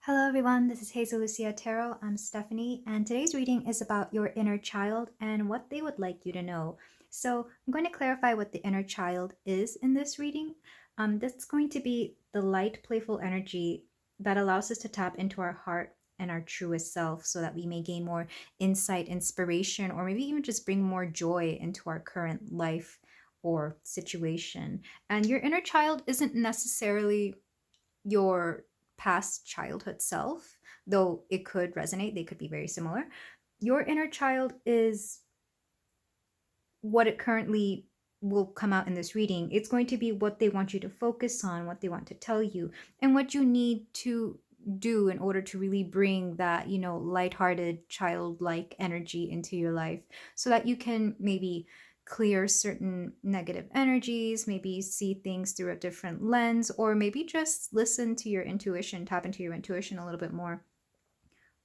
Hello everyone, this is Hazel, Lucia Tarot. I'm Stephanie, and today's reading is about your inner child and what they would like you to know. So I'm going to clarify what the inner child is in this reading. That's going to be the light, playful energy that allows us to tap into our heart and our truest self so that we may gain more insight, inspiration, or maybe even just bring more joy into our current life or situation. And your inner child isn't necessarily your past childhood self, though it could resonate, they could be very similar. Your inner child is what it currently will come out in this reading. It's going to be what they want you to focus on, what they want to tell you, and what you need to do in order to really bring that, lighthearted, childlike energy into your life so that you can maybe clear certain negative energies, maybe see things through a different lens, or maybe just listen to your intuition, tap into your intuition a little bit more.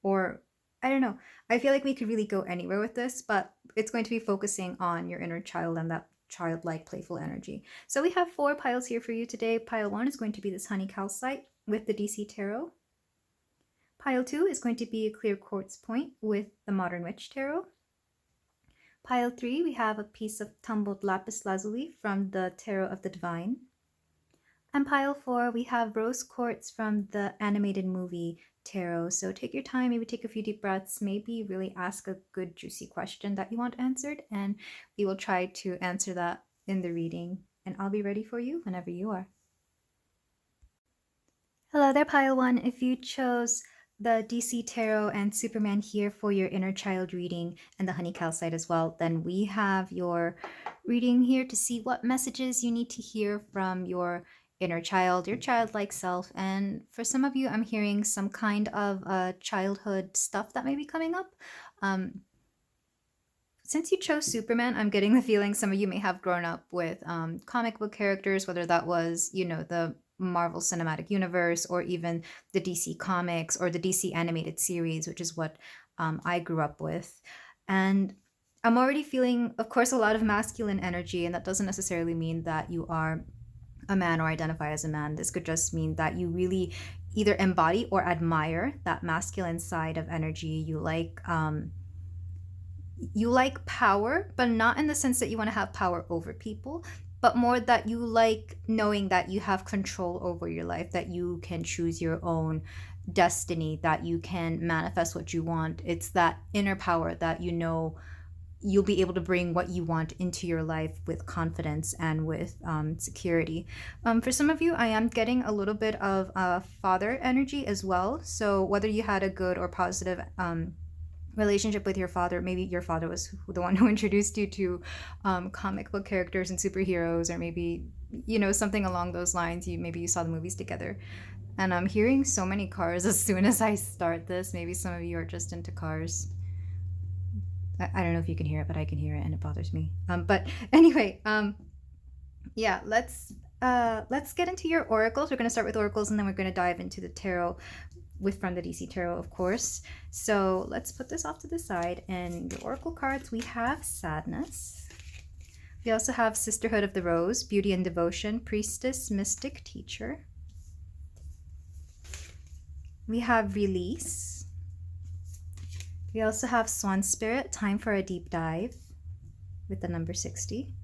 Or I don't know. I feel like we could really go anywhere with this, but it's going to be focusing on your inner child and that childlike, playful energy. So we have 4 piles here for you today. Pile 1 is going to be this honey calcite with the DC Tarot. Pile 2 is going to be a clear quartz point with the Modern Witch Tarot. Pile 3, we have a piece of tumbled lapis lazuli from the Tarot of the Divine. And pile 4, we have rose quartz from the animated movie Tarot. So take your time, maybe take a few deep breaths, maybe really ask a good juicy question that you want answered, and we will try to answer that in the reading. And I'll be ready for you whenever you are. Hello there, pile 1. If you chose the DC Tarot and Superman here for your inner child reading and the honey calcite as well, then we have your reading here to see what messages you need to hear from your inner child, your childlike self. And for some of you, I'm hearing some kind of childhood stuff that may be coming up. Since you chose Superman, I'm getting the feeling some of you may have grown up with comic book characters, whether that was, the Marvel Cinematic Universe or even the DC Comics or the DC Animated Series, which is what I grew up with. And I'm already feeling, of course, a lot of masculine energy, and that doesn't necessarily mean that you are a man or identify as a man. This could just mean that you really either embody or admire that masculine side of energy. You like power, but not in the sense that you want to have power over people, but more that you like knowing that you have control over your life, that you can choose your own destiny, that you can manifest what you want. It's that inner power that you'll be able to bring what you want into your life with confidence and with security. For some of you, I am getting a little bit of father energy as well. So whether you had a good or positive relationship with your father, maybe your father was the one who introduced you to comic book characters and superheroes, or maybe something along those lines. Maybe you saw the movies together. And I'm hearing so many cars as soon as I start this. Maybe some of you are just into cars. I don't know if you can hear it, but I can hear it and it bothers me. But anyway, yeah, let's get into your oracles. We're going to start with oracles, and then we're going to dive into the tarot from the DC Tarot, of course. So let's put this off to the side. And your oracle cards, we have sadness. We also have Sisterhood of the Rose, Beauty and Devotion, Priestess, Mystic, Teacher. We have Release. We also have Swan Spirit, Time for a Deep Dive, with the number 60.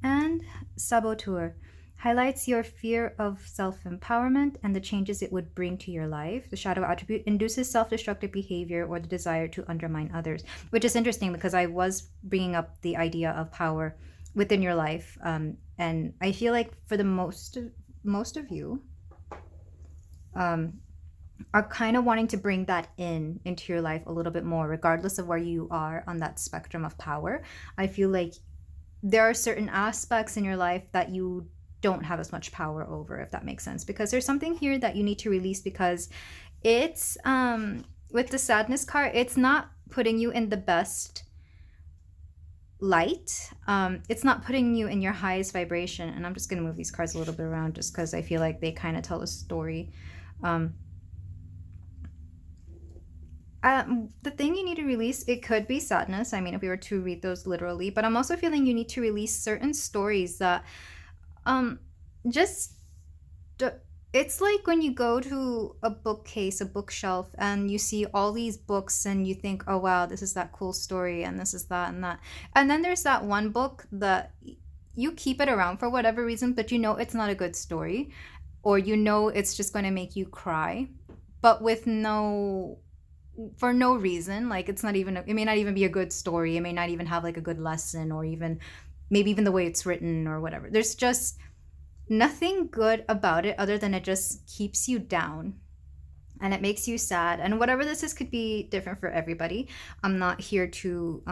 And Saboteur, highlights your fear of self-empowerment and the changes it would bring to your life. The shadow attribute induces self-destructive behavior or the desire to undermine others, which is interesting because I was bringing up the idea of power within your life. And I feel like for the most of you are kind of wanting to bring that into your life a little bit more, regardless of where you are on that spectrum of power. I feel like there are certain aspects in your life that you don't have as much power over, if that makes sense, because there's something here that you need to release, because it's with the sadness card, it's not putting you in the best light. It's not putting you in your highest vibration. And I'm just going to move these cards a little bit around just because I feel like they kind of tell a story. The thing you need to release, it could be sadness. I mean, if we were to read those literally, but I'm also feeling you need to release certain stories that just It's like when you go to a bookcase, a bookshelf, and you see all these books and you think, oh wow, this is that cool story and this is that and that. And then there's that one book that you keep it around for whatever reason, but you know it's not a good story, or you know it's just going to make you cry, but with no for no reason. Like it's not even it may not even be a good story. It may not even have like a good lesson, or even maybe even the way it's written or whatever. There's just nothing good about it other than it just keeps you down and it makes you sad. And whatever this is could be different for everybody. I'm not here to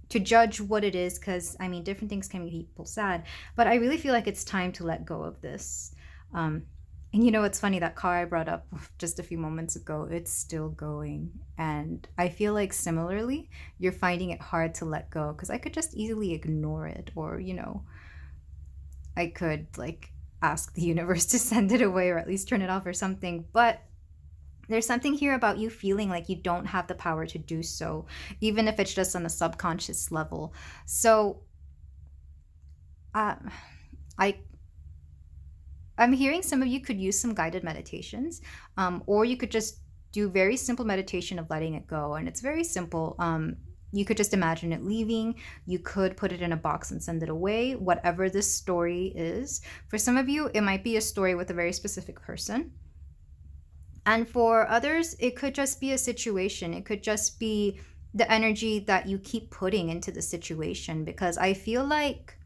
judge what it is, because I mean different things can make people sad, but I really feel like it's time to let go of this. And you know, it's funny, that car I brought up just a few moments ago, it's still going. And I feel like similarly, you're finding it hard to let go, because I could just easily ignore it, or, you know, I could like ask the universe to send it away or at least turn it off or something. But there's something here about you feeling like you don't have the power to do so, even if it's just on a subconscious level. So, uh, I I'm hearing some of you could use some guided meditations, or you could just do very simple meditation of letting it go. And it's very simple. You could just imagine it leaving. You could put it in a box and send it away, whatever this story is. For some of you, it might be a story with a very specific person. And for others, it could just be a situation. It could just be the energy that you keep putting into the situation. Because I feel like,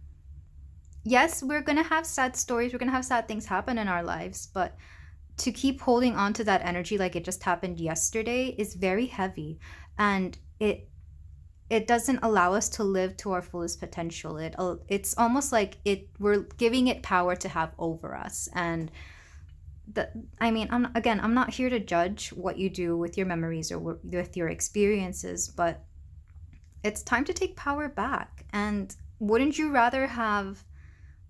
yes, we're going to have sad stories, we're going to have sad things happen in our lives, but to keep holding on to that energy like it just happened yesterday is very heavy. And it doesn't allow us to live to our fullest potential. It's almost like we're giving it power to have over us. And I mean, I'm not here to judge what you do with your memories or with your experiences, but it's time to take power back. And wouldn't you rather have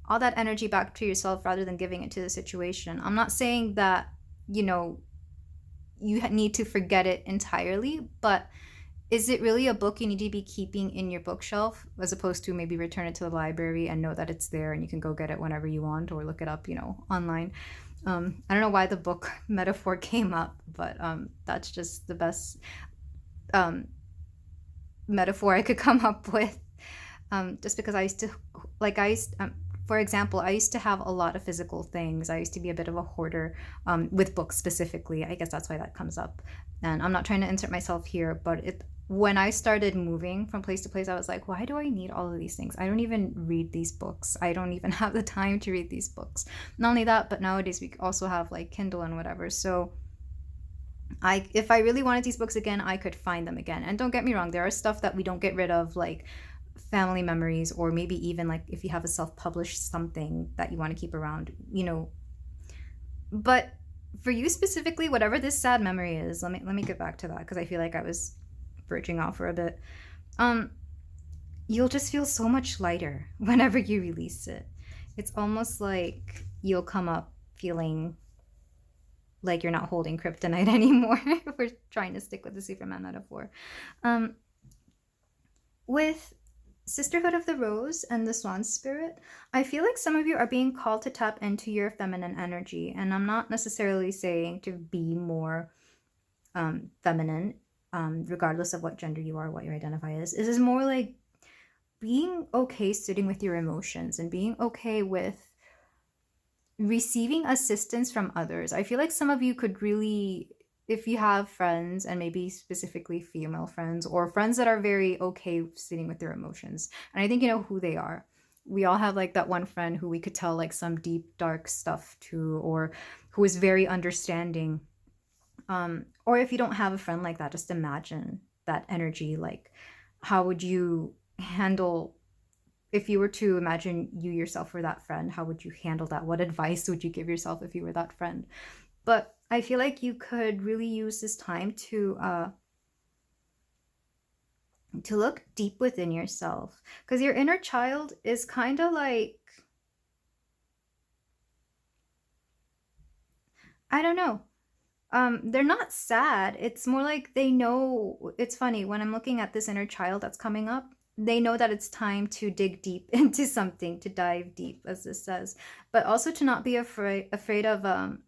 all that energy back to yourself rather than giving it to the situation? I'm not saying that, you know, you need to forget it entirely, but is it really a book you need to be keeping in your bookshelf, as opposed to maybe return it to the library and know that it's there and you can go get it whenever you want, or look it up, you know, online? I don't know why the book metaphor came up, but that's just the best metaphor I could come up with. Just because for example, I used to have a lot of physical things. I used to be a bit of a hoarder, with books specifically. I guess that's why that comes up. And I'm not trying to insert myself here, but when I started moving from place to place, I was like, why do I need all of these things? I don't even read these books. I don't even have the time to read these books. Not only that, but nowadays we also have like Kindle and whatever. So if I really wanted these books again, I could find them again. And don't get me wrong, there are stuff that we don't get rid of, like family memories, or maybe even like if you have a self-published something that you want to keep around, you know. But for you specifically, whatever this sad memory is, let me get back to that, because I feel like I was verging off for a bit. You'll just feel so much lighter whenever you release it. It's almost like you'll come up feeling like you're not holding kryptonite anymore. If we're trying to stick with the Superman metaphor. With Sisterhood of the Rose and the Swan Spirit, I feel like some of you are being called to tap into your feminine energy. And I'm not necessarily saying to be more feminine, regardless of what gender you are, what you identify as. This is more like being okay sitting with your emotions and being okay with receiving assistance from others. I feel like some of you could really, if you have friends, and maybe specifically female friends, or friends that are very okay sitting with their emotions, and I think you know who they are. We all have like that one friend who we could tell like some deep dark stuff to, or who is very understanding. Or if you don't have a friend like that, just imagine that energy. Like, how would you handle, if you were to imagine you yourself were that friend, how would you handle that? What advice would you give yourself if you were that friend? But I feel like you could really use this time to look deep within yourself, because your inner child is kind of like, I don't know. They're not sad. It's more like they know. It's funny when I'm looking at this inner child that's coming up. they know that it's time to dig deep into something, to dive deep, as this says, but also to not be afraid of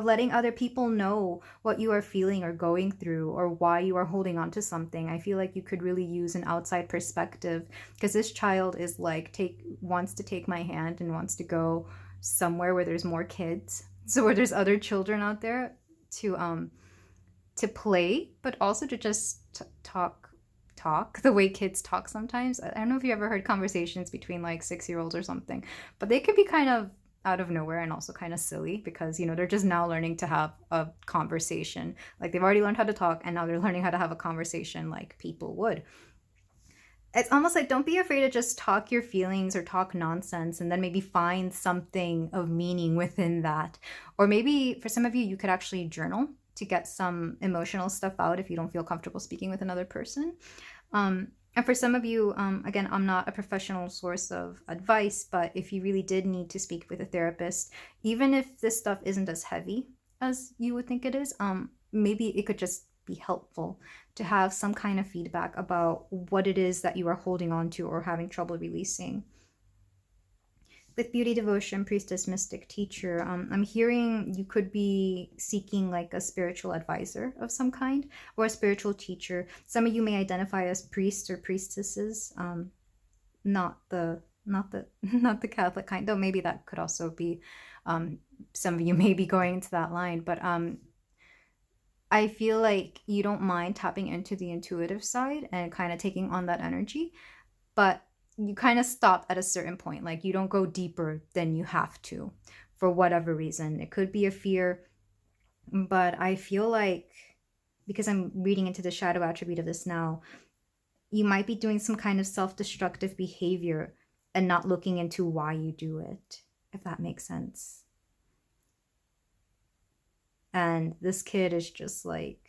letting other people know what you are feeling or going through or why you are holding on to something. I feel like you could really use an outside perspective, because this child is like wants to take my hand and wants to go somewhere where there's more kids, so where there's other children out there to play, but also to just talk the way kids talk sometimes. I don't know if you ever heard conversations between like 6-year-olds or something, but they could be kind of out of nowhere and also kind of silly, because they're just now learning to have a conversation. Like, they've already learned how to talk, and now they're learning how to have a conversation like people would. It's almost like, don't be afraid to just talk your feelings or talk nonsense, and then maybe find something of meaning within that. Or maybe for some of you, you could actually journal to get some emotional stuff out if you don't feel comfortable speaking with another person. And for some of you, again, I'm not a professional source of advice, but if you really did need to speak with a therapist, even if this stuff isn't as heavy as you would think it is, maybe it could just be helpful to have some kind of feedback about what it is that you are holding on to or having trouble releasing. With beauty, devotion, priestess, mystic, teacher, I'm hearing you could be seeking like a spiritual advisor of some kind, or a spiritual teacher. Some of you may identify as priests or priestesses, not the not the Catholic kind, though maybe that could also be, some of you may be going into that line. But I feel like you don't mind tapping into the intuitive side and kind of taking on that energy, but you kind of stop at a certain point. Like, you don't go deeper than you have to for whatever reason. It could be a fear, but I feel like, because I'm reading into the shadow attribute of this now, you might be doing some kind of self-destructive behavior and not looking into why you do it, if that makes sense. And this kid is just like,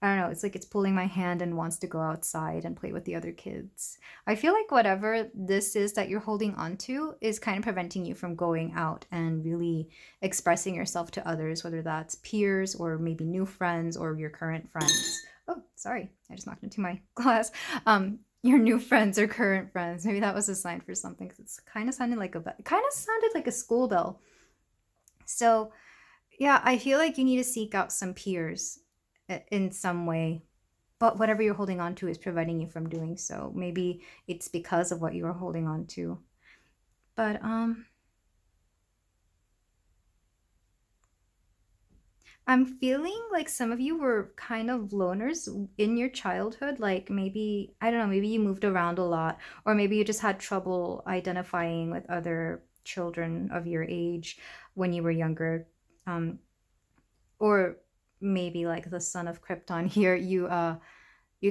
I don't know, it's like it's pulling my hand and wants to go outside and play with the other kids. I feel like whatever this is that you're holding on to is kind of preventing you from going out and really expressing yourself to others, whether that's peers or maybe new friends or your current friends. Oh, sorry, I just knocked into my glass. Your new friends or current friends. Maybe that was a sign for something, because it's kind of sounded like a school bell. So yeah, I feel like you need to seek out some peers in some way, but whatever you're holding on to is preventing you from doing so. Maybe it's because of what you are holding on to. But I'm feeling like some of you were kind of loners in your childhood. Like, maybe, I don't know, maybe you moved around a lot, or maybe you just had trouble identifying with other children of your age when you were younger. Or maybe like the son of Krypton here, you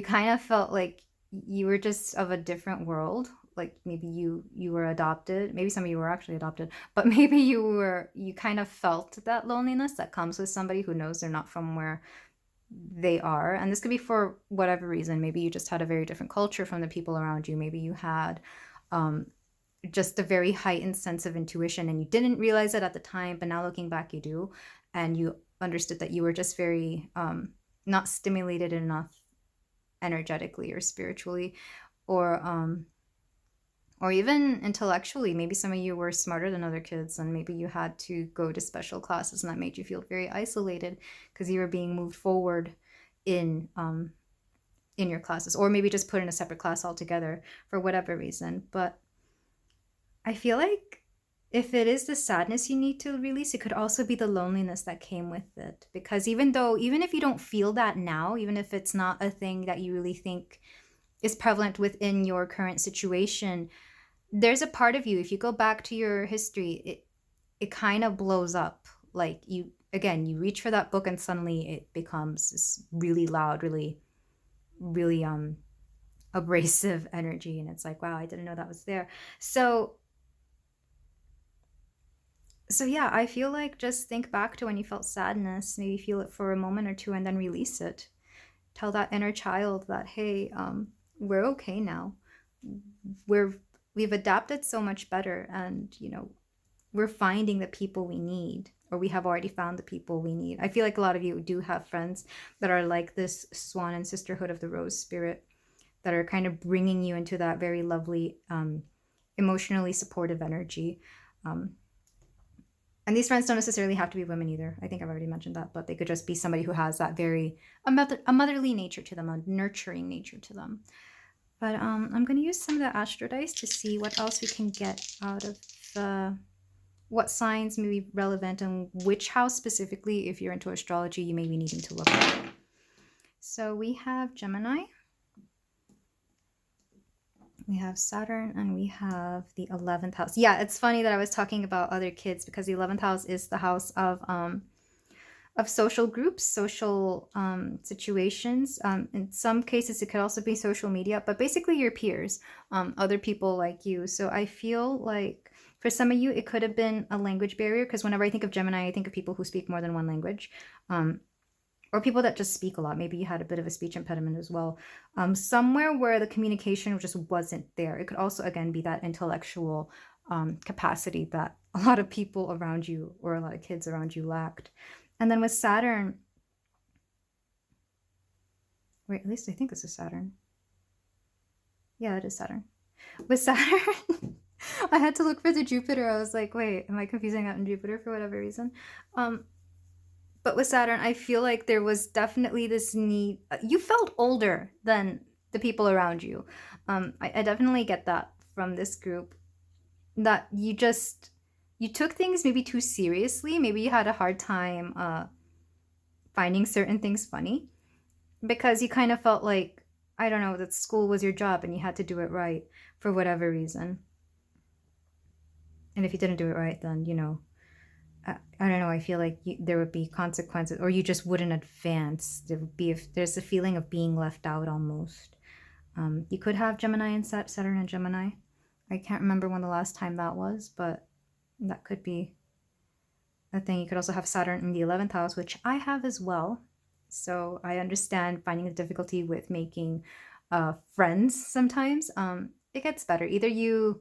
kind of felt like you were just of a different world. Like, maybe you were adopted. Maybe some of you were actually adopted, but maybe you kind of felt that loneliness that comes with somebody who knows they're not from where they are. And this could be for whatever reason. Maybe you just had a very different culture from the people around you. Maybe you had just a very heightened sense of intuition, and you didn't realize it at the time, but now looking back, you do. And you understood that you were just very not stimulated enough energetically or spiritually, or even intellectually. Maybe some of you were smarter than other kids, and maybe you had to go to special classes, and that made you feel very isolated because you were being moved forward in your classes, or maybe just put in a separate class altogether for whatever reason. But I feel like if it is the sadness you need to release, it could also be the loneliness that came with it. Because even if you don't feel that now, even if it's not a thing that you really think is prevalent within your current situation, there's a part of you, if you go back to your history, it kind of blows up. Like, you reach for that book and suddenly it becomes this really loud, really, really abrasive energy. And it's like, wow, I didn't know that was there. So yeah, I feel like just think back to when you felt sadness, maybe feel it for a moment or two and then release it. Tell that inner child that, hey, we're okay now. We've adapted so much better, and we're finding the people we need, or we have already found the people we need. I feel like a lot of you do have friends that are like this swan and sisterhood of the rose spirit, that are kind of bringing you into that very lovely, emotionally supportive energy. And these friends don't necessarily have to be women either. I think I've already mentioned that, but they could just be somebody who has that a motherly nature to them, a nurturing nature to them. But I'm going to use some of the astro dice to see what else we can get out of what signs may be relevant and which house specifically, if you're into astrology, you may be needing to look at. So we have Gemini, we have Saturn, and we have the 11th house. Yeah, it's funny that I was talking about other kids because the 11th house is the house of social groups, social situations. In some cases, it could also be social media, but basically your peers, other people like you. So I feel like for some of you, it could have been a language barrier, because whenever I think of Gemini, I think of people who speak more than one language. Or people that just speak a lot. Maybe you had a bit of a speech impediment as well. Somewhere where the communication just wasn't there. It could also, again, be that intellectual capacity that a lot of people around you or a lot of kids around you lacked. And then with Saturn, wait, at least I think this is Saturn. Yeah, it is Saturn. With Saturn, I had to look for the Jupiter. I was like, wait, am I confusing that in Jupiter for whatever reason? But with Saturn, I feel like there was definitely this need. You felt older than the people around you. I definitely get that from this group. That you took things maybe too seriously. Maybe you had a hard time finding certain things funny. Because you kind of felt like, I don't know, that school was your job and you had to do it right for whatever reason. And if you didn't do it right, then, you know, I don't know, I feel like there would be consequences, or you just wouldn't advance. There's a feeling of being left out almost. You could have Gemini and Saturn and Gemini. I can't remember when the last time that was, but that could be a thing. You could also have Saturn in the 11th house, which I have as well. So I understand finding the difficulty with making friends sometimes. It gets better. Either you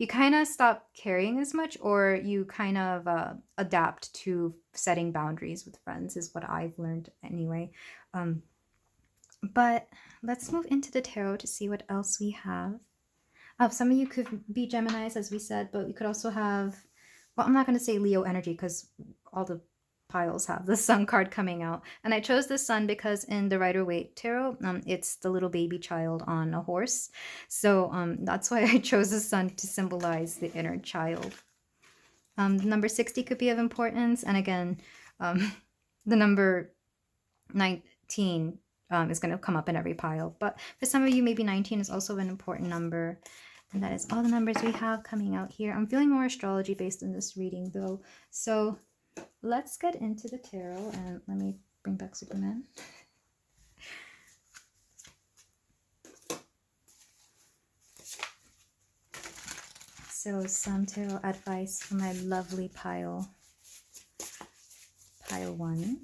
kind of stop caring as much, or you kind of adapt to setting boundaries with friends, is what I've learned anyway. But let's move into the tarot to see what else we have. Some of you could be Geminis, as we said, but we could also have, well, I'm not going to say Leo energy because all the piles have the Sun card coming out. And I chose the Sun because in the Rider-Waite Tarot, it's the little baby child on a horse. So that's why I chose the Sun to symbolize the inner child. The number 60 could be of importance. And again, the number 19 is going to come up in every pile. But for some of you, maybe 19 is also an important number. And that is all the numbers we have coming out here. I'm feeling more astrology based in this reading, though. So let's get into the tarot, and let me bring back Superman. So some tarot advice for my lovely pile 1,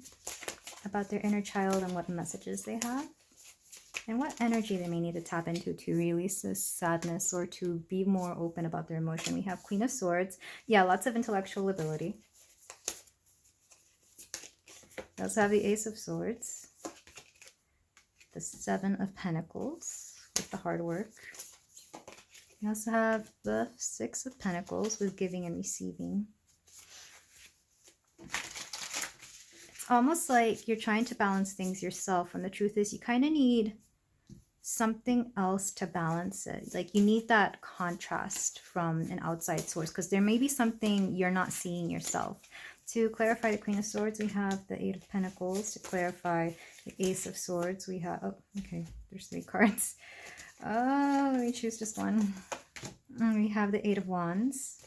about their inner child and what messages they have and what energy they may need to tap into to release this sadness or to be more open about their emotion. We have Queen of Swords. Yeah, lots of intellectual ability. We also have the Ace of Swords, the 7 of Pentacles with the hard work. We also have the 6 of Pentacles with giving and receiving. It's almost like you're trying to balance things yourself, when the truth is you kind of need something else to balance it. Like you need that contrast from an outside source, because there may be something you're not seeing yourself. To clarify the Queen of Swords, we have the 8 of Pentacles. To clarify the Ace of Swords, we have, oh, okay, there's 3 cards. Let me choose just one. And we have the 8 of Wands.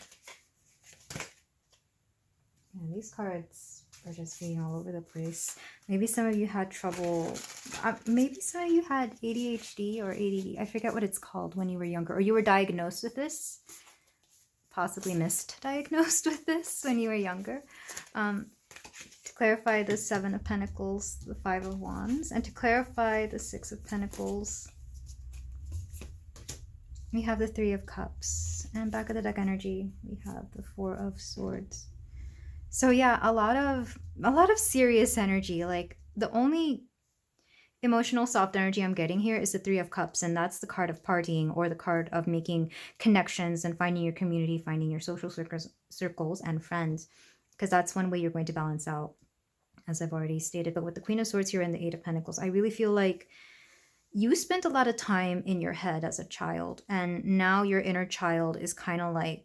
Yeah, these cards are just being all over the place. Maybe some of you had trouble, maybe some of you had ADHD or ADD. I forget what it's called when you were younger, or you were diagnosed with this. Possibly misdiagnosed with this when you were younger. To clarify the 7 of Pentacles, the 5 of Wands, and to clarify the 6 of Pentacles, we have the 3 of Cups, and back of the deck energy, we have the 4 of Swords. So yeah, a lot of serious energy. Like the only emotional soft energy I'm getting here is the Three of Cups, and that's the card of partying or the card of making connections and finding your community, finding your social circles and friends, because that's one way you're going to balance out, as I've already stated. But with the Queen of Swords here and the Eight of Pentacles, I really feel like you spent a lot of time in your head as a child, and now your inner child is kind of like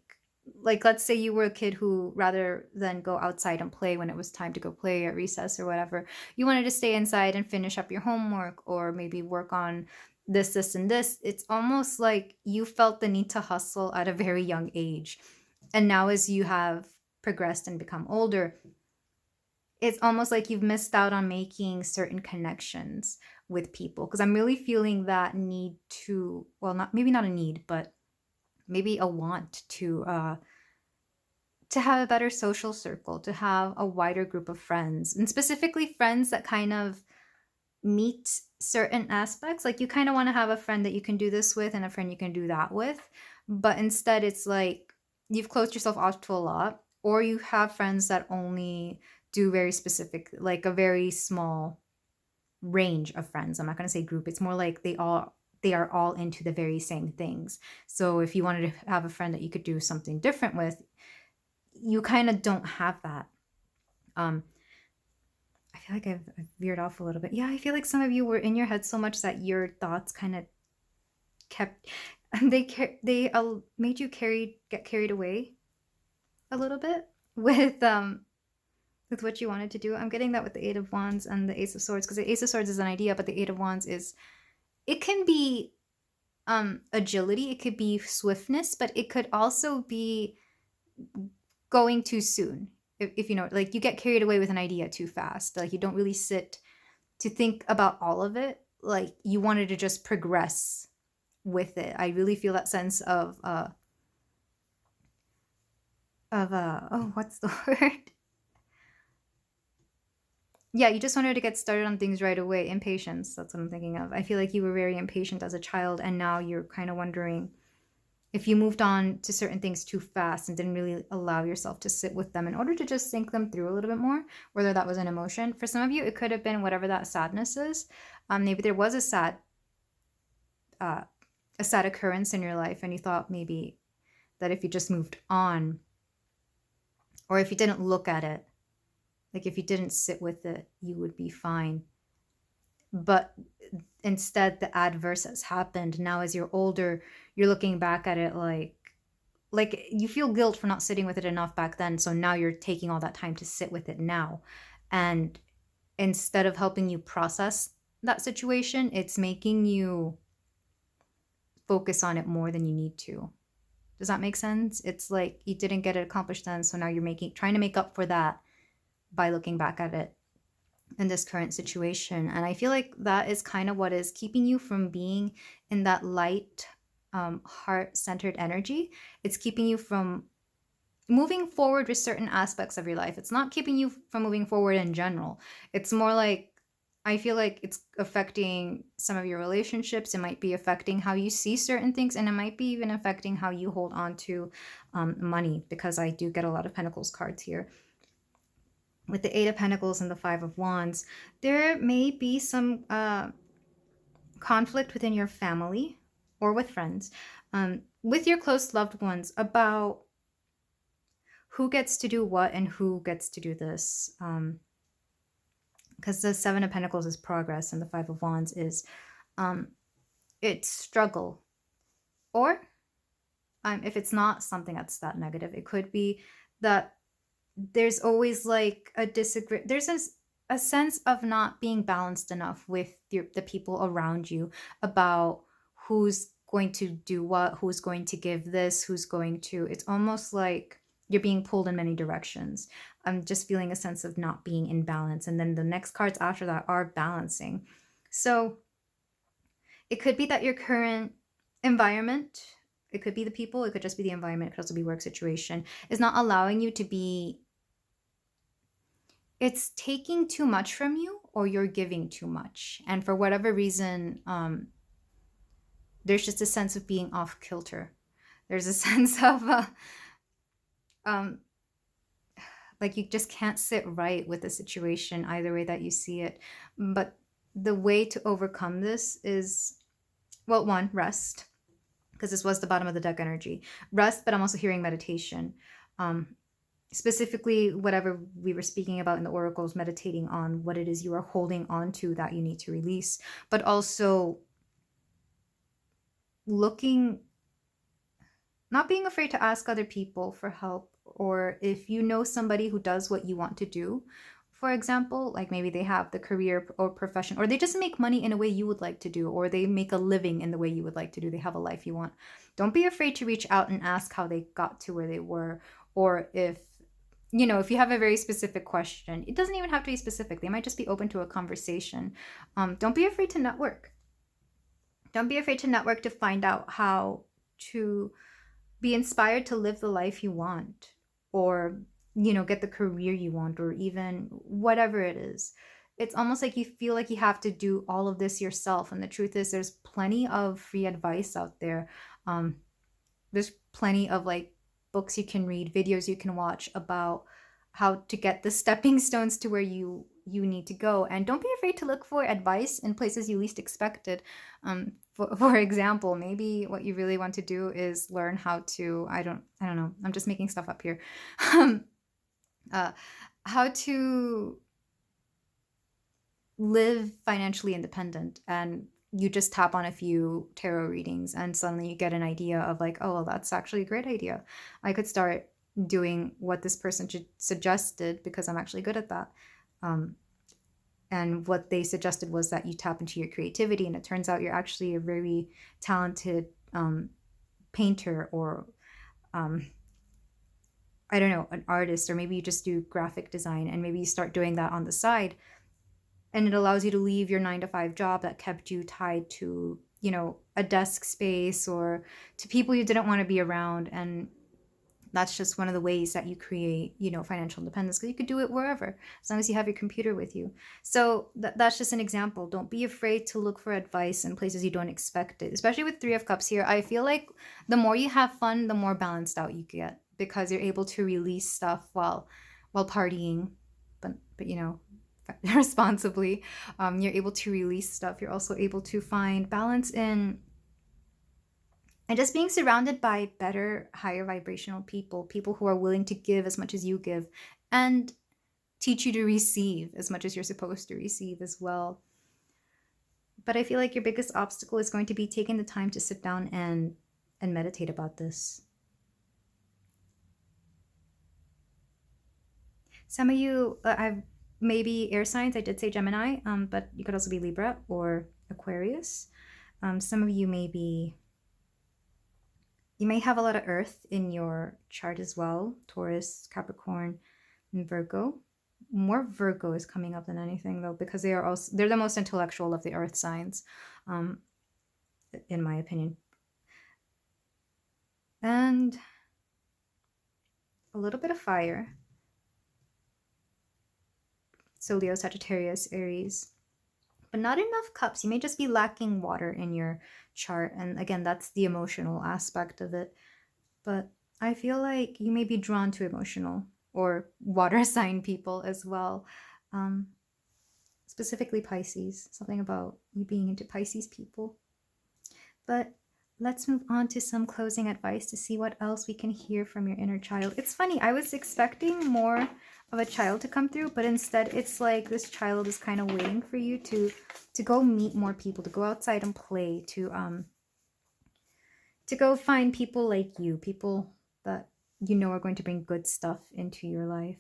let's say you were a kid who, rather than go outside and play when it was time to go play at recess or whatever, you wanted to stay inside and finish up your homework or maybe work on this and this. It's almost like you felt the need to hustle at a very young age, and now as you have progressed and become older, it's almost like you've missed out on making certain connections with people, because I'm really feeling that need to, well, not maybe not a need, but maybe a want to have a better social circle, to have a wider group of friends, and specifically friends that kind of meet certain aspects. Like you kind of want to have a friend that you can do this with and a friend you can do that with, but instead it's like you've closed yourself off to a lot, or you have friends that only do very specific, like a very small range of friends. I'm not going to say group. It's more like they are all into the very same things. So if you wanted to have a friend that you could do something different with, you kind of don't have that. I feel like I've veered off a little bit. Yeah, I feel like some of you were in your head so much that your thoughts kind of kept they made you get carried away a little bit with what you wanted to do. I'm getting that with the Eight of Wands and the Ace of Swords, because the Ace of Swords is an idea, but the Eight of Wands is, it can be agility, it could be swiftness, but it could also be going too soon. If you know, like you get carried away with an idea too fast, like you don't really sit to think about all of it, like you wanted to just progress with it. I really feel that sense of oh, what's the word? Yeah, you just wanted to get started on things right away. Impatience, that's what I'm thinking of. I feel like you were very impatient as a child, and now you're kind of wondering if you moved on to certain things too fast and didn't really allow yourself to sit with them in order to just think them through a little bit more, whether that was an emotion. For some of you, it could have been whatever that sadness is. Maybe there was a sad occurrence in your life, and you thought maybe that if you just moved on, or if you didn't look at it, like if you didn't sit with it, you would be fine. But instead, the adverse has happened. Now, as you're older, you're looking back at it like you feel guilt for not sitting with it enough back then. So now you're taking all that time to sit with it now. And instead of helping you process that situation, it's making you focus on it more than you need to. Does that make sense? It's like you didn't get it accomplished then, so now you're trying to make up for that by looking back at it in this current situation. And I feel like that is kind of what is keeping you from being in that light, heart-centered energy. It's keeping you from moving forward with certain aspects of your life. It's not keeping you from moving forward in general. It's more like, I feel like it's affecting some of your relationships. It might be affecting how you see certain things, and it might be even affecting how you hold on to money, because I do get a lot of Pentacles cards here. With the Eight of Pentacles and the Five of Wands, there may be some conflict within your family or with friends, with your close loved ones, about who gets to do what and who gets to do this. Because the Seven of Pentacles is progress, and the Five of Wands is it's struggle. Or if it's not something that's that negative, it could be that there's always like a disagree. There's a sense of not being balanced enough with the people around you about who's going to do what, who's going to give this, who's going to. It's almost like you're being pulled in many directions. I'm just feeling a sense of not being in balance. And then the next cards after that are balancing. So it could be that your current environment, it could be the people, it could just be the environment, it could also be work situation, is not allowing you to be, it's taking too much from you, or you're giving too much. And for whatever reason, there's just a sense of being off kilter. There's a sense of like you just can't sit right with the situation either way that you see it. But the way to overcome this is, well, one, rest, because this was the bottom of the deck energy. Rest, but I'm also hearing meditation. Specifically, whatever we were speaking about in the oracles, meditating on what it is you are holding on to that you need to release, but also looking, not being afraid to ask other people for help, or if you know somebody who does what you want to do, for example, like maybe they have the career or profession, or they just make money in a way you would like to do, or they make a living in the way you would like to do, they have a life you want. Don't be afraid to reach out and ask how they got to where they were, or if if you have a very specific question. It doesn't even have to be specific. They might just be open to a conversation. Don't be afraid to network. Don't be afraid to network to find out how to be inspired to live the life you want, or get the career you want, or even whatever it is. It's almost like you feel like you have to do all of this yourself, and the truth is there's plenty of free advice out there. There's plenty of like books you can read, videos you can watch about how to get the stepping stones to where you need to go. And don't be afraid to look for advice in places you least expected. For example, maybe what you really want to do is learn how to, I don't know, I'm just making stuff up here. How to live financially independent, and you just tap on a few tarot readings and suddenly you get an idea of like, oh, well, that's actually a great idea. I could start doing what this person suggested because I'm actually good at that. And what they suggested was that you tap into your creativity, and it turns out you're actually a very talented painter, or I don't know, an artist, or maybe you just do graphic design, and maybe you start doing that on the side, and it allows you to leave your 9-to-5 job that kept you tied to, a desk space or to people you didn't want to be around. And that's just one of the ways that you create, financial independence, because you could do it wherever, as long as you have your computer with you. So that's just an example. Don't be afraid to look for advice in places you don't expect it, especially with 3 of Cups here. I feel like the more you have fun, the more balanced out you get, because you're able to release stuff while partying, but responsibly. You're able to release stuff. You're also able to find balance in and just being surrounded by better, higher vibrational people who are willing to give as much as you give, and teach you to receive as much as you're supposed to receive as well. But I feel like your biggest obstacle is going to be taking the time to sit down and meditate about this. Some of you, I've maybe air signs. I did say Gemini, but you could also be Libra or Aquarius. Some of you you may have a lot of earth in your chart as well. Taurus, Capricorn, and Virgo. More Virgo is coming up than anything though, because they're the most intellectual of the earth signs, in my opinion. And a little bit of fire. So Leo, Sagittarius, Aries, but not enough cups. You may just be lacking water in your chart. And again, that's the emotional aspect of it. But I feel like you may be drawn to emotional or water sign people as well. Specifically Pisces, something about you being into Pisces people. But let's move on to some closing advice to see what else we can hear from your inner child. It's funny, I was expecting more of a child to come through, but instead it's like this child is kind of waiting for you to go meet more people, to go outside and play, to go find people like you, people that are going to bring good stuff into your life.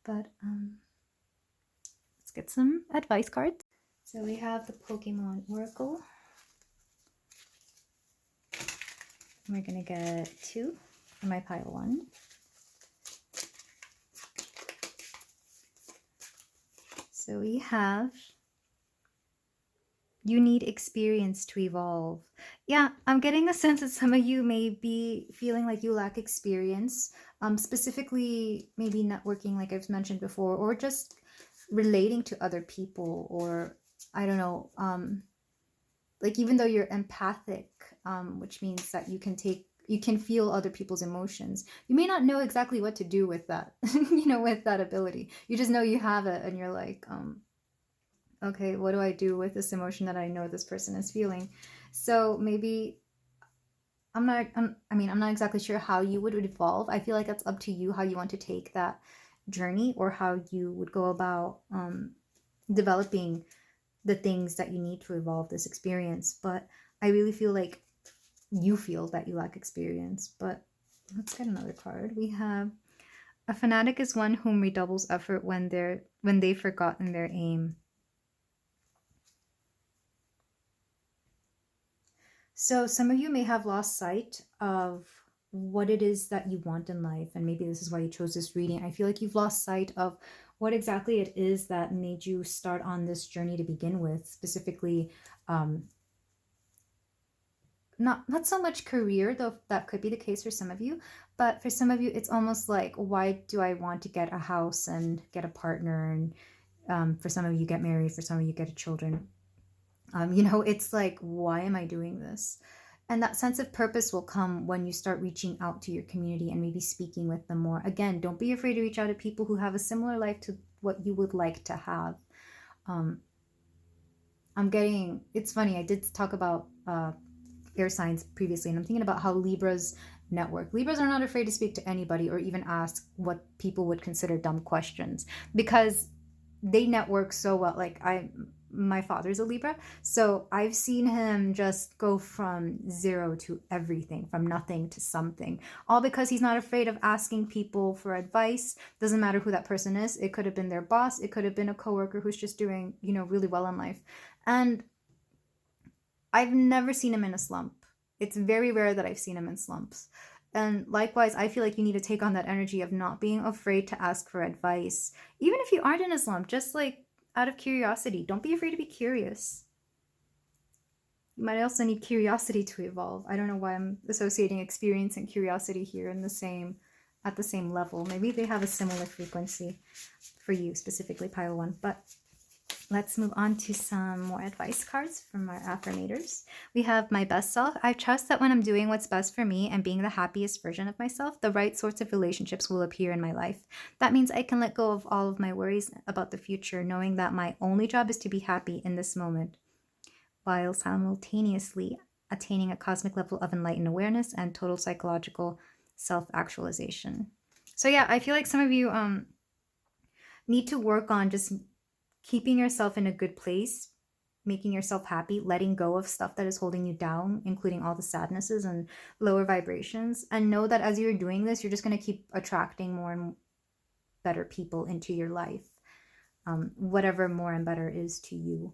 But let's get some advice cards. So we have the Pokemon Oracle. We're gonna get 2 for my pile 1. So we have, you need experience to evolve. Yeah, I'm getting the sense that some of you may be feeling like you lack experience, specifically maybe networking, like I've mentioned before, or just relating to other people, or I don't know, like even though you're empathic, which means that you can feel other people's emotions, you may not know exactly what to do with that, with that ability. You just know you have it, and you're like, Okay, what do I do with this emotion that I know this person is feeling? So maybe I'm not exactly sure how you would evolve. I feel like that's up to you how you want to take that journey or how you would go about developing the things that you need to evolve this experience. But I really feel like you feel that you lack experience. But let's get another card. We have a fanatic is one whom redoubles effort when they've forgotten their aim. So some of you may have lost sight of what it is that you want in life, and maybe this is why you chose this reading. I feel like you've lost sight of what exactly it is that made you start on this journey to begin with, specifically not so much career, though that could be the case for some of you, but for some of you it's almost like, why do I want to get a house and get a partner, and for some of you get married, for some of you get children. It's like, why am I doing this? And that sense of purpose will come when you start reaching out to your community and maybe speaking with them more. Again, don't be afraid to reach out to people who have a similar life to what you would like to have. It's funny, I did talk about air signs previously, and I'm thinking about how Libras network. Libras are not afraid to speak to anybody or even ask what people would consider dumb questions because they network so well. Like my father's a Libra, so I've seen him just go from zero to everything, from nothing to something, all because he's not afraid of asking people for advice. Doesn't matter who that person is. It could have been their boss, it could have been a coworker who's just doing, really well in life. And I've never seen him in a slump. It's very rare that I've seen him in slumps. And likewise, I feel like you need to take on that energy of not being afraid to ask for advice. Even if you aren't in a slump, just like out of curiosity. Don't be afraid to be curious. You might also need curiosity to evolve. I don't know why I'm associating experience and curiosity here at the same level. Maybe they have a similar frequency for you, specifically pile 1. But let's move on to some more advice cards from our affirmators. We have my best self. I trust that when I'm doing what's best for me and being the happiest version of myself, the right sorts of relationships will appear in my life. That means I can let go of all of my worries about the future, knowing that my only job is to be happy in this moment, while simultaneously attaining a cosmic level of enlightened awareness and total psychological self-actualization. So yeah, I feel like some of you need to work on just keeping yourself in a good place, making yourself happy, letting go of stuff that is holding you down, including all the sadnesses and lower vibrations. And know that as you're doing this, you're just going to keep attracting more and better people into your life, whatever more and better is to you.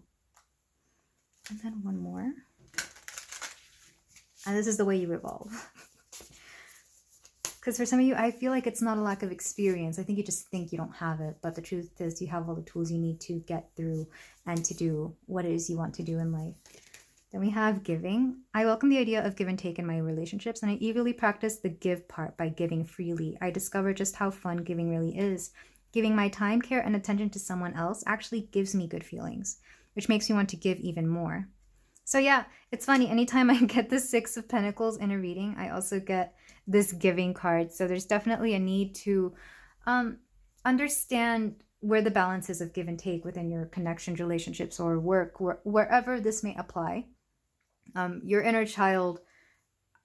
And then one more. And this is the way you evolve. Because for some of you, I feel like it's not a lack of experience. I think you just think you don't have it. But the truth is you have all the tools you need to get through and to do what it is you want to do in life. Then we have giving. I welcome the idea of give and take in my relationships, and I eagerly practice the give part by giving freely. I discover just how fun giving really is. Giving my time, care, and attention to someone else actually gives me good feelings, which makes me want to give even more. So yeah, it's funny. Anytime I get the 6 of Pentacles in a reading, I also get this giving card. So there's definitely a need to understand where the balance is of give and take within your connections, relationships, or work, wherever this may apply. Your inner child,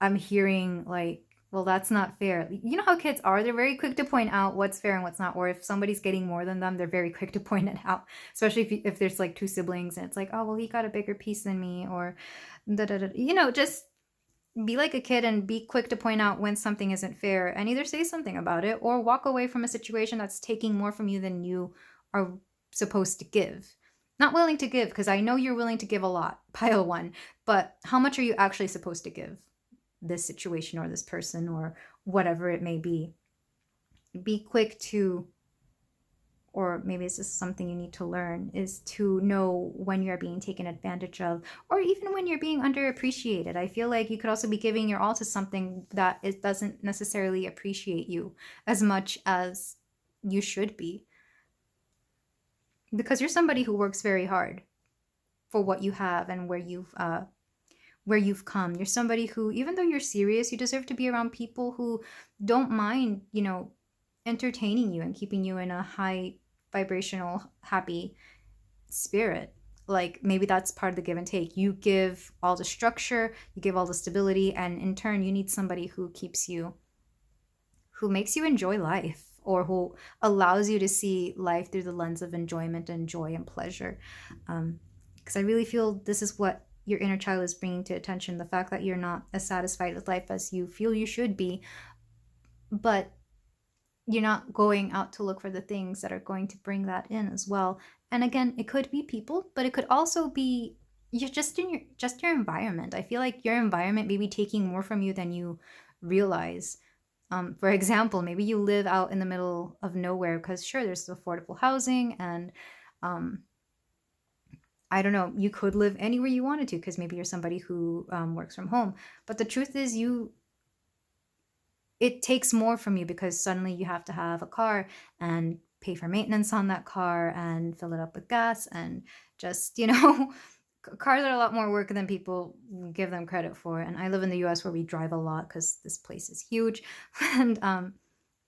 I'm hearing like, well, that's not fair. You know how kids are? They're very quick to point out what's fair and what's not. Or if somebody's getting more than them, they're very quick to point it out. Especially if there's like 2 siblings and it's like, oh, well, he got a bigger piece than me. Or, just be like a kid and be quick to point out when something isn't fair and either say something about it or walk away from a situation that's taking more from you than you are supposed to give. Not willing to give, because I know you're willing to give a lot, pile 1, but how much are you actually supposed to give this situation or this person or whatever it may be? Be quick to, or maybe this is something you need to learn, is to know when you're being taken advantage of, or even when you're being underappreciated. I feel like you could also be giving your all to something that it doesn't necessarily appreciate you as much as you should be. Because you're somebody who works very hard for what you have and where you've come. You're somebody who, even though you're serious, you deserve to be around people who don't mind, entertaining you and keeping you in a high vibrational, happy spirit. Like maybe that's part of the give and take. You give all the structure, you give all the stability, and in turn you need somebody who keeps you, who makes you enjoy life, or who allows you to see life through the lens of enjoyment and joy and pleasure. Because I really feel this is what your inner child is bringing to attention, the fact that you're not as satisfied with life as you feel you should be, but you're not going out to look for the things that are going to bring that in as well. And again, it could be people, but it could also be you're just in your environment. I feel like your environment may be taking more from you than you realize. For example, maybe you live out in the middle of nowhere because sure, there's affordable housing, and I don't know, you could live anywhere you wanted to because maybe you're somebody who works from home. But the truth is, it takes more from you because suddenly you have to have a car and pay for maintenance on that car and fill it up with gas, and just, cars are a lot more work than people give them credit for. And I live in the US where we drive a lot because this place is huge. And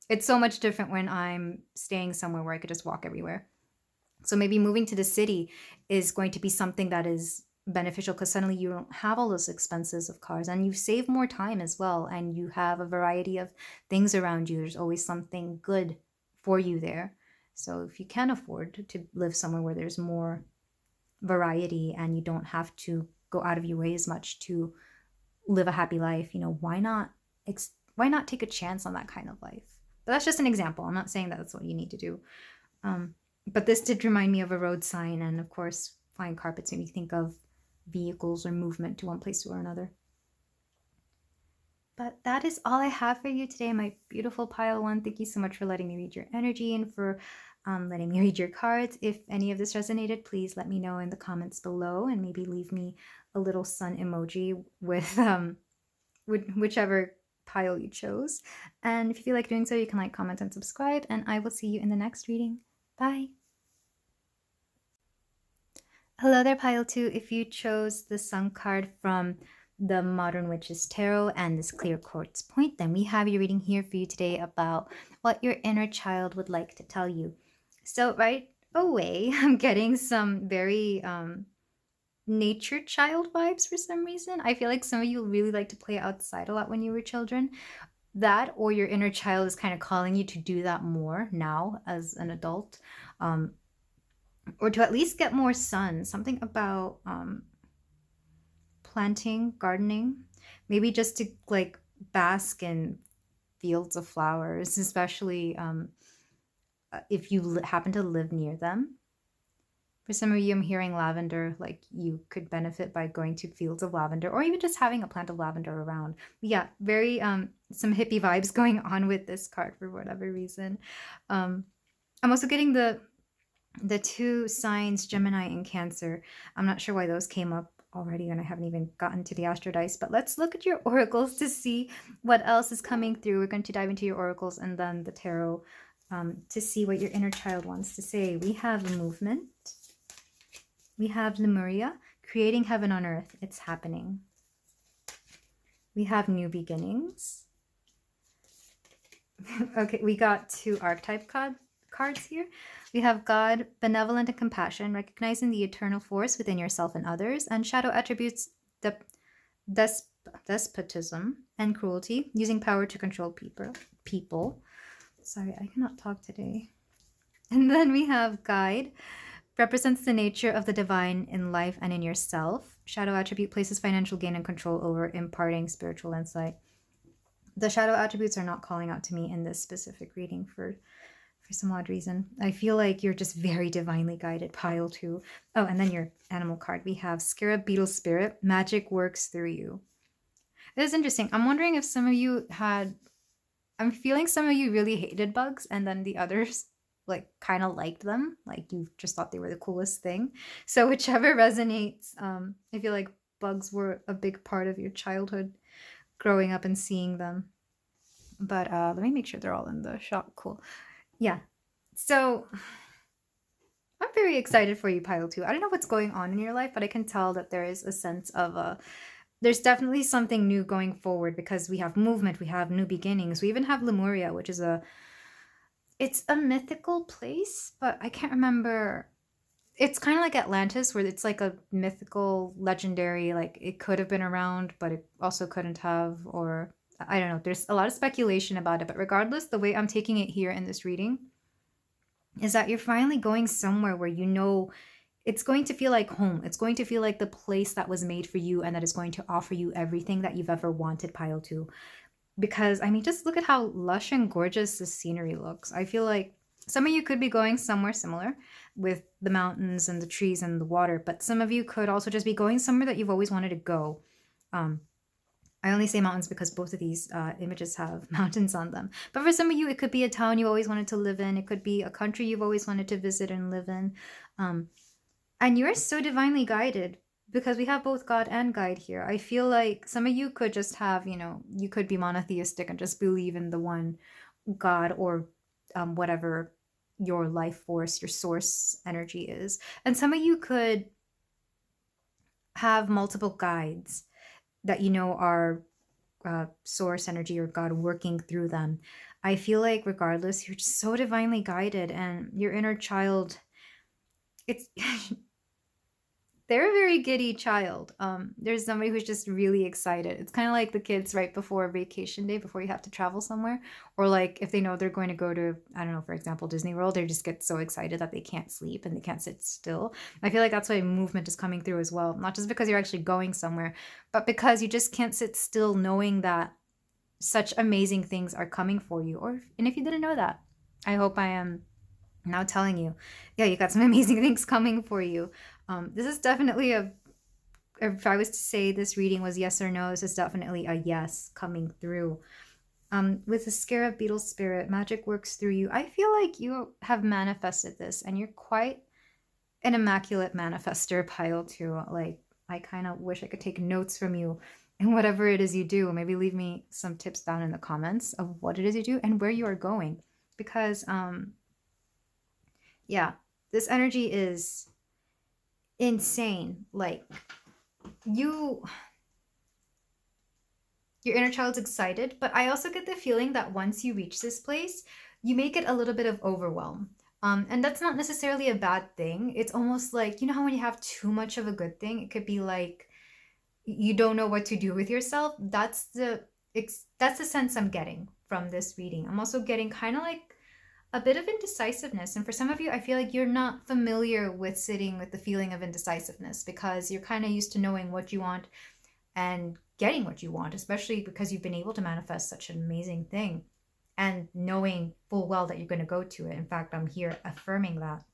it's so much different when I'm staying somewhere where I could just walk everywhere. So maybe moving to the city is going to be something that is beneficial because suddenly you don't have all those expenses of cars, and you save more time as well, and you have a variety of things around you. There's always something good for you there. So if you can afford to live somewhere where there's more variety and you don't have to go out of your way as much to live a happy life, why not take a chance on that kind of life? But that's just an example. I'm not saying that that's what you need to do. But this did remind me of a road sign, and of course flying carpets made me think of vehicles or movement to one place to another. But that is all I have for you today, my beautiful pile one. Thank you so much for letting me read your energy and for letting me read your cards. If any of this resonated, please let me know in the comments below, and maybe leave me a little sun emoji with whichever pile you chose. And if you feel like doing so, you can like, comment, and subscribe, and I will see you in the next reading. Bye. Hello there, pile 2. If you chose the Sun card from the Modern Witches Tarot and this clear quartz point, then we have your reading here for you today about what your inner child would like to tell you. So right away, I'm getting some very nature child vibes for some reason. I feel like some of you really like to play outside a lot when you were children. That, or your inner child is kind of calling you to do that more now as an adult. Or to at least get more sun. Something about planting, gardening, maybe just to like bask in fields of flowers, especially if you happen to live near them. For some of you, I'm hearing lavender, like you could benefit by going to fields of lavender, or even just having a plant of lavender around. But yeah, very some hippie vibes going on with this card for whatever reason. I'm also getting the two signs, Gemini and Cancer. I'm not sure why those came up already, and I haven't even gotten to the Astro Dice, but let's look at your oracles to see what else is coming through. We're going to dive into your oracles and then the tarot to see what your inner child wants to say. We have movement. We have Lemuria, creating heaven on earth. It's happening. We have new beginnings. Okay, we got two archetype cards here. We have God, benevolent and compassion, recognizing the eternal force within yourself and others, and shadow attributes, despotism and cruelty, using power to control people. Sorry, I cannot talk today. And then we have Guide, represents the nature of the divine in life and in yourself. Shadow attribute places financial gain and control over imparting spiritual insight. The shadow attributes are not calling out to me in this specific reading for some odd reason. I feel like you're just very divinely guided, pile 2. Oh, and then your animal card. We have Scarab Beetle Spirit, magic works through you. This is interesting. I'm wondering if some of you I'm feeling some of you really hated bugs, and then the others like kind of liked them, like you just thought they were the coolest thing. So whichever resonates. I feel like bugs were a big part of your childhood, growing up and seeing them. But let me make sure they're all in the shot. Cool. Yeah, so I'm very excited for you, pile 2. I don't know what's going on in your life, but I can tell that there is a sense of there's definitely something new going forward, because we have movement, we have new beginnings, we even have Lemuria, which is it's a mythical place, but I can't remember it's kind of like Atlantis, where it's like a mythical, legendary, like it could have been around, but it also couldn't have, or I don't know. There's a lot of speculation about it, but regardless, the way I'm taking it here in this reading is that you're finally going somewhere where you know it's going to feel like home. It's going to feel like the place that was made for you and that is going to offer you everything that you've ever wanted, pile two. Because, I mean, just look at how lush and gorgeous the scenery looks. I feel like some of you could be going somewhere similar with the mountains and the trees and the water, but some of you could also just be going somewhere that you've always wanted to go. I only say mountains because both of these images have mountains on them. But for some of you, it could be a town you always wanted to live in. It could be a country you've always wanted to visit and live in. And you're so divinely guided because we have both God and guide here. I feel like some of you could just have, you could be monotheistic and just believe in the one God or whatever your life force, your source energy is. And some of you could have multiple guides that are source energy or God working through them. I feel like regardless, you're just so divinely guided, and your inner child, it's they're a very giddy child. There's somebody who's just really excited. It's kind of like the kids right before vacation day, before you have to travel somewhere, or like if they know they're going to go to, I don't know, for example, Disney World, they just get so excited that they can't sleep and they can't sit still. I feel like that's why movement is coming through as well. Not just because you're actually going somewhere, but because you just can't sit still knowing that such amazing things are coming for you. And if you didn't know that, I hope I am now telling you, yeah, you got some amazing things coming for you. This is definitely if I was to say this reading was yes or no, this is definitely a yes coming through. With the Scarab Beetle Spirit, magic works through you. I feel like you have manifested this and you're quite an immaculate manifester, pile too. Like, I kind of wish I could take notes from you and whatever it is you do. Maybe leave me some tips down in the comments of what it is you do and where you are going. Because, yeah, this energy is insane. Like, your inner child's excited, but I also get the feeling that once you reach this place, you may get a little bit of overwhelm. And that's not necessarily a bad thing. It's almost like, how when you have too much of a good thing, it could be like you don't know what to do with yourself. That's the sense I'm getting from this reading. I'm also getting kind of like a bit of indecisiveness. And for some of you, I feel like you're not familiar with sitting with the feeling of indecisiveness because you're kind of used to knowing what you want and getting what you want, especially because you've been able to manifest such an amazing thing and knowing full well that you're going to go to it. In fact, I'm here affirming that.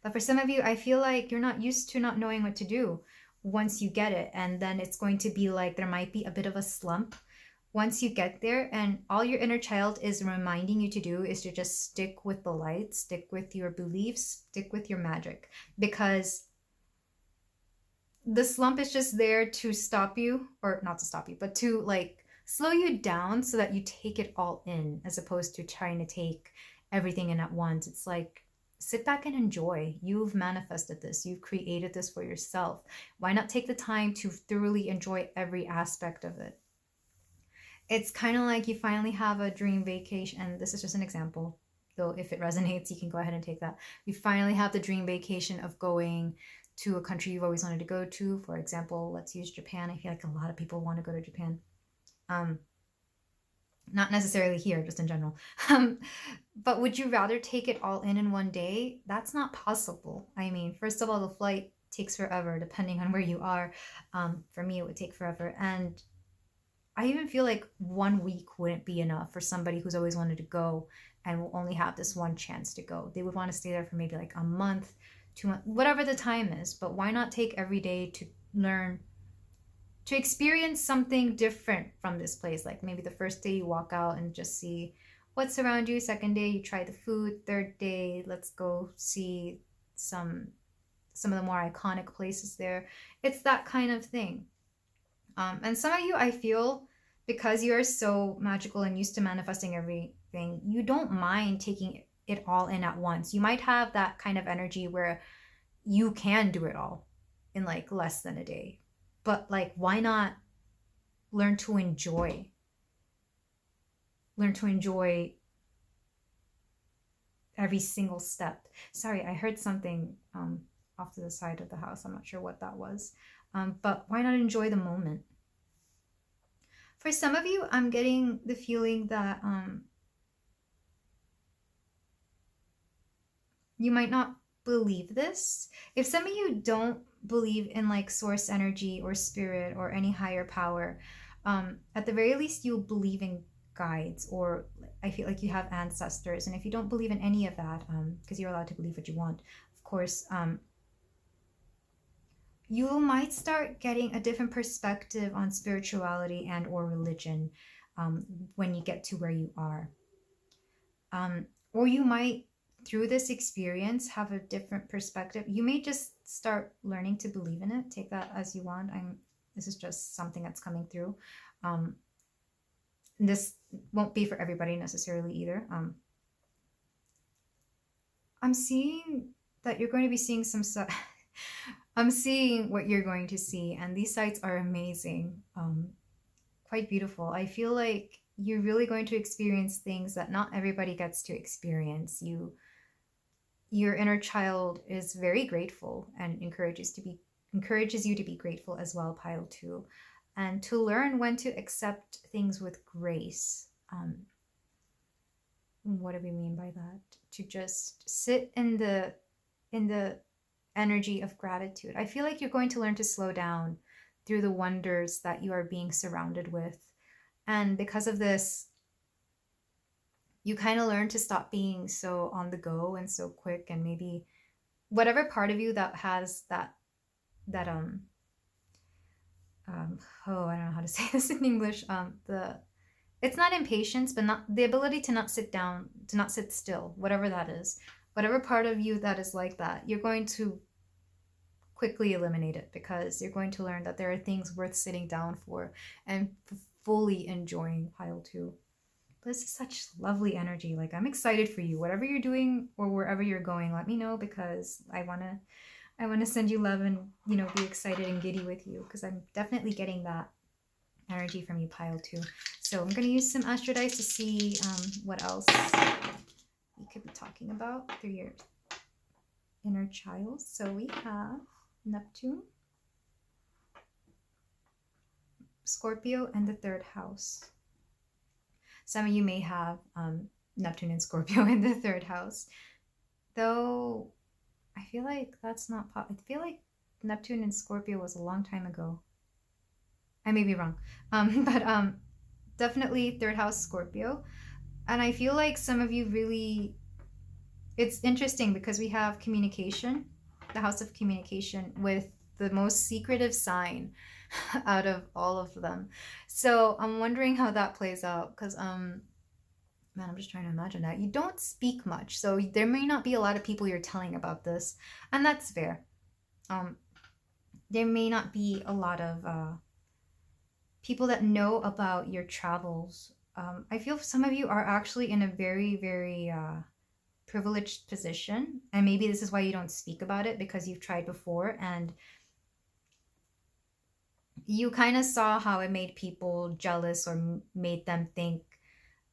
But for some of you, I feel like you're not used to not knowing what to do once you get it. And then it's going to be like there might be a bit of a slump once you get there, and all your inner child is reminding you to do is to just stick with the light, stick with your beliefs, stick with your magic, because the slump is just there to stop you, or not to stop you, but to like slow you down so that you take it all in, as opposed to trying to take everything in at once. It's like, sit back and enjoy. You've manifested this. You've created this for yourself. Why not take the time to thoroughly enjoy every aspect of it? It's kind of like you finally have a dream vacation, and this is just an example, though if it resonates, you can go ahead and take that. You finally have the dream vacation of going to a country you've always wanted to go to. For example, let's use Japan. I feel like a lot of people want to go to Japan. Not necessarily here, just in general. But would you rather take it all in one day? That's not possible. I mean, first of all, the flight takes forever, depending on where you are. For me, it would take forever. And I even feel like 1 week wouldn't be enough for somebody who's always wanted to go and will only have this one chance to go. They would want to stay there for maybe like a month, 2 months, whatever the time is. But why not take every day to learn, to experience something different from this place? Like maybe the first day you walk out and just see what's around you. Second day, you try the food. Third day, let's go see some of the more iconic places there. It's that kind of thing. And some of you, I feel, because you are so magical and used to manifesting everything, you don't mind taking it all in at once. You might have that kind of energy where you can do it all in like less than a day. But like, why not learn to enjoy every single step. Sorry, I heard something off to the side of the house. I'm not sure what that was. But why not enjoy the moment? For some of you, I'm getting the feeling that you might not believe this. If some of you don't believe in like source energy or spirit or any higher power, at the very least, you'll believe in guides, or I feel like you have ancestors. And if you don't believe in any of that, because you're allowed to believe what you want, of course, you might start getting a different perspective on spirituality and or religion when you get to where you are. Or you might, through this experience, have a different perspective. You may just start learning to believe in it. Take that as you want. This is just something that's coming through. This won't be for everybody necessarily either. I'm seeing that you're going to be seeing some I'm seeing what you're going to see, and these sites are amazing, quite beautiful. I feel like you're really going to experience things that not everybody gets to experience. Your inner child is very grateful and encourages you to be grateful as well, pile 2, and to learn when to accept things with grace. What do we mean by that? To just sit in the energy of gratitude. I feel like you're going to learn to slow down through the wonders that you are being surrounded with. And because of this, you kind of learn to stop being so on the go and so quick, and maybe whatever part of you that has that oh, I don't know how to say this in English. It's not impatience, but not the ability to not sit down, to not sit still, whatever that is. Whatever part of you that is like that, you're going to quickly eliminate it, because you're going to learn that there are things worth sitting down for and fully enjoying, pile 2. This is such lovely energy. Like, I'm excited for you. Whatever you're doing or wherever you're going, let me know, because I want to send you love and, be excited and giddy with you, because I'm definitely getting that energy from you, pile 2. So I'm going to use some astrodice to see what else you could be talking about through your inner child. So we have Neptune, Scorpio, and the 3rd house. Some of you may have Neptune and Scorpio in the 3rd house, though I feel like that's not I feel like Neptune and Scorpio was a long time ago. I may be wrong, but definitely 3rd house Scorpio. And I feel like some of you really, it's interesting because we have communication, the house of communication, with the most secretive sign out of all of them. So I'm wondering how that plays out, because man, I'm just trying to imagine that. You don't speak much, so there may not be a lot of people you're telling about this, and that's fair. There may not be a lot of people that know about your travels. I feel some of you are actually in a very, very privileged position, and maybe this is why you don't speak about it, because you've tried before and you kind of saw how it made people jealous or made them think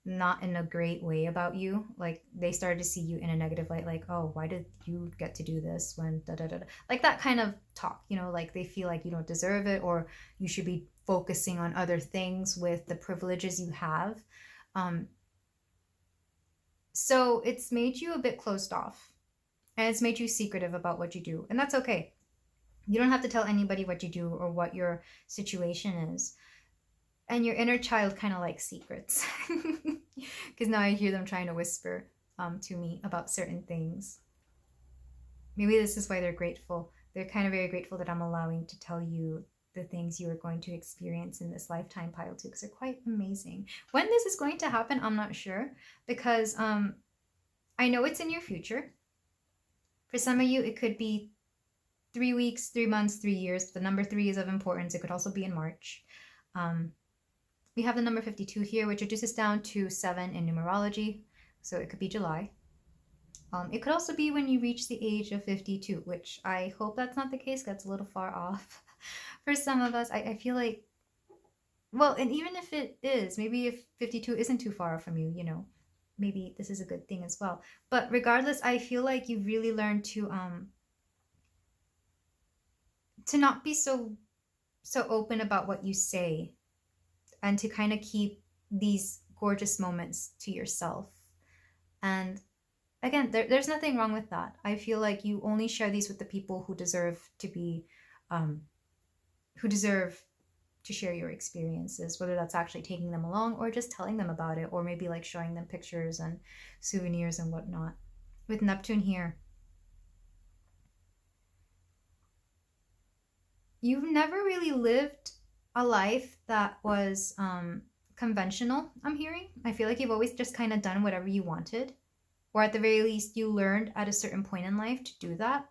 not in a great way about you. Like, they started to see you in a negative light, like, oh, why did you get to do this when da da da, like that kind of talk, like they feel like you don't deserve it, or you should be focusing on other things with the privileges you have. So it's made you a bit closed off, and it's made you secretive about what you do, and that's okay. You don't have to tell anybody what you do or what your situation is. And your inner child kind of likes secrets, because now I hear them trying to whisper to me about certain things. Maybe this is why they're grateful. They're kind of very grateful that I'm allowing to tell you the things you are going to experience in this lifetime, pile 2, because they're quite amazing. When this is going to happen, I'm not sure, because I know it's in your future. For some of you, it could be 3 weeks, 3 months, 3 years, but the number 3 is of importance. It could also be in March. We have the number 52 here, which reduces down to 7 in numerology, so it could be July. It could also be when you reach the age of 52, which I hope that's not the case. That's a little far off for some of us. I feel like, well, and even if it is, maybe if 52 isn't too far from you, maybe this is a good thing as well. But regardless, I feel like you really learned to not be so open about what you say, and to kind of keep these gorgeous moments to yourself. And again, there's nothing wrong with that. I feel like you only share these with the people who deserve to be, who deserve to share your experiences, whether that's actually taking them along or just telling them about it, or maybe like showing them pictures and souvenirs and whatnot. With Neptune here, you've never really lived a life that was conventional, I'm hearing. I feel like you've always just kind of done whatever you wanted, or at the very least, you learned at a certain point in life to do that.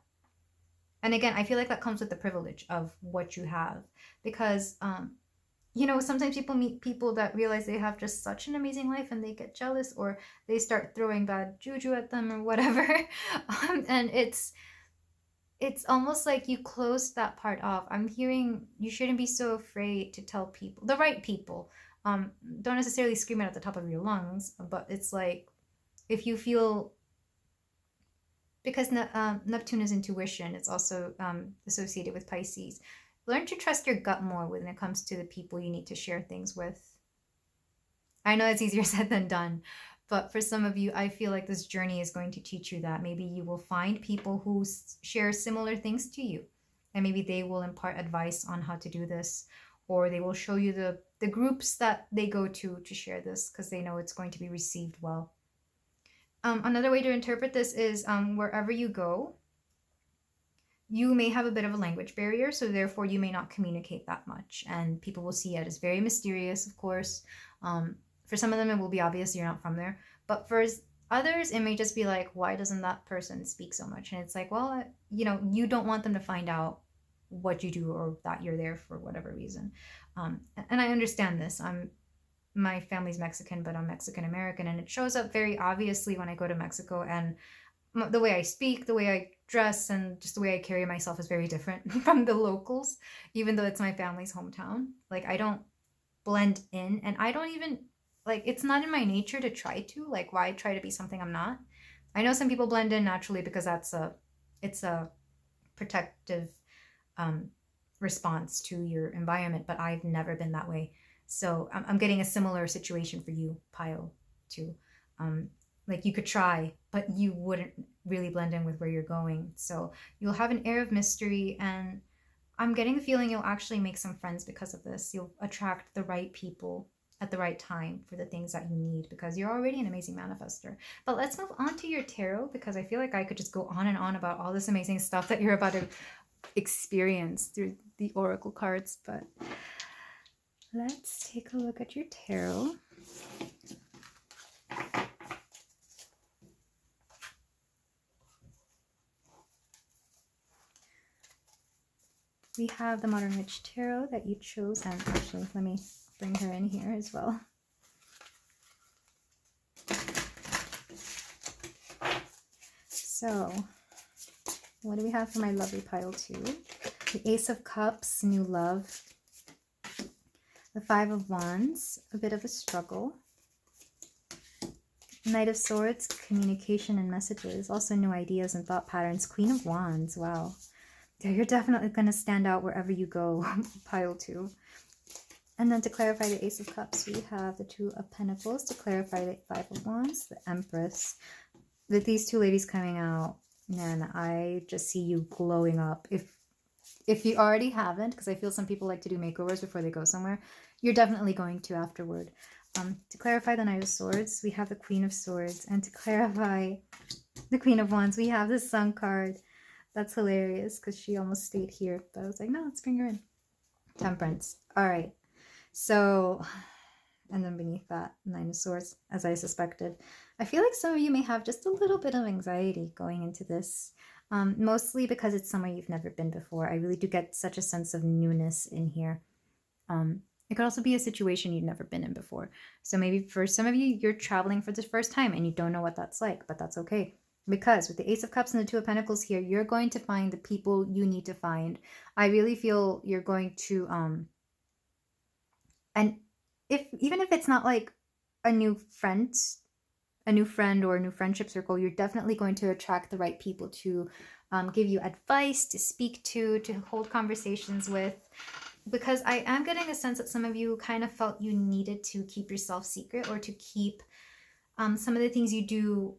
And again, I feel like that comes with the privilege of what you have, because sometimes people meet people that realize they have just such an amazing life and they get jealous, or they start throwing bad juju at them or whatever. And it's almost like you closed that part off. I'm hearing you shouldn't be so afraid to tell people, the right people. Don't necessarily scream it at the top of your lungs, but it's like, if you feel, because Neptune is intuition, it's also associated with Pisces. Learn to trust your gut more when it comes to the people you need to share things with. I know it's easier said than done, but for some of you, I feel like this journey is going to teach you that. Maybe you will find people who share similar things to you, and maybe they will impart advice on how to do this, or they will show you the groups that they go to share this, because they know it's going to be received well. Another way to interpret this is wherever you go, you may have a bit of a language barrier, so therefore you may not communicate that much, and people will see it as very mysterious, of course. For some of them, it will be obvious you're not from there, but for others, it may just be like, why doesn't that person speak so much? And it's like, well, you don't want them to find out what you do, or that you're there for whatever reason. And I understand this. My family's Mexican, but I'm Mexican American, and it shows up very obviously when I go to Mexico, and the way I speak, the way I dress, and just the way I carry myself is very different from the locals, even though it's my family's hometown. Like, I don't blend in, and I don't even, like, it's not in my nature to try to, like, why try to be something I'm not? I know some people blend in naturally because it's a protective response to your environment, but I've never been that way. So I'm getting a similar situation for you, Pile, too. Like, you could try, but you wouldn't really blend in with where you're going. So you'll have an air of mystery, and I'm getting the feeling you'll actually make some friends because of this. You'll attract the right people at the right time for the things that you need, because you're already an amazing manifester. But let's move on to your tarot, because I feel like I could just go on and on about all this amazing stuff that you're about to experience through the oracle cards. But let's take a look at your tarot. We have the Modern Witch Tarot that you chose, and actually, let me bring her in here as well. So, what do we have for my lovely pile 2? The Ace of Cups, new love. The Five of Wands, a bit of a struggle. Knight of Swords, communication and messages. Also new ideas and thought patterns. Queen of Wands, wow. Yeah, you're definitely going to stand out wherever you go, pile 2. And then to clarify the Ace of Cups, we have the Two of Pentacles. To clarify the Five of Wands, the Empress. With these two ladies coming out, man, I just see you glowing up. If you already haven't, because I feel some people like to do makeovers before they go somewhere, you're definitely going to afterward. To clarify the Knight of Swords, we have the Queen of Swords. And to clarify the Queen of Wands, we have the Sun card. That's hilarious because she almost stayed here. But I was like, no, let's bring her in. Temperance. All right. So, and then beneath that, Nine of Swords, as I suspected. I feel like some of you may have just a little bit of anxiety going into this. Mostly because it's somewhere you've never been before. I really do get such a sense of newness in here. It could also be a situation you've never been in before. So maybe for some of you, you're traveling for the first time and you don't know what that's like, but that's okay. Because with the Ace of Cups and the Two of Pentacles here, you're going to find the people you need to find. I really feel you're going to, and even if it's not like a new friend, a new friend or a new friendship circle, you're definitely going to attract the right people to give you advice, to speak to hold conversations with. Because I am getting a sense that some of you kind of felt you needed to keep yourself secret, or to keep some of the things you do,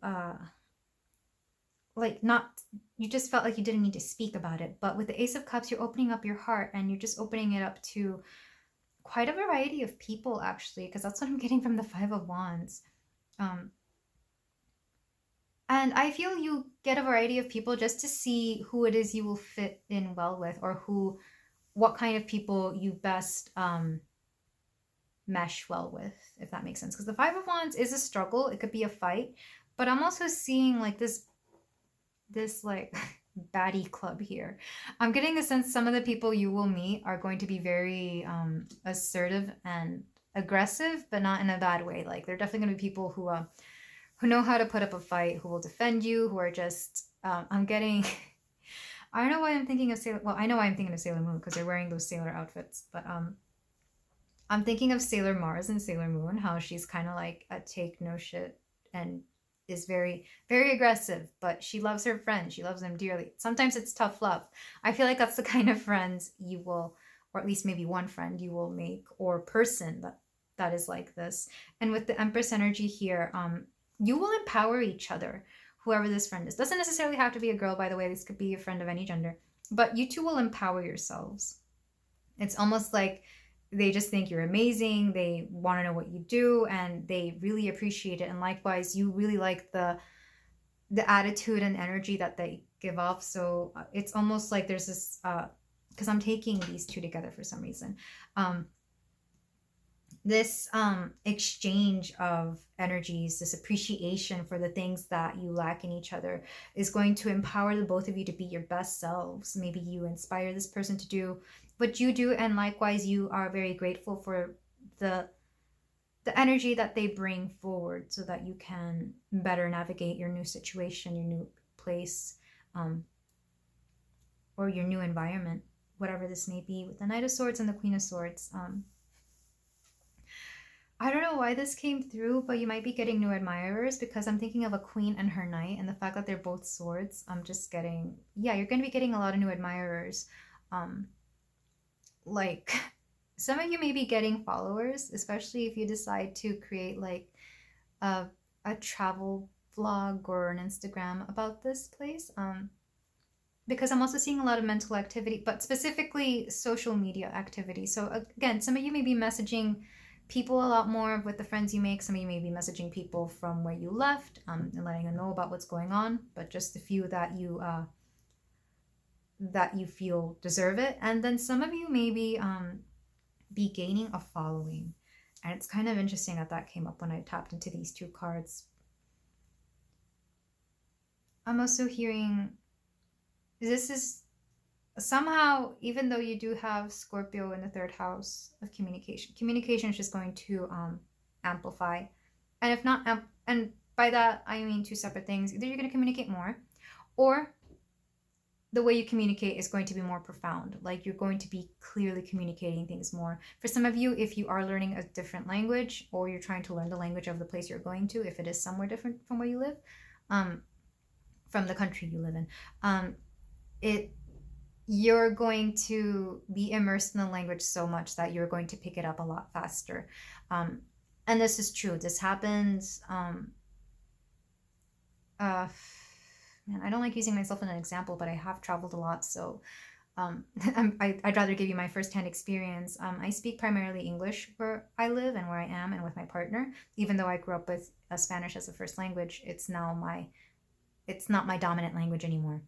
like not, you just felt like you didn't need to speak about it. But with the Ace of Cups, you're opening up your heart, and you're just opening it up to quite a variety of people, actually, because that's what I'm getting from the Five of Wands. And I feel you get a variety of people just to see who it is you will fit in well with, or what kind of people you best mesh well with, if that makes sense. Because the Five of Wands is a struggle. It could be a fight. But I'm also seeing like this like baddie club here. I'm getting the sense some of the people you will meet are going to be very assertive and aggressive, but not in a bad way. Like they're definitely going to be people who know how to put up a fight, who will defend you, who are just, I'm getting, I don't know why I'm thinking of Sailor, well, I know why I'm thinking of Sailor Moon, because they're wearing those sailor outfits, but I'm thinking of Sailor Mars and Sailor Moon, how she's kind of like a take no shit and is very, very aggressive, but she loves her friends. She loves them dearly. Sometimes it's tough love. I feel like that's the kind of friends you will, or at least maybe one friend you will make, or person that is like this. And with the Empress energy here, you will empower each other, whoever this friend is. Doesn't necessarily have to be a girl, by the way. This could be a friend of any gender. But you two will empower yourselves. It's almost like they just think you're amazing. They want to know what you do, and they really appreciate it. And likewise, you really like the attitude and energy that they give off. So it's almost like there's this, because I'm taking these two together for some reason. This exchange of energies, this appreciation for the things that you lack in each other, is going to empower the both of you to be your best selves. Maybe you inspire this person to do what you do, and likewise you are very grateful for the energy that they bring forward, so that you can better navigate your new situation, your new place, or your new environment, whatever this may be. With the Knight of Swords and the Queen of Swords, I don't know why this came through, but you might be getting new admirers, because I'm thinking of a queen and her knight, and the fact that they're both swords, I'm just getting, yeah, you're going to be getting a lot of new admirers. Like, some of you may be getting followers, especially if you decide to create like a travel vlog or an Instagram about this place. Because I'm also seeing a lot of mental activity, but specifically social media activity. So again, some of you may be messaging people a lot more with the friends you make. Some of you may be messaging people from where you left, and letting them know about what's going on, but just the few that you feel deserve it. And then some of you may be gaining a following, and it's kind of interesting that came up when I tapped into these two cards. I'm also hearing this is somehow, even though you do have Scorpio in the third house of communication is just going to amplify. And if not, and by that I mean two separate things. Either you're going to communicate more, or the way you communicate is going to be more profound. Like you're going to be clearly communicating things more. For some of you, if you are learning a different language, or you're trying to learn the language of the place you're going to, if it is somewhere different from where you live, from the country you live in, you're going to be immersed in the language so much that you're going to pick it up a lot faster. And this is true. This happens. Man, I don't like using myself as an example, but I have traveled a lot, so I'd rather give you my firsthand experience. I speak primarily English where I live and where I am and with my partner. Even though I grew up with Spanish as a first language, it's not my dominant language anymore.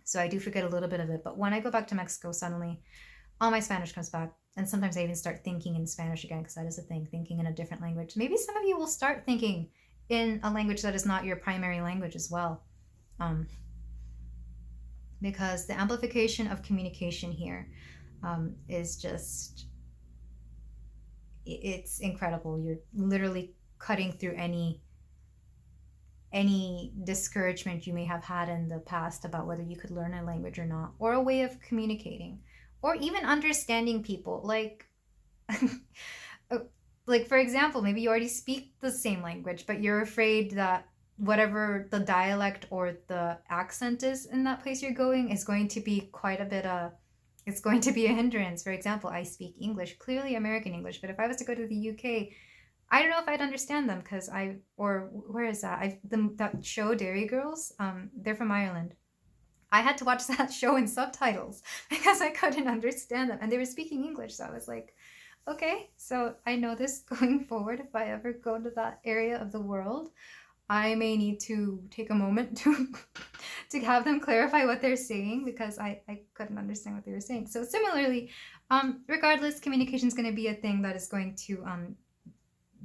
So I do forget a little bit of it. But when I go back to Mexico, suddenly all my Spanish comes back. And sometimes I even start thinking in Spanish again, because that is a thing, thinking in a different language. Maybe some of you will start thinking in a language that is not your primary language as well. Because the amplification of communication here is just, it's incredible. You're literally cutting through any discouragement you may have had in the past about whether you could learn a language or not, or a way of communicating, or even understanding people. Like like, for example, maybe you already speak the same language, but you're afraid that whatever the dialect or the accent is in that place you're going is going to be quite a bit it's going to be a hindrance. For example, I speak English, clearly American English, but if I was to go to the UK, I don't know if I'd understand them because where is that? That show Dairy Girls, they're from Ireland. I had to watch that show in subtitles because I couldn't understand them, and they were speaking English, so I was like, okay, so I know this going forward. If I ever go to that area of the world, I may need to take a moment to to have them clarify what they're saying because I couldn't understand what they were saying. So similarly, regardless, communication is going to be a thing that is going to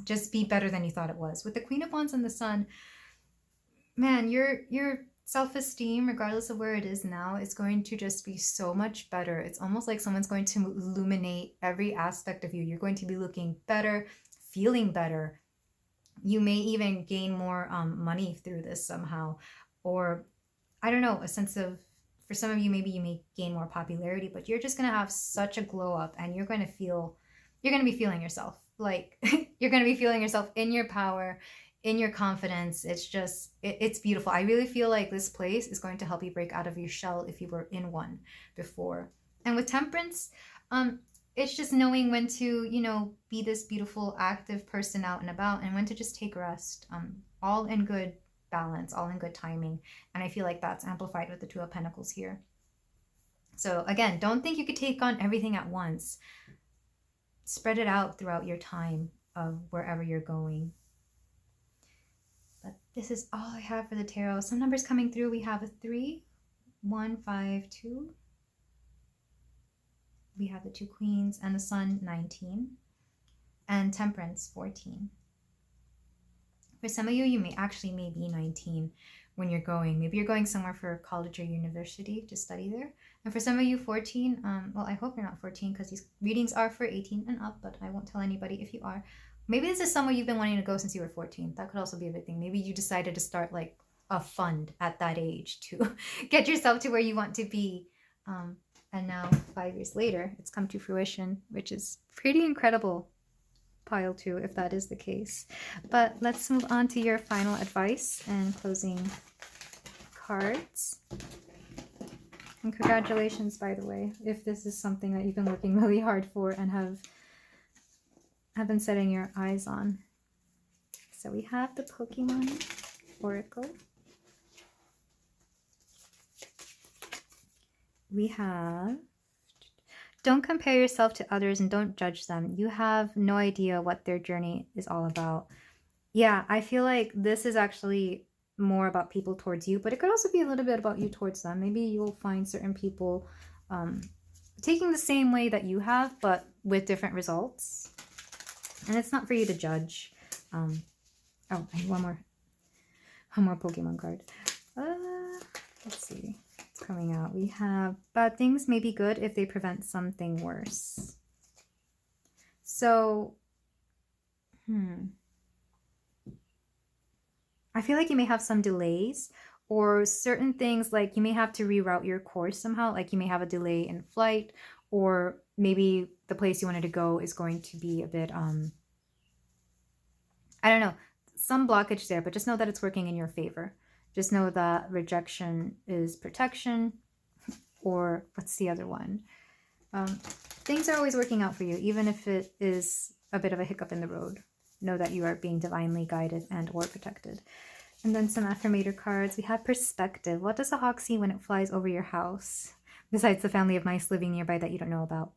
just be better than you thought it was. With the Queen of Wands and the Sun, man, your self-esteem, regardless of where it is now, is going to just be so much better. It's almost like someone's going to illuminate every aspect of you. You're going to be looking better, feeling better. You may even gain more money through this somehow, or I don't know, a sense of, for some of you, maybe you may gain more popularity, but you're just going to have such a glow up, and you're going to be feeling yourself. Like, you're going to be feeling yourself in your power, in your confidence. It's just, it's beautiful. I really feel like this place is going to help you break out of your shell if you were in one before. And with Temperance, it's just knowing when to, be this beautiful, active person out and about, and when to just take rest, all in good balance, all in good timing. And I feel like that's amplified with the Two of Pentacles here. So again, don't think you could take on everything at once. Spread it out throughout your time of wherever you're going. But this is all I have for the tarot. Some numbers coming through. We have a 3, 1, 5, 2. We have the 2 Queens and the Sun, 19. And Temperance, 14. For some of you, you may be 19 when you're going. Maybe you're going somewhere for college or university to study there. And for some of you, 14, well, I hope you're not 14 because these readings are for 18 and up, but I won't tell anybody if you are. Maybe this is somewhere you've been wanting to go since you were 14. That could also be a big thing. Maybe you decided to start like a fund at that age to get yourself to where you want to be. And now 5 years later, it's come to fruition, which is pretty incredible. Pile 2, if that is the case. But let's move on to your final advice and closing cards. And congratulations, by the way, if this is something that you've been working really hard for and have been setting your eyes on. So we have the Pokemon Oracle. We have, don't compare yourself to others and don't judge them. You have no idea what their journey is all about. Yeah, I feel like this is actually more about people towards you, but it could also be a little bit about you towards them. Maybe you'll find certain people taking the same way that you have, but with different results. And it's not for you to judge. Oh, I need one more Pokemon card. Let's see. Coming out, we have bad things may be good if they prevent something worse. So I feel like you may have some delays or certain things, like you may have to reroute your course somehow, like you may have a delay in flight, or maybe the place you wanted to go is going to be a bit I don't know, some blockage there, but just know that it's working in your favor. Just know that rejection is protection, or what's the other one? Things are always working out for you, even if it is a bit of a hiccup in the road. Know that you are being divinely guided and or protected. And then some affirmator cards. We have perspective. What does a hawk see when it flies over your house? Besides the family of mice living nearby that you don't know about.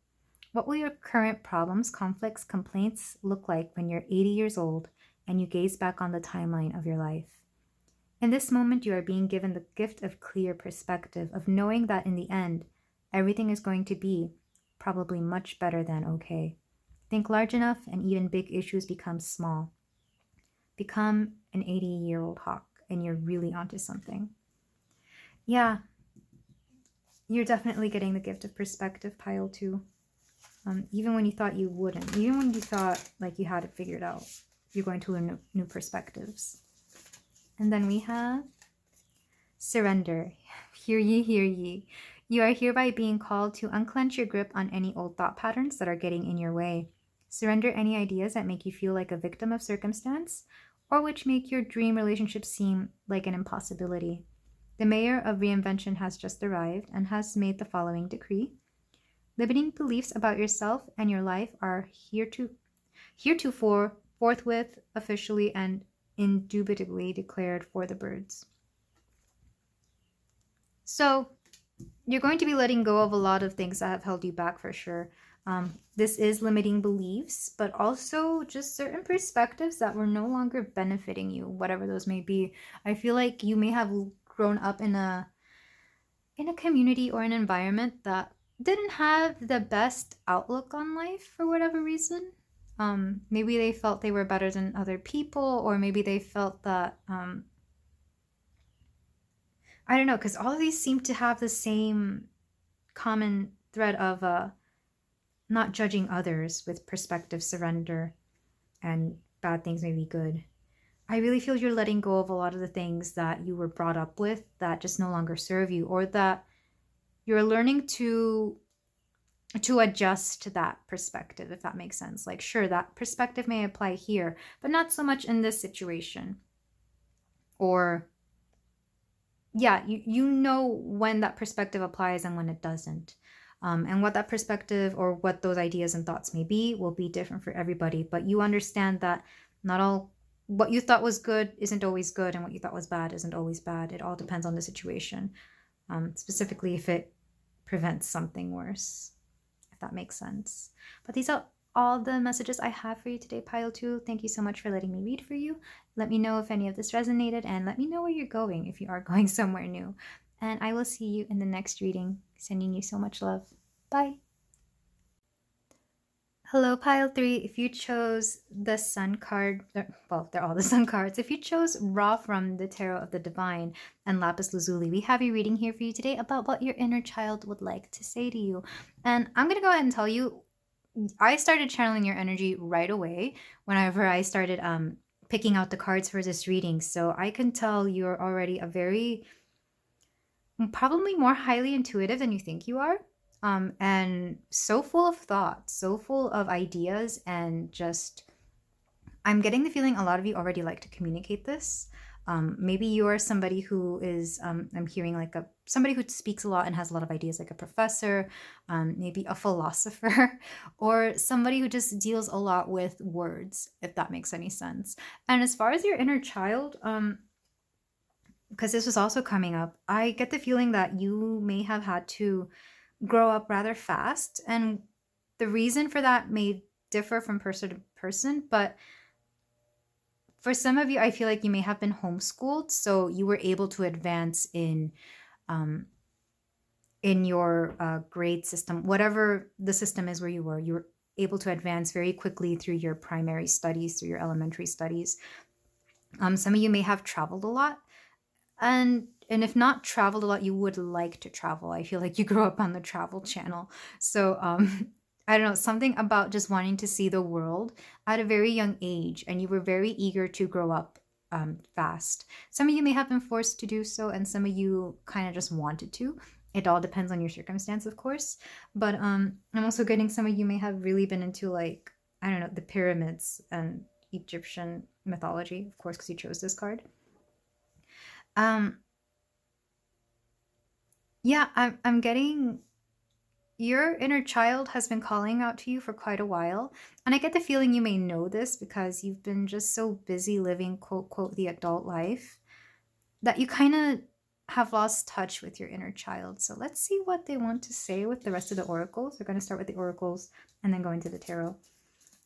What will your current problems, conflicts, complaints look like when you're 80 years old and you gaze back on the timeline of your life? In this moment, you are being given the gift of clear perspective, of knowing that in the end, everything is going to be probably much better than okay. Think large enough and even big issues become small. Become an 80-year-old hawk and you're really onto something. Yeah, you're definitely getting the gift of perspective, pile 2. Even when you thought you wouldn't, even when you thought like you had it figured out, you're going to learn new perspectives. And then we have surrender. Hear ye, hear ye. You are hereby being called to unclench your grip on any old thought patterns that are getting in your way. Surrender any ideas that make you feel like a victim of circumstance or which make your dream relationship seem like an impossibility. The mayor of reinvention has just arrived and has made the following decree. Limiting beliefs about yourself and your life are heretofore, forthwith, officially, and indubitably declared for the birds. So, you're going to be letting go of a lot of things that have held you back for sure. This is limiting beliefs, but also just certain perspectives that were no longer benefiting you, whatever those may be. I feel like you may have grown up in a community or an environment that didn't have the best outlook on life for whatever reason. Maybe they felt they were better than other people, or maybe they felt that I don't know, because all of these seem to have the same common thread of not judging others with perspective surrender, and bad things may be good. I really feel you're letting go of a lot of the things that you were brought up with that just no longer serve you, or that you're learning to adjust to that perspective, if that makes sense. Like, sure, that perspective may apply here, but not so much in this situation. Or yeah, you know when that perspective applies and when it doesn't. And what that perspective or what those ideas and thoughts may be will be different for everybody. But you understand that not all what you thought was good isn't always good, and what you thought was bad isn't always bad. It all depends on the situation, specifically if it prevents something worse, if that makes sense. But these are all the messages I have for you today, Pile 2. Thank you so much for letting me read for you. Let me know if any of this resonated, and let me know where you're going if you are going somewhere new. And I will see you in the next reading. Sending you so much love. Bye. Hello, Pile 3. If you chose the Sun card, well, they're all the Sun cards. If you chose Ra from the Tarot of the Divine and Lapis Lazuli, we have a reading here for you today about what your inner child would like to say to you. And I'm going to go ahead and tell you, I started channeling your energy right away whenever I started picking out the cards for this reading. So I can tell you're already a very, probably more highly intuitive than you think you are. And so full of thoughts, so full of ideas, and just, I'm getting the feeling a lot of you already like to communicate this. Maybe you are somebody who is, I'm hearing like somebody who speaks a lot and has a lot of ideas, like a professor, maybe a philosopher, or somebody who just deals a lot with words, if that makes any sense. And as far as your inner child, because this was also coming up, I get the feeling that you may have had to grow up rather fast. And the reason for that may differ from person to person, but for some of you, I feel like you may have been homeschooled, so you were able to advance in your grade system, whatever the system is where you were able to advance very quickly through your primary studies, through your elementary studies. Some of you may have traveled a lot, and if not traveled a lot, you would like to travel. I feel like you grew up on the Travel Channel, so I don't know, something about just wanting to see the world at a very young age, and you were very eager to grow up fast. Some of you may have been forced to do so, and some of you kind of just wanted to. It all depends on your circumstance, of course. But I'm also getting some of you may have really been into, like, I don't know, the pyramids and Egyptian mythology, of course, because you chose this card. Yeah, I'm getting your inner child has been calling out to you for quite a while. And I get the feeling you may know this because you've been just so busy living, quote, quote, the adult life, that you kind of have lost touch with your inner child. So let's see what they want to say with the rest of the oracles. We're going to start with the oracles and then go into the tarot.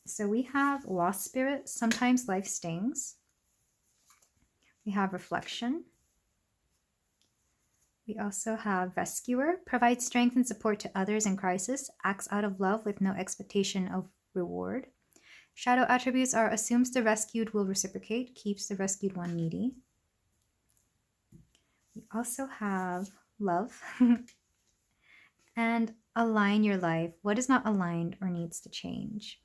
So we have lost spirit. Sometimes life stings. We have reflection. We also have rescuer, provides strength and support to others in crisis, acts out of love with no expectation of reward. Shadow attributes are assumes the rescued will reciprocate, keeps the rescued one needy. We also have love and align your life. What is not aligned or needs to change?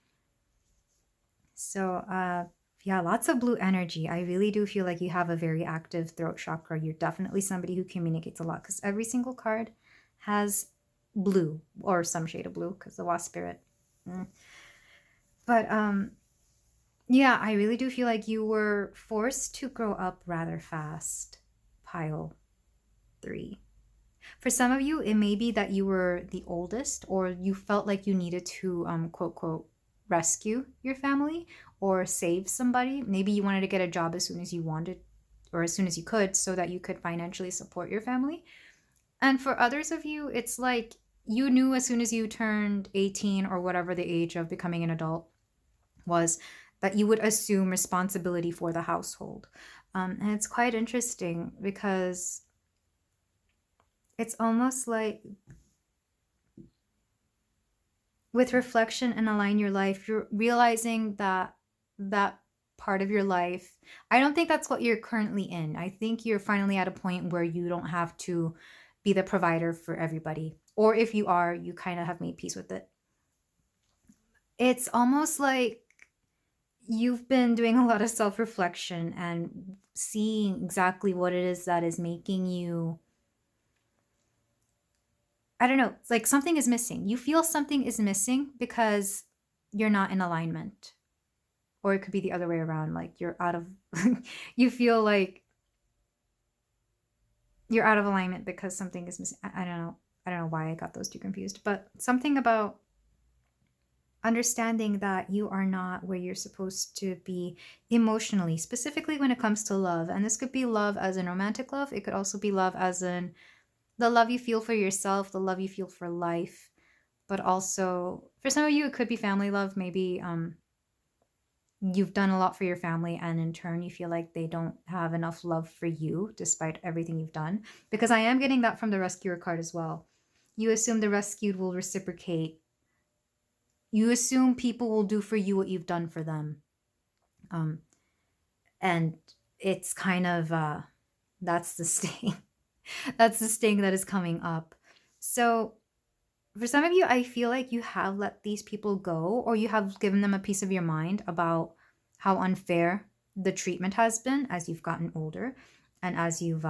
So, yeah, lots of blue energy. I really do feel like you have a very active throat chakra. You're definitely somebody who communicates a lot because every single card has blue or some shade of blue because the wasp spirit. But yeah, I really do feel like you were forced to grow up rather fast. Pile 3. For some of you, it may be that you were the oldest, or you felt like you needed to, quote, quote, rescue your family or save somebody. Maybe you wanted to get a job as soon as you wanted or as soon as you could so that you could financially support your family. And for others of you, it's like you knew as soon as you turned 18 or whatever the age of becoming an adult was that you would assume responsibility for the household. And it's quite interesting because it's almost like with reflection and align your life, you're realizing that that part of your life, I don't think that's what you're currently in. I think you're finally at a point where you don't have to be the provider for everybody. Or if you are, you kind of have made peace with it. It's almost like you've been doing a lot of self reflection and seeing exactly what it is that is making you, I don't know, it's like something is missing. You feel something is missing because you're not in alignment. Or it could be the other way around, like you're out of, you feel like you're out of alignment because something is missing. I don't know. I don't know why I got those two confused, but something about understanding that you are not where you're supposed to be emotionally, specifically when it comes to love. And this could be love as in romantic love. It could also be love as in the love you feel for yourself, the love you feel for life. But also, for some of you, it could be family love. Maybe you've done a lot for your family, and in turn, you feel like they don't have enough love for you despite everything you've done. Because I am getting that from the rescuer card as well. You assume the rescued will reciprocate. You assume people will do for you what you've done for them. Um, and it's kind of, that's the sting. That's the sting that is coming up. So for some of you, I feel like you have let these people go, or you have given them a piece of your mind about how unfair the treatment has been as you've gotten older, and as you've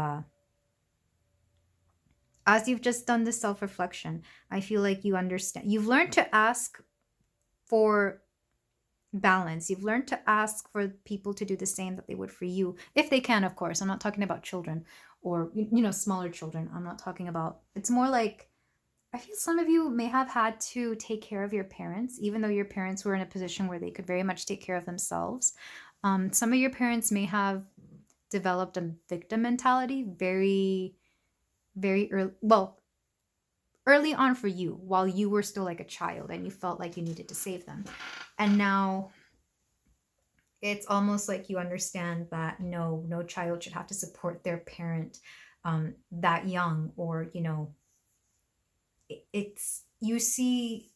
just done this self-reflection. I feel like you understand. You've learned to ask for balance. You've learned to ask for people to do the same that they would for you, if they can, of course. I'm not talking about children or smaller children. I'm not talking about. It's more like I feel some of you may have had to take care of your parents, even though your parents were in a position where they could very much take care of themselves. Some of your parents may have developed a victim mentality very, very early. Well, early on for you, while you were still like a child and you felt like you needed to save them. And now it's almost like you understand that no child should have to support their parent that young, or it's you see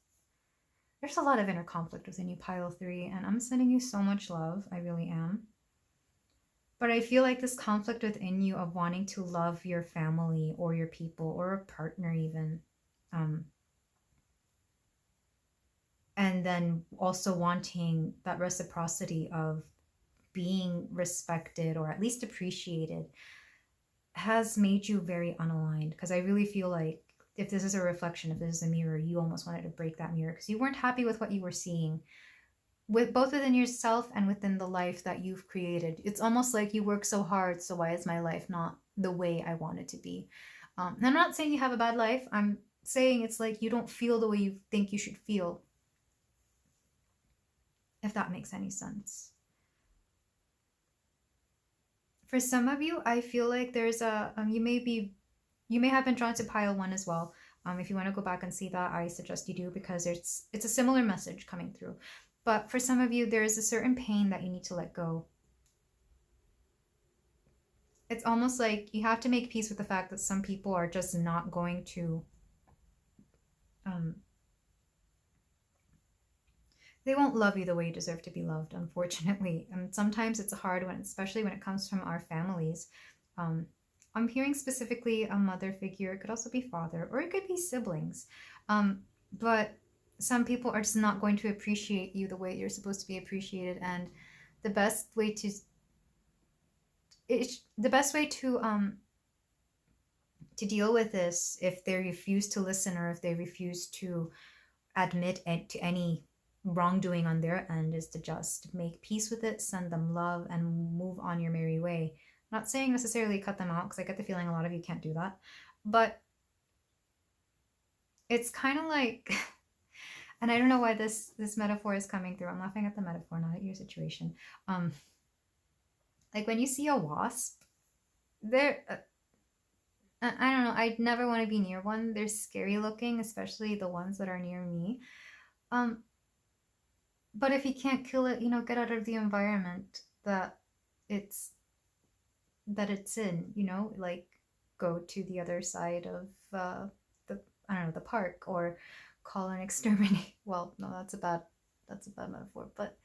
there's a lot of inner conflict within you, pile 3, and I'm sending you so much love. I really am. But I feel like this conflict within you of wanting to love your family or your people or a partner even, and then also wanting that reciprocity of being respected or at least appreciated, has made you very unaligned. Because I really feel like if this is a reflection, if this is a mirror, you almost wanted to break that mirror because you weren't happy with what you were seeing, with both within yourself and within the life that you've created. It's almost like you work so hard, so why is my life not the way I want it to be? I'm not saying you have a bad life. I'm saying it's like you don't feel the way you think you should feel, if that makes any sense. For some of you, I feel like there's a you may have been drawn to pile 1 as well. If you want to go back and see that, I suggest you do, because it's a similar message coming through. But for some of you, there is a certain pain that you need to let go. It's almost like you have to make peace with the fact that some people are just not going to they won't love you the way you deserve to be loved, unfortunately. And sometimes it's hard especially when it comes from our families. I'm hearing specifically a mother figure. It could also be father, or it could be siblings. But some people are just not going to appreciate you the way you're supposed to be appreciated. And the best way to deal with this, if they refuse to listen or if they refuse to admit to any wrongdoing on their end is to just make peace with it, send them love, and move on your merry way. Not saying necessarily cut them out, because I get the feeling a lot of you can't do that, but it's kind of like, and I don't know why this metaphor is coming through. I'm laughing at the metaphor, not at your situation. Like when you see a wasp, they're I don't know, I'd never want to be near one. They're scary looking, especially the ones that are near me. But if you can't kill it, you know, get out of the environment that it's in, you know, like go to the other side of the, I don't know, the park, or call an exterminate. Well, no, that's a bad metaphor, but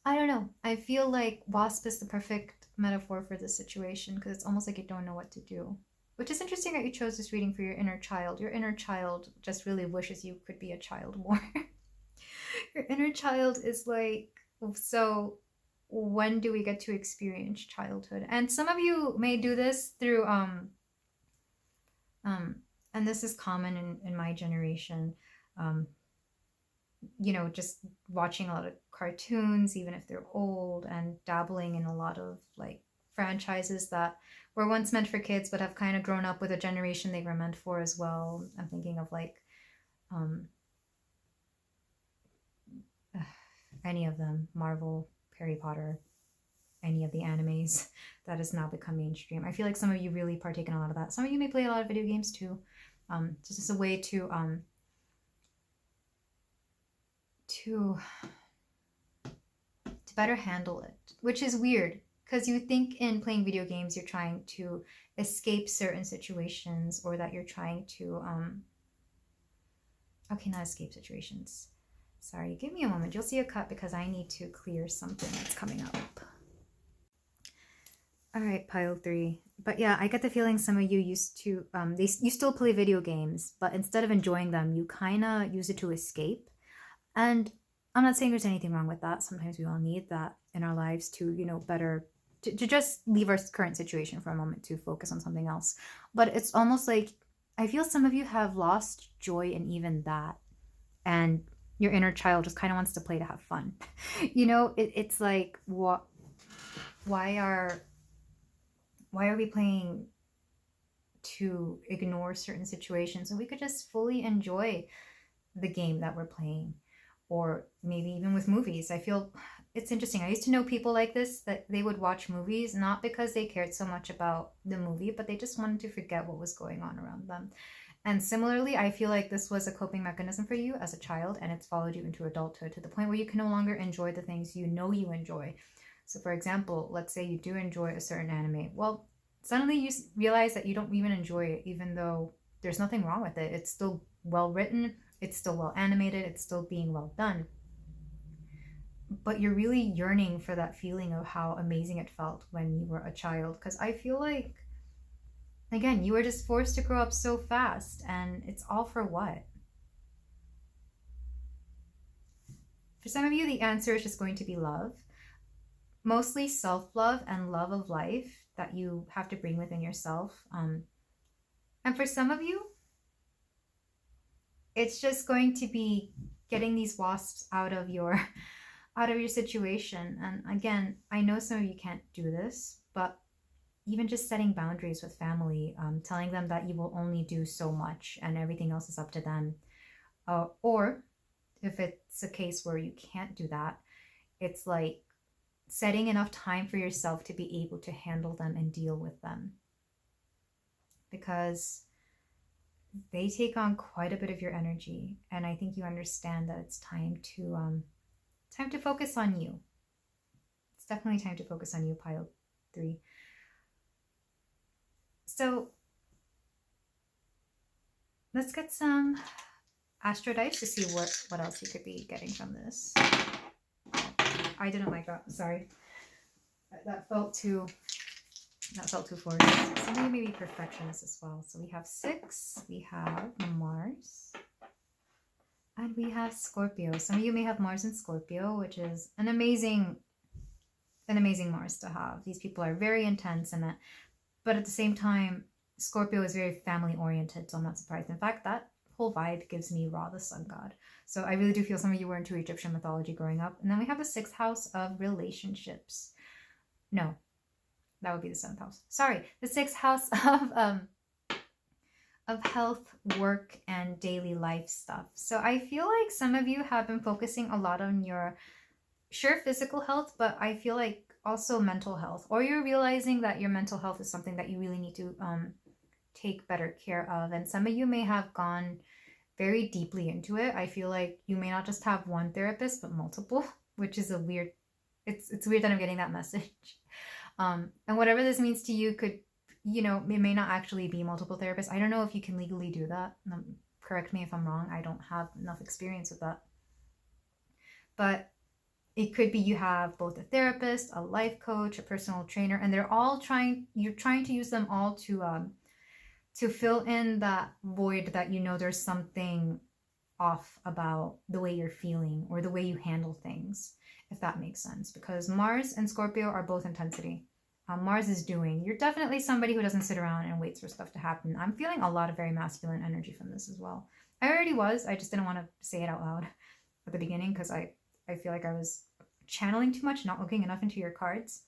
I don't know. I feel like wasp is the perfect metaphor for this situation, because it's almost like you don't know what to do. Which is interesting that you chose this reading for your inner child. Your inner child just really wishes you could be a child more. Your inner child is like, so when do we get to experience childhood? And some of you may do this through and this is common in my generation, you know, just watching a lot of cartoons, even if they're old, and dabbling in a lot of like franchises that were once meant for kids but have kind of grown up with a generation they were meant for as well. I'm thinking of like any of them, Marvel, Harry Potter, any of the animes that has now become mainstream. I feel like some of you really partake in a lot of that. Some of you may play a lot of video games too. Just as a way to better handle it, which is weird, because you think in playing video games you're trying to escape certain situations, or that you're trying to okay, not escape situations. Sorry, give me a moment. You'll see a cut because I need to clear something that's coming up. All right, pile 3. But yeah, I get the feeling some of you used to, you still play video games, but instead of enjoying them, you kind of use it to escape. And I'm not saying there's anything wrong with that. Sometimes we all need that in our lives to, you know, better, to just leave our current situation for a moment to focus on something else. But it's almost like, I feel some of you have lost joy in even that. And your inner child just kind of wants to play to have fun. You know, it's like, why are we playing to ignore certain situations? And we could just fully enjoy the game that we're playing. Or maybe even with movies. I feel it's interesting. I used to know people like this, that they would watch movies not because they cared so much about the movie, but they just wanted to forget what was going on around them. And similarly, I feel like this was a coping mechanism for you as a child, and it's followed you into adulthood to the point where you can no longer enjoy the things you know you enjoy. So for example, let's say you do enjoy a certain anime. Well, suddenly you realize that you don't even enjoy it, even though there's nothing wrong with it. It's still well written. It's still well animated. It's still being well done. But you're really yearning for that feeling of how amazing it felt when you were a child. Because I feel like, again, you were just forced to grow up so fast, and it's all for what? For some of you, the answer is just going to be love. Mostly self-love and love of life that you have to bring within yourself. And for some of you, it's just going to be getting these wasps out of your situation. And again, I know some of you can't do this, but even just setting boundaries with family, telling them that you will only do so much and everything else is up to them. Or if it's a case where you can't do that, it's like setting enough time for yourself to be able to handle them and deal with them. Because they take on quite a bit of your energy, and I think you understand that it's time to focus on you. It's definitely time to focus on you, pile 3. So let's get some astro dice to see what else you could be getting from this. I didn't like that. Sorry, that felt too forced. Some of you may be perfectionists as well. So we have 6, we have Mars, and we have Scorpio. Some of you may have Mars in Scorpio, which is an amazing Mars to have. These people are very intense, but at the same time, Scorpio is very family oriented, so I'm not surprised. In fact, that whole vibe gives me Ra, the sun god. So I really do feel some of you were into Egyptian mythology growing up. And then we have the 6th house of relationships. No, that would be the 7th house. Sorry, the 6th house of health, work, and daily life stuff. So I feel like some of you have been focusing a lot on your, sure, physical health, but I feel like also mental health, or you're realizing that your mental health is something that you really need to take better care of. And some of you may have gone very deeply into it. I feel like you may not just have one therapist, but multiple, which is a weird, it's weird that I'm getting that message. And whatever this means to you could, you know, it may not actually be multiple therapists. I don't know if you can legally do that. Correct me if I'm wrong. I don't have enough experience with that. But it could be you have both a therapist, a life coach, a personal trainer, and they're all you're trying to use them all to fill in that void that you know there's something off about the way you're feeling or the way you handle things, if that makes sense. Because Mars and Scorpio are both intensity. Mars is doing. You're definitely somebody who doesn't sit around and waits for stuff to happen. I'm feeling a lot of very masculine energy from this as well. I already was. I just didn't want to say it out loud at the beginning because I feel like I was channeling too much, not looking enough into your cards.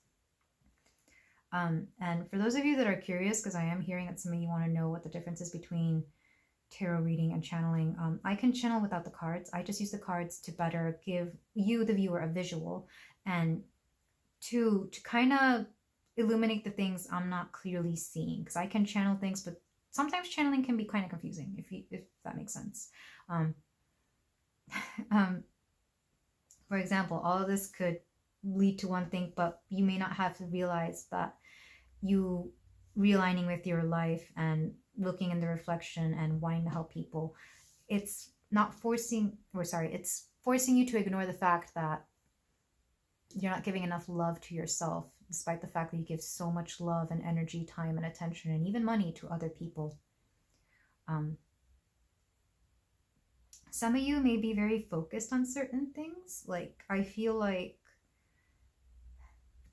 And for those of you that are curious, because I am hearing that some of you want to know what the difference is between tarot reading and channeling, I can channel without the cards. I just use the cards to better give you, the viewer, a visual and to kind of illuminate the things I'm not clearly seeing, because I can channel things, but sometimes channeling can be kind of confusing, if that makes sense. For example, all of this could lead to one thing, but you may not have to realize that you realigning with your life and looking in the reflection and wanting to help people, it's forcing you to ignore the fact that you're not giving enough love to yourself, despite the fact that you give so much love and energy, time and attention, and even money to other people. Some of you may be very focused on certain things. Like, I feel like,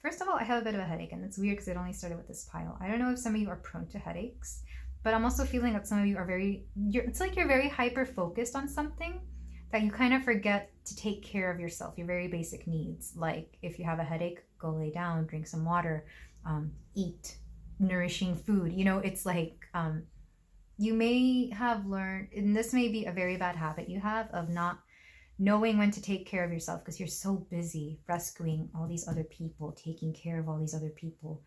first of all, I have a bit of a headache, and it's weird because it only started with this pile. I don't know if some of you are prone to headaches, but I'm also feeling that some of you are it's like you're very hyper focused on something that you kind of forget to take care of yourself, your very basic needs. Like, if you have a headache, go lay down, drink some water, eat nourishing food. You know, it's like, you may have learned, and this may be a very bad habit you have, of not knowing when to take care of yourself because you're so busy rescuing all these other people, taking care of all these other people.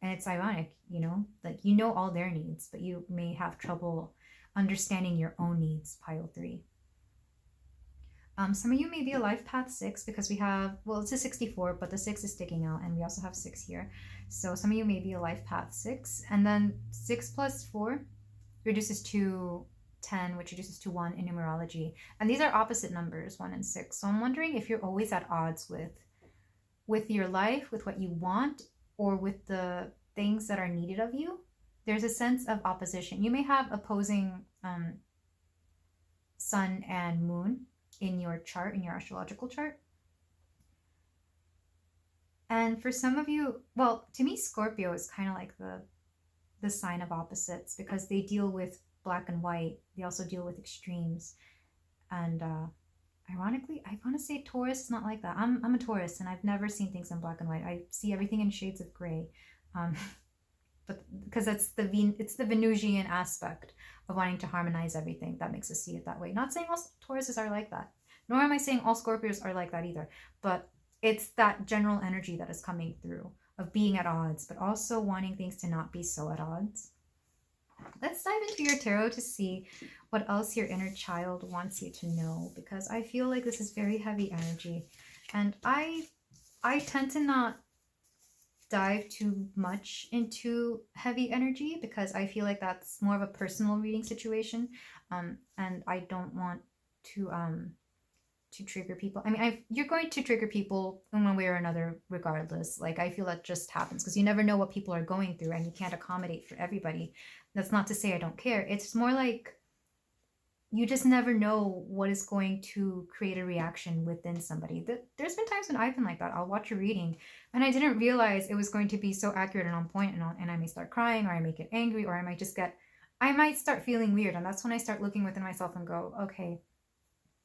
And it's ironic, you know, like, you know all their needs, but you may have trouble understanding your own needs, pile 3. Some of you may be a life path 6 because we have, well, it's a 64, but the 6 is sticking out, and we also have 6 here. So some of you may be a life path 6, and then 6 plus 4 reduces to 10, which reduces to 1 in numerology. And these are opposite numbers, 1 and 6. So I'm wondering if you're always at odds with your life, with what you want, or with the things that are needed of you. There's a sense of opposition. You may have opposing sun and moon in your chart, in your astrological chart. And for some of you, well, to me, Scorpio is kind of like the sign of opposites, because they deal with black and white. They also deal with extremes. And ironically, I want to say Taurus is not like that. I'm a Taurus, and I've never seen things in black and white. I see everything in shades of gray. But because it's the Venusian aspect of wanting to harmonize everything that makes us see it that way. Not saying all Tauruses are like that, nor am I saying all Scorpios are like that either, but it's that general energy that is coming through of being at odds, but also wanting things to not be so at odds. Let's dive into your tarot to see what else your inner child wants you to know, because I feel like this is very heavy energy, and I tend to not dive too much into heavy energy because I feel like that's more of a personal reading situation, and I don't want to trigger people. I mean, you're going to trigger people in one way or another regardless. Like, I feel that just happens because you never know what people are going through, and you can't accommodate for everybody. That's not to say I don't care. It's more like you just never know what is going to create a reaction within somebody. There's been times when I've been like that. I'll watch a reading and I didn't realize it was going to be so accurate and on point, and I may start crying, or I may get angry, or I might just get I might start feeling weird. And that's when I start looking within myself and go, okay,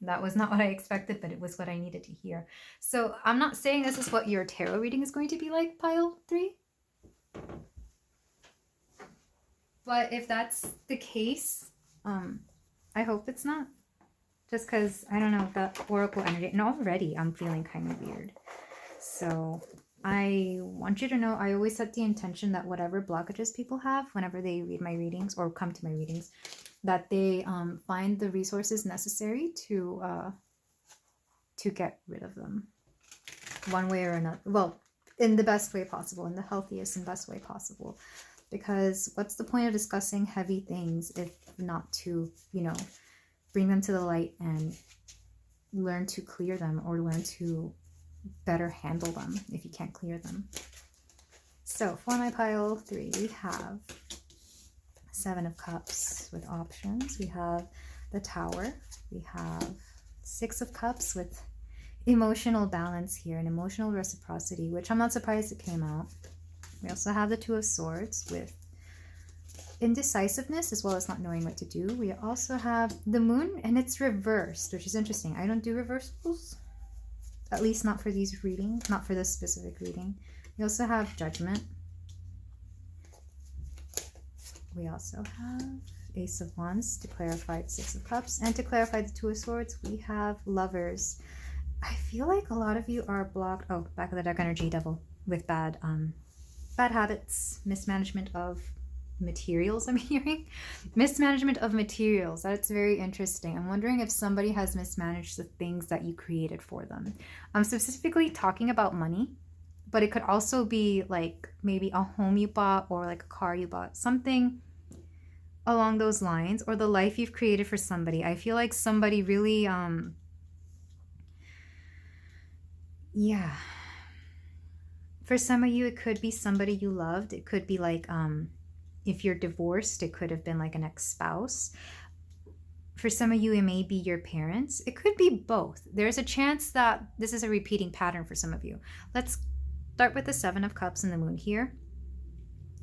that was not what I expected, but it was what I needed to hear. So I'm not saying this is what your tarot reading is going to be like, pile 3. But if that's the case, I hope it's not. Just because, I don't know, that oracle energy. And already I'm feeling kind of weird. So I want you to know, I always set the intention that whatever blockages people have whenever they read my readings or come to my readings, that they find the resources necessary to get rid of them one way or another. Well, in the best way possible, in the healthiest and best way possible. Because what's the point of discussing heavy things if not to, you know, bring them to the light and learn to clear them, or learn to better handle them if you can't clear them. So for my pile 3, we have 7 of Cups with options. We have the Tower. We have 6 of Cups with emotional balance here and emotional reciprocity, which I'm not surprised it came out. We also have the 2 of Swords with indecisiveness as well as not knowing what to do. We also have the Moon, and it's reversed, which is interesting. I don't do reversals, at least not for these readings, not for this specific reading. We also have Judgment. We also have Ace of Wands to clarify 6 of Cups, and to clarify the 2 of Swords, we have Lovers. I feel like a lot of you are blocked. Oh, back of the deck energy, Devil, with bad habits, mismanagement of materials. I'm hearing mismanagement of materials. That's very interesting. I'm wondering if somebody has mismanaged the things that you created for them. I'm specifically talking about money, but it could also be like maybe a home you bought, or like a car you bought, something along those lines, or the life you've created for somebody. I feel like somebody really yeah, for some of you it could be somebody you loved. It could be like if you're divorced, it could have been like an ex-spouse. For some of you, it may be your parents. It could be both. There's a chance that this is a repeating pattern for some of you. Let's start with the 7 of Cups and the Moon here.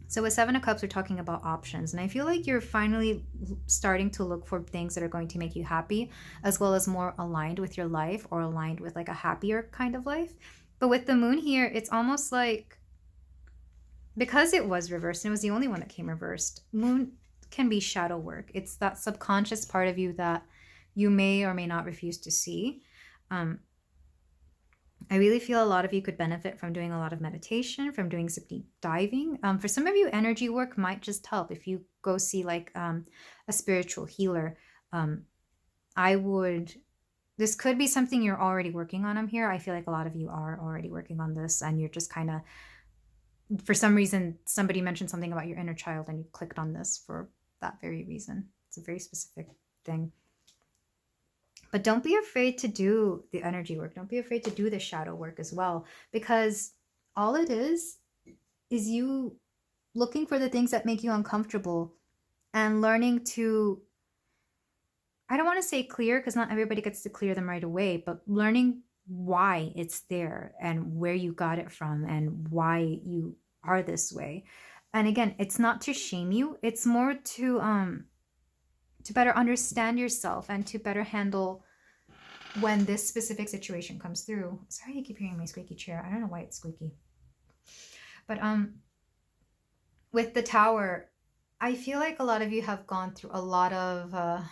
So with 7 of Cups, we're talking about options. And I feel like you're finally starting to look for things that are going to make you happy, as well as more aligned with your life, or aligned with like a happier kind of life. But with the Moon here, it's almost like, because it was reversed, and it was the only one that came reversed, Moon can be shadow work. It's that subconscious part of you that you may or may not refuse to see. I really feel a lot of you could benefit from doing a lot of meditation, from doing some deep diving. For some of you, energy work might just help. If you go see like a spiritual healer, this could be something you're already working on. I'm here. I feel like a lot of you are already working on this, and you're just kind of, for some reason, somebody mentioned something about your inner child and you clicked on this for that very reason. It's a very specific thing. But don't be afraid to do the energy work. Don't be afraid to do the shadow work as well, because all it is you looking for the things that make you uncomfortable and learning to, I don't want to say clear, because not everybody gets to clear them right away, but learning why it's there and where you got it from and why you are this way. And again, it's not to shame you. It's more to better understand yourself and to better handle when this specific situation comes through. Sorry, I keep hearing my squeaky chair. I don't know why it's squeaky. But with the Tower, I feel like a lot of you have gone through a lot of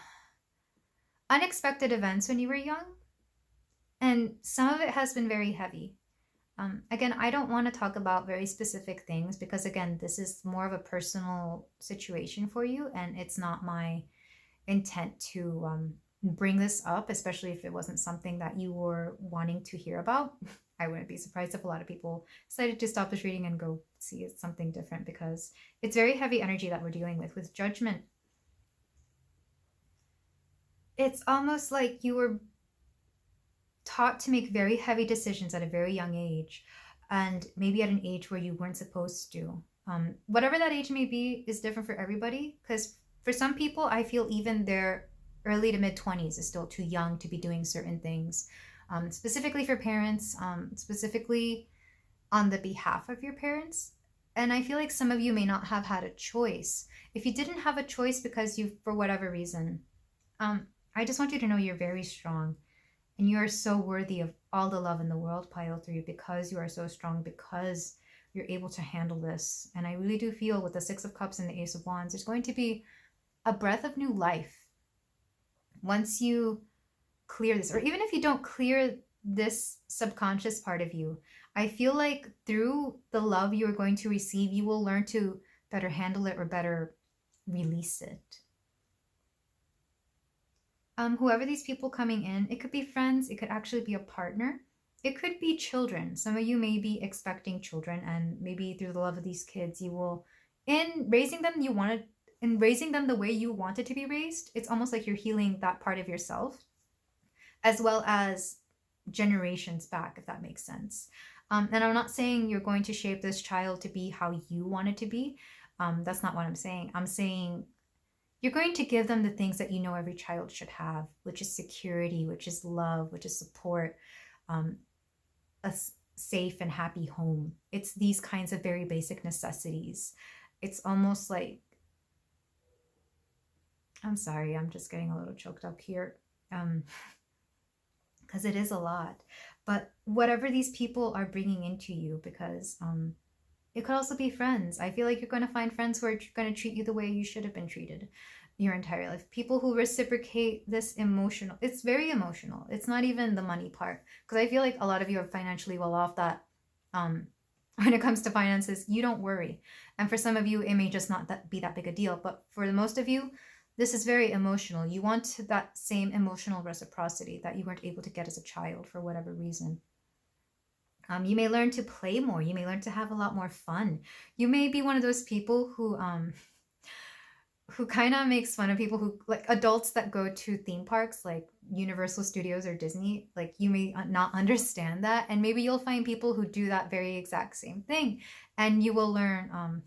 unexpected events when you were young. And some of it has been very heavy. Again, I don't want to talk about very specific things, because again, this is more of a personal situation for you, and it's not my intent to bring this up, especially if it wasn't something that you were wanting to hear about. I wouldn't be surprised if a lot of people decided to stop this reading and go see something different, because it's very heavy energy that we're dealing with Judgment. It's almost like you were taught to make very heavy decisions at a very young age, and maybe at an age where you weren't supposed to. Whatever that age may be is different for everybody, because for some people, I feel even their early to mid-20s is still too young to be doing certain things. Specifically for parents, specifically on the behalf of your parents, And I feel like some of you may not have had a choice. If you didn't have a choice because you, for whatever reason, I just want you to know you're very strong and you are so worthy of all the love in the world, pile 3, because you are so strong, because you're able to handle this. And I really do feel with the 6 of Cups and the Ace of Wands, there's going to be a breath of new life once you clear this, or even if you don't clear this subconscious part of you. I feel like through the love you are going to receive, you will learn to better handle it or better release it. Whoever these people coming in, it could be friends, it could actually be a partner, it could be children. Some of you may be expecting children, and maybe through the love of these kids, you will, in raising them, in raising them the way you wanted to be raised, it's almost like you're healing that part of yourself, as well as generations back, if that makes sense. And I'm not saying you're going to shape this child to be how you want it to be. That's not what I'm saying. I'm saying you're going to give them the things that you know every child should have, which is security, which is love, which is support, a safe and happy home. It's these kinds of very basic necessities. It's almost like, I'm sorry, I'm just getting a little choked up here. Because it is a lot. But whatever these people are bringing into you, because it could also be friends. I feel like you're going to find friends who are going to treat you the way you should have been treated your entire life. People who reciprocate this emotional. It's very emotional. It's not even the money part. Because I feel like a lot of you are financially well off that when it comes to finances, you don't worry. And for some of you, it may just not be that big a deal. But for the most of you, this is very emotional. You want that same emotional reciprocity that you weren't able to get as a child for whatever reason. You may learn to play more. You may learn to have a lot more fun. You may be one of those people who kind of makes fun of people who, like adults that go to theme parks like Universal Studios or Disney. Like you may not understand that. And maybe you'll find people who do that very exact same thing. And you will learn,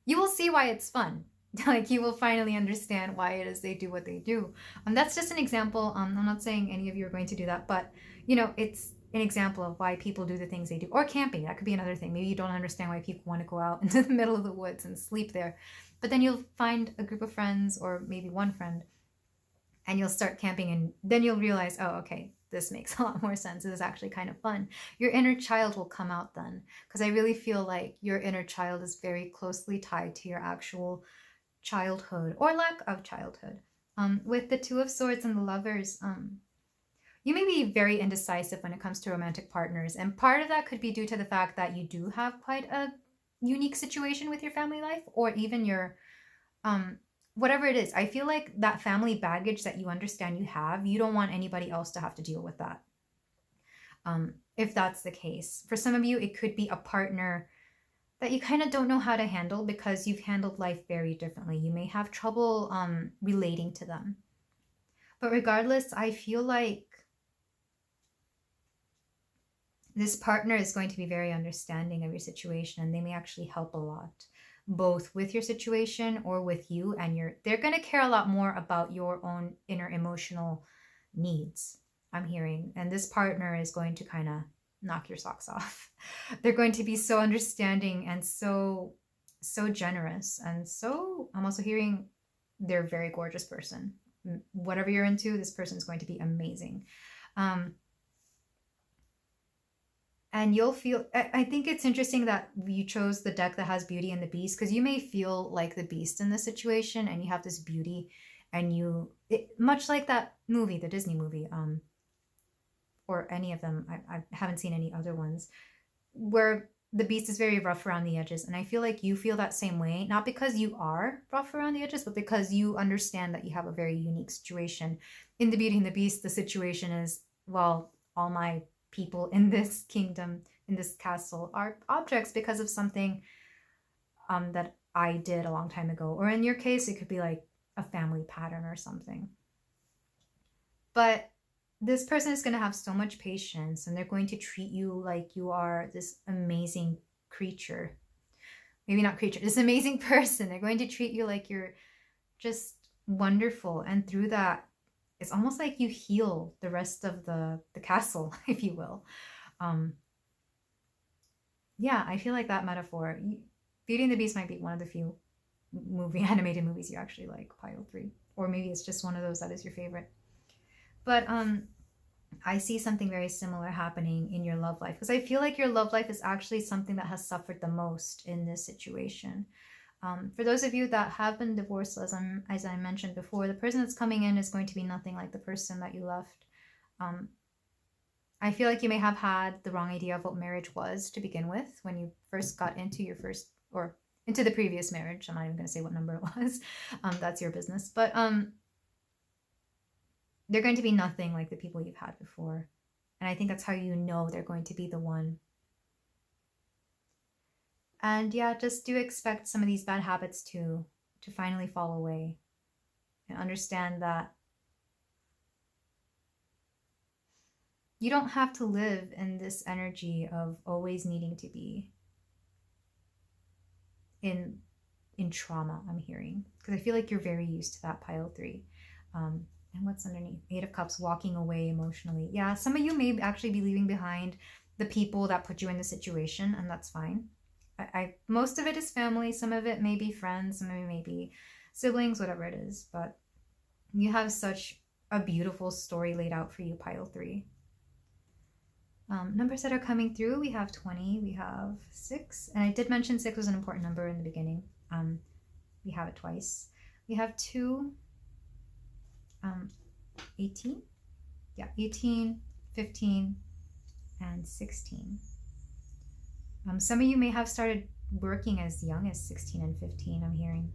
you will see why it's fun. Like you will finally understand why it is they do what they do. That's just an example. I'm not saying any of you are going to do that, but you know, it's an example of why people do the things they do. Or camping, that could be another thing. Maybe you don't understand why people want to go out into the middle of the woods and sleep there. But then you'll find a group of friends, or maybe one friend, and you'll start camping, and then you'll realize, oh, okay, this makes a lot more sense. This is actually kind of fun. Your inner child will come out then, because I really feel like your inner child is very closely tied to your actual childhood or lack of childhood. With the Two of Swords and the Lovers, you may be very indecisive when it comes to romantic partners. And part of that could be due to the fact that you do have quite a unique situation with your family life, or even your, whatever it is. I feel like that family baggage that you understand you have, you don't want anybody else to have to deal with that. If that's the case. For some of you, it could be a partner that you kind of don't know how to handle because you've handled life very differently. You may have trouble relating to them. But regardless, I feel like this partner is going to be very understanding of your situation, and they may actually help a lot, both with your situation or with you, and they're going to care a lot more about your own inner emotional needs, I'm hearing. And this partner is going to kind of knock your socks off. They're going to be so understanding and so generous, and so I'm also hearing they're a very gorgeous person. Whatever you're into, this person is going to be amazing. And you'll feel, I think it's interesting that you chose the deck that has Beauty and the Beast, because you may feel like the Beast in this situation, and you have this beauty, and much like that movie, the Disney movie, or any of them, I haven't seen any other ones, where the Beast is very rough around the edges. And I feel like you feel that same way, not because you are rough around the edges, but because you understand that you have a very unique situation. In the Beauty and the Beast, the situation is, well, all my people in this kingdom, in this castle, are objects because of something that I did a long time ago. Or in your case, it could be like a family pattern or something. But this person is going to have so much patience, and they're going to treat you like you are this amazing creature. Maybe not creature, this amazing person. They're going to treat you like you're just wonderful. And through that, it's almost like you heal the rest of the castle, if you will. Yeah, I feel like that metaphor. Beauty and the Beast might be one of the few animated movies you actually like, pile 3. Or maybe it's just one of those that is your favorite. But I see something very similar happening in your love life, because I feel like your love life is actually something that has suffered the most in this situation. For those of you that have been divorced, as I mentioned before, the person that's coming in is going to be nothing like the person that you left. I feel like you may have had the wrong idea of what marriage was to begin with when you first got into into the previous marriage. I'm not even going to say what number it was. That's your business. But they're going to be nothing like the people you've had before. And I think that's how you know they're going to be the one. And yeah, just do expect some of these bad habits to finally fall away. And understand that you don't have to live in this energy of always needing to be in trauma, I'm hearing. Because I feel like you're very used to that, pile 3. And what's underneath? 8 of Cups, walking away emotionally. Yeah, some of you may actually be leaving behind the people that put you in the situation, and that's fine. Most of it is family, some of it may be friends, some of it may be siblings, whatever it is. But you have such a beautiful story laid out for you, pile 3. Numbers that are coming through, we have 20, we have 6, and I did mention 6 was an important number in the beginning. We have it twice. We have 2, 18, yeah, 18, 15, and 16. Some of you may have started working as young as 16 and 15, I'm hearing.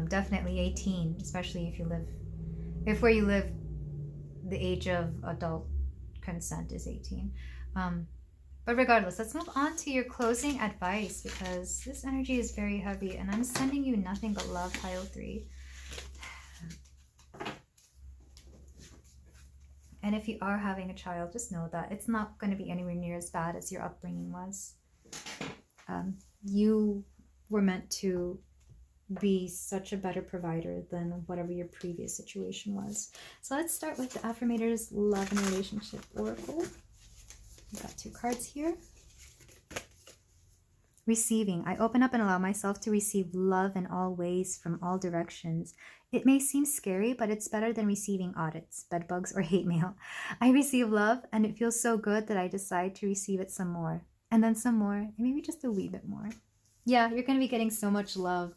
Definitely 18, especially if where you live, the age of adult consent is 18. But regardless, let's move on to your closing advice, because this energy is very heavy and I'm sending you nothing but love, pile 3. And if you are having a child, just know that it's not going to be anywhere near as bad as your upbringing was. You were meant to be such a better provider than whatever your previous situation was. So let's start with the Affirmator's Love and Relationship Oracle. We've got 2 cards here. Receiving. I open up and allow myself to receive love in all ways from all directions. It may seem scary, but it's better than receiving audits, bedbugs, or hate mail. I receive love, and it feels so good that I decide to receive it some more, and then some more, and maybe just a wee bit more. Yeah, you're going to be getting so much love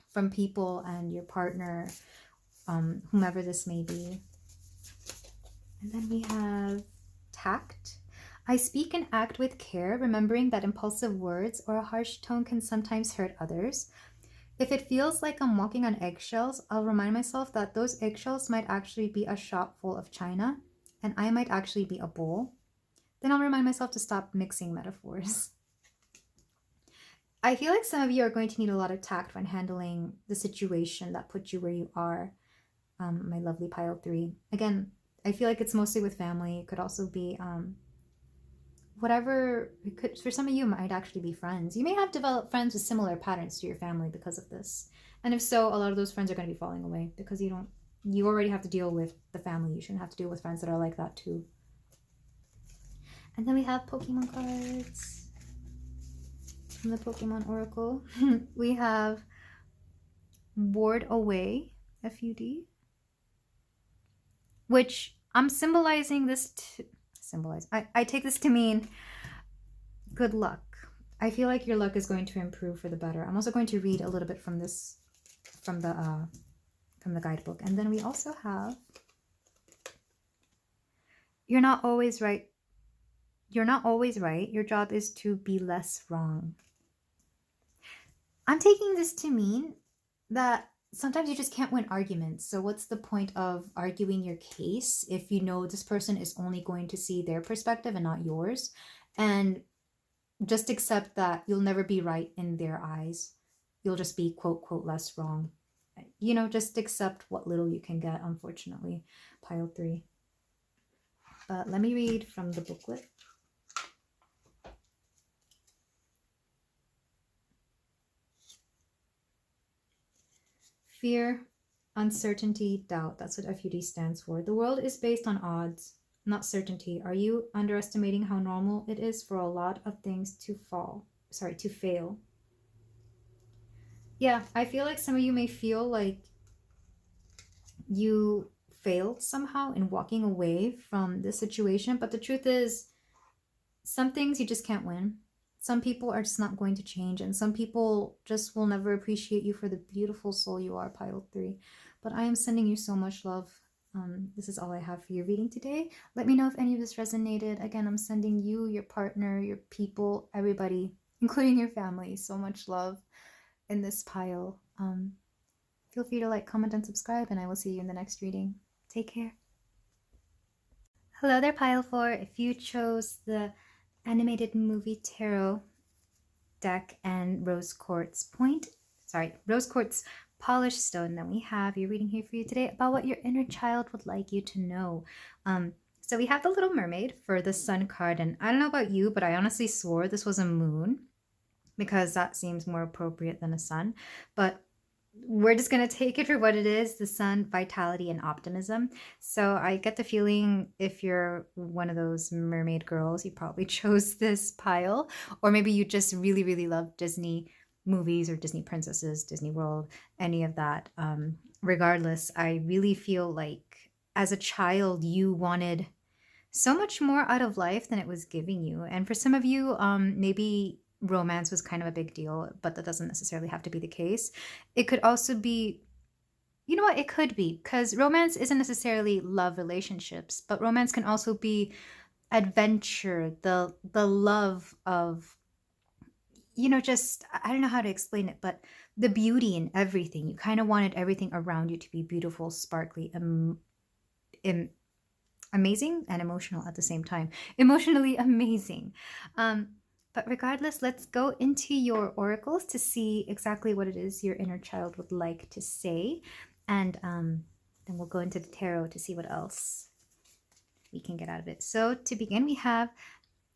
from people and your partner, whomever this may be. And then we have tact. I speak and act with care, remembering that impulsive words or a harsh tone can sometimes hurt others. If it feels like I'm walking on eggshells, I'll remind myself that those eggshells might actually be a shop full of china, and I might actually be a bowl. Then I'll remind myself to stop mixing metaphors. I feel like some of you are going to need a lot of tact when handling the situation that put you where you are, my lovely pile 3. Again, I feel like it's mostly with family. It could also be whatever. It could, for some of you, it might actually be friends. You may have developed friends with similar patterns to your family because of this. And if so, a lot of those friends are going to be falling away because you already have to deal with the family. You shouldn't have to deal with friends that are like that too. And then we have Pokemon cards from the Pokemon Oracle. We have Ward Away, FUD, which I'm symbolizing this to I take this to mean good luck. I feel like your luck is going to improve for the better. I'm also going to read a little bit from this, from the guidebook. And then we also have, you're not always right. You're not always right. Your job is to be less wrong. I'm taking this to mean that sometimes you just can't win arguments. So what's the point of arguing your case if you know this person is only going to see their perspective and not yours? And just accept that you'll never be right in their eyes. You'll just be, quote, quote, less wrong. You know, just accept what little you can get, unfortunately. Pile 3. But let me read from the booklet. Fear, uncertainty, doubt. That's what FUD stands for. The world is based on odds, not certainty. Are you underestimating how normal it is for a lot of things to fall? to fail. Yeah, I feel like some of you may feel like you failed somehow in walking away from this situation, but the truth is, some things you just can't win. Some people are just not going to change, and some people just will never appreciate you for the beautiful soul you are, pile 3. But I am sending you so much love. This is all I have for your reading today. Let me know if any of this resonated. Again, I'm sending you, your partner, your people, everybody, including your family, so much love in this pile. Feel free to like, comment, and subscribe, and I will see you in the next reading. Take care. Hello there, pile 4. If you chose the animated movie tarot deck and rose quartz polished stone, then we have your reading here for you today about what your inner child would like you to know. So we have the Little Mermaid for the Sun card, and I don't know about you, but I honestly swore this was a moon because that seems more appropriate than a sun, but we're just going to take it for what it is, the sun, vitality, and optimism. So I get the feeling if you're one of those mermaid girls, you probably chose this pile, or maybe you just really, really love Disney movies or Disney princesses, Disney World, any of that. Regardless, I really feel like as a child, you wanted so much more out of life than it was giving you. And for some of you, maybe romance was kind of a big deal, but that doesn't necessarily have to be the case. It could also be, you know what, it could be, because romance isn't necessarily love relationships, but romance can also be adventure, the love of, you know, just, I don't know how to explain it, but the beauty in everything. You kind of wanted everything around you to be beautiful, sparkly, amazing, and emotional at the same time. Emotionally amazing. But regardless, let's go into your oracles to see exactly what it is your inner child would like to say. And then we'll go into the tarot to see what else we can get out of it. So to begin, we have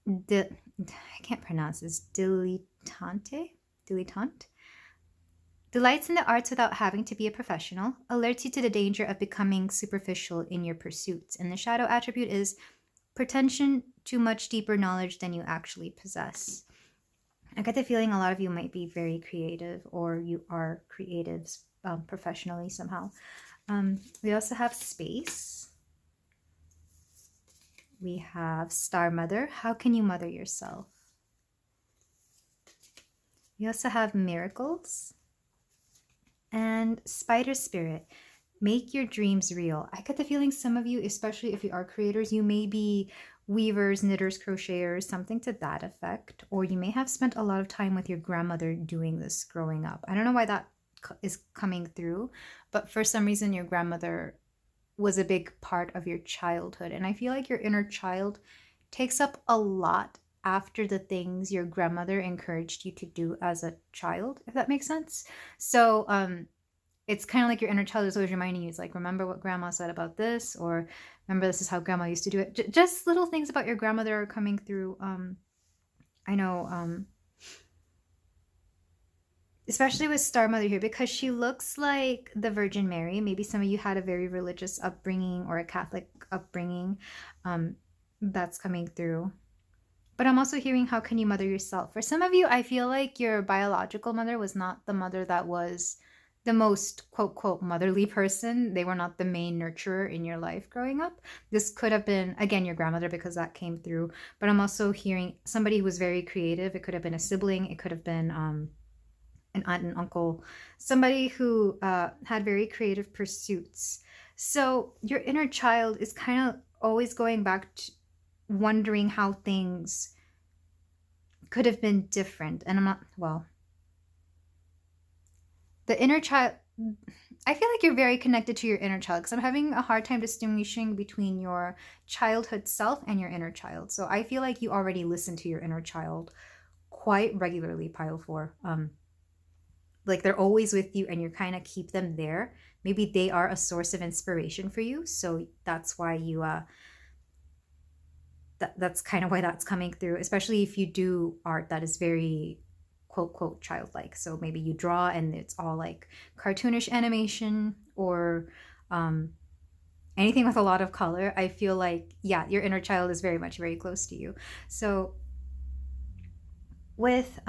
I can't pronounce this, dilettante. Delights in the arts without having to be a professional, alerts you to the danger of becoming superficial in your pursuits. And the shadow attribute is pretension to much deeper knowledge than you actually possess. I get the feeling a lot of you might be very creative, or you are creatives professionally somehow. We also have space. We have Star Mother. How can you mother yourself? We also have Miracles. And Spider Spirit. Make your dreams real. I get the feeling some of you, especially if you are creators, you may be weavers, knitters, crocheters, something to that effect. Or you may have spent a lot of time with your grandmother doing this growing up. I don't know why that is coming through, but for some reason your grandmother was a big part of your childhood. And I feel like your inner child takes up a lot after the things your grandmother encouraged you to do as a child, if that makes sense. So it's kind of like your inner child is always reminding you, it's like, remember what grandma said about this, or remember this is how grandma used to do it. Just little things about your grandmother are coming through. I know, especially with Star Mother here, because she looks like the Virgin Mary. Maybe some of you had a very religious upbringing or a Catholic upbringing. That's coming through. But I'm also hearing, how can you mother yourself? For some of you, I feel like your biological mother was not the mother that was the most quote, quote, motherly person. They were not the main nurturer in your life growing up. This could have been, again, your grandmother, because that came through. But I'm also hearing somebody who was very creative. It could have been a sibling. It could have been an aunt and uncle. Somebody who had very creative pursuits. So your inner child is kind of always going back to wondering how things could have been different. And I'm not, well, the inner child, I feel like you're very connected to your inner child, because I'm having a hard time distinguishing between your childhood self and your inner child. So I feel like you already listen to your inner child quite regularly, pile 4. Like they're always with you and you kind of keep them there. Maybe they are a source of inspiration for you. So that's why you that's kind of why that's coming through, especially if you do art that is very quote, quote, childlike. So maybe you draw and it's all like cartoonish animation, or anything with a lot of color. I feel like, yeah, your inner child is very much very close to you. So with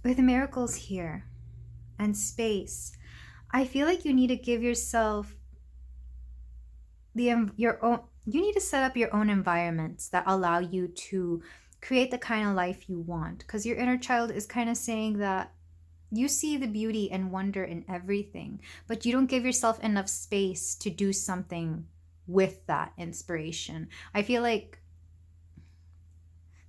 with miracles here and space, I feel like you need to give yourself your own, you need to set up your own environments that allow you to create the kind of life you want, because your inner child is kind of saying that you see the beauty and wonder in everything, but you don't give yourself enough space to do something with that inspiration. I feel like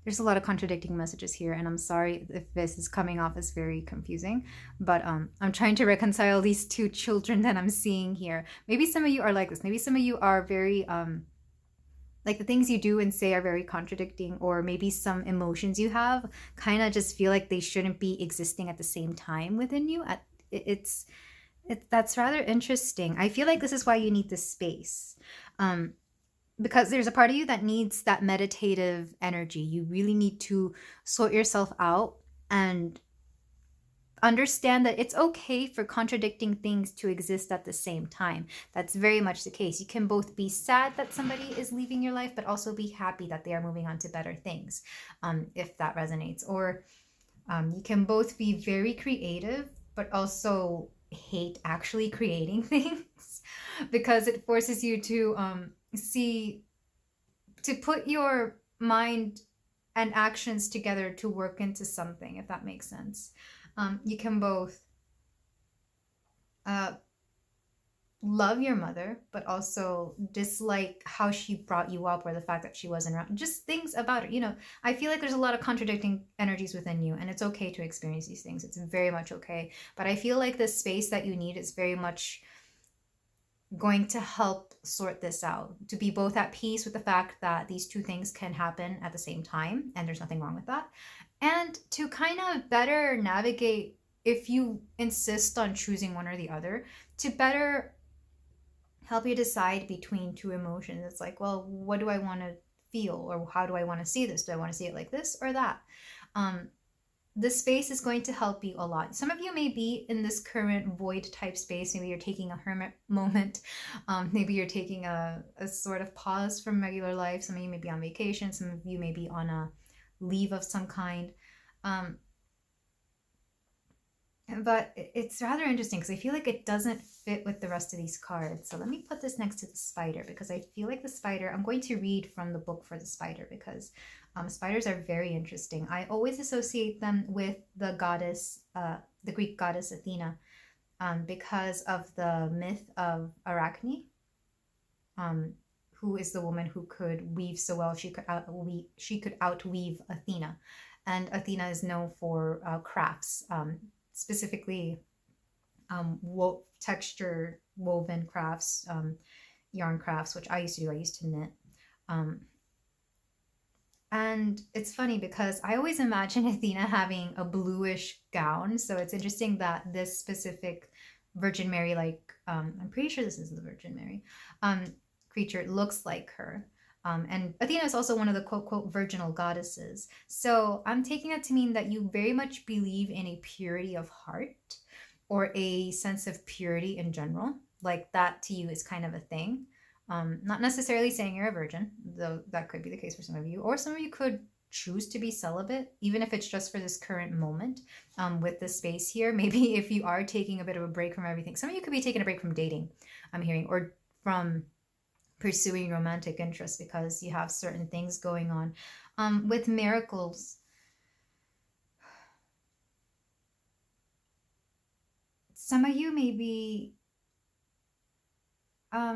there's a lot of contradicting messages here, and I'm sorry if this is coming off as very confusing, but I'm trying to reconcile these two children that I'm seeing here. Maybe some of you are like this. Maybe some of you are very like the things you do and say are very contradicting, or maybe some emotions you have kind of just feel like they shouldn't be existing at the same time within you. It's that's rather interesting. I feel like this is why you need this space. Because there's a part of you that needs that meditative energy. You really need to sort yourself out and understand that it's okay for contradicting things to exist at the same time. That's very much the case. You can both be sad that somebody is leaving your life, but also be happy that they are moving on to better things, if that resonates. Or you can both be very creative, but also hate actually creating things because it forces you to to put your mind and actions together to work into something, if that makes sense. You can both love your mother, but also dislike how she brought you up, or the fact that she wasn't around. Just things about her. You know, I feel like there's a lot of contradicting energies within you, and it's okay to experience these things. It's very much okay. But I feel like the space that you need is very much going to help sort this out, to be both at peace with the fact that these two things can happen at the same time, and there's nothing wrong with that, and to kind of better navigate, if you insist on choosing one or the other, to better help you decide between two emotions. It's like, well, what do I want to feel, or how do I want to see this? Do I want to see it like this or that? The space is going to help you a lot. Some of you may be in this current void type space. Maybe you're taking a hermit moment. Maybe you're taking a sort of pause from regular life. Some of you may be on vacation. Some of you may be on a leave of some kind. But it's rather interesting because I feel like it doesn't fit with the rest of these cards. So let me put this next to the spider, because I feel like the spider, I'm going to read from the book for the spider, because spiders are very interesting. I always associate them with the goddess, the Greek goddess Athena, because of the myth of Arachne, who is the woman who could weave so well she could outweave Athena. And Athena is known for crafts, specifically texture woven crafts, yarn crafts, which I used to do. I used to knit. And it's funny because I always imagine Athena having a bluish gown. So it's interesting that this specific Virgin Mary, like, I'm pretty sure this is the Virgin Mary, creature looks like her. And Athena is also one of the quote, quote, virginal goddesses. So I'm taking that to mean that you very much believe in a purity of heart, or a sense of purity in general. Like that to you is kind of a thing. Not necessarily saying you're a virgin, though that could be the case for some of you. Or some of you could choose to be celibate, even if it's just for this current moment, with the space here. Maybe if you are taking a bit of a break from everything. Some of you could be taking a break from dating, I'm hearing, or from pursuing romantic interest because you have certain things going on. With miracles, some of you may be, how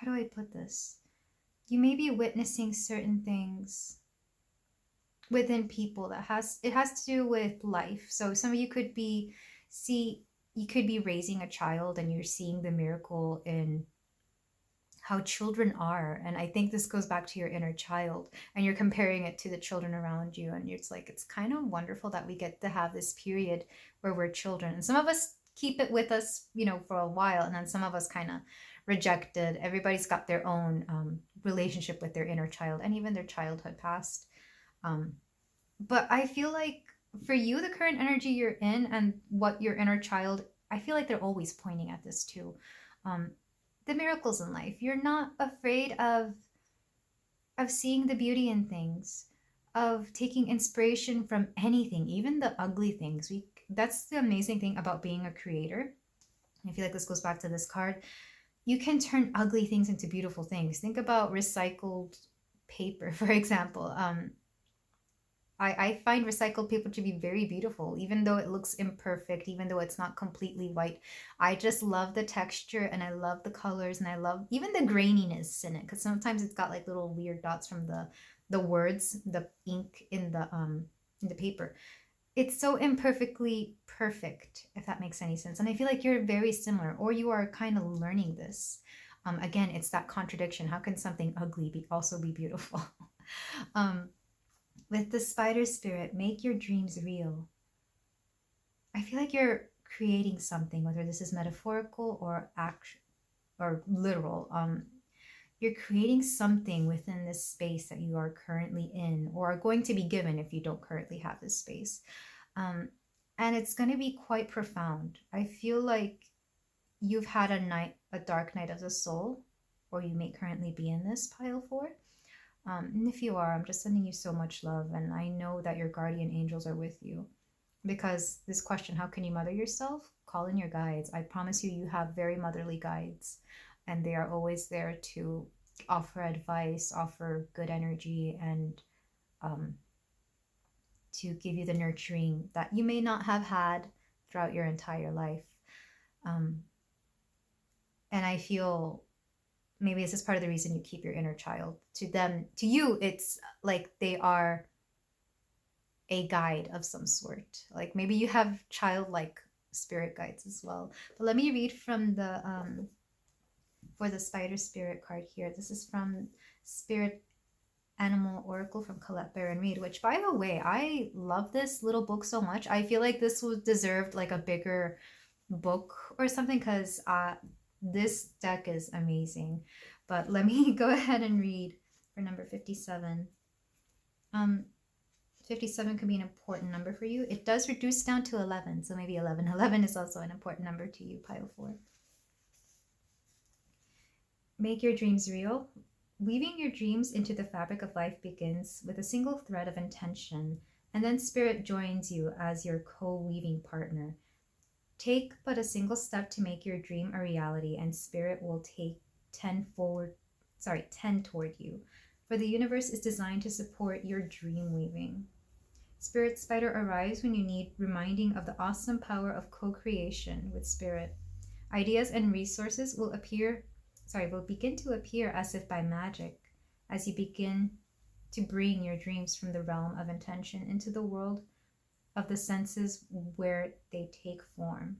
do I put this? You may be witnessing certain things within people that has to do with life. So some of you could be you could be raising a child, and you're seeing the miracle in how children are. And I think this goes back to your inner child, and you're comparing it to the children around you, and it's like, it's kind of wonderful that we get to have this period where we're children. And some of us keep it with us, for a while, and then some of us kind of reject it. Everybody's got their own relationship with their inner child, and even their childhood past. But I feel like for you, the current energy you're in and what your inner child, I feel like they're always pointing at this too. The miracles in life. You're not afraid of of seeing the beauty in things, of taking inspiration from anything, even the ugly things. That's the amazing thing about being a creator. I feel like this goes back to this card. You can turn ugly things into beautiful things. Think about recycled paper, for example. I find recycled paper to be very beautiful, even though it looks imperfect, even though it's not completely white. I just love the texture and I love the colors and I love even the graininess in it, because sometimes it's got like little weird dots from the words, the ink in the paper. It's so imperfectly perfect, if that makes any sense. And I feel like you're very similar, or you are kind of learning this. Again, it's that contradiction. How can something ugly also be beautiful? With the spider spirit, make your dreams real. I feel like you're creating something, whether this is metaphorical or literal. You're creating something within this space that you are currently in, or are going to be given if you don't currently have this space. And it's going to be quite profound. I feel like you've had a dark night of the soul, or you may currently be in this, pile 4. And if you are, I'm just sending you so much love. And I know that your guardian angels are with you. Because this question, how can you mother yourself? Call in your guides. I promise you, you have very motherly guides. And they are always there to offer advice, offer good energy, and to give you the nurturing that you may not have had throughout your entire life. And I feel maybe this is part of the reason you keep your inner child. To you, it's like they are a guide of some sort. Like maybe you have childlike spirit guides as well. But let me read from for the spider spirit card here. This is from Spirit Animal Oracle from Colette Baron Reed, which, by the way, I love this little book so much. I feel like this was deserved like a bigger book or something, because this deck is amazing. But let me go ahead and read for number 57. 57 could be an important number for you. It does reduce down to 11, so maybe 11. 11 is also an important number to you, pile 4. Make your dreams real. Weaving your dreams into the fabric of life begins with a single thread of intention, and then Spirit joins you as your co-weaving partner. Take but a single step to make your dream a reality, and Spirit will take 10 toward you. For the universe is designed to support your dream weaving. Spirit Spider arrives when you need reminding of the awesome power of co-creation with Spirit. Ideas and resources will begin to appear as if by magic, as you begin to bring your dreams from the realm of intention into the world of the senses where they take form.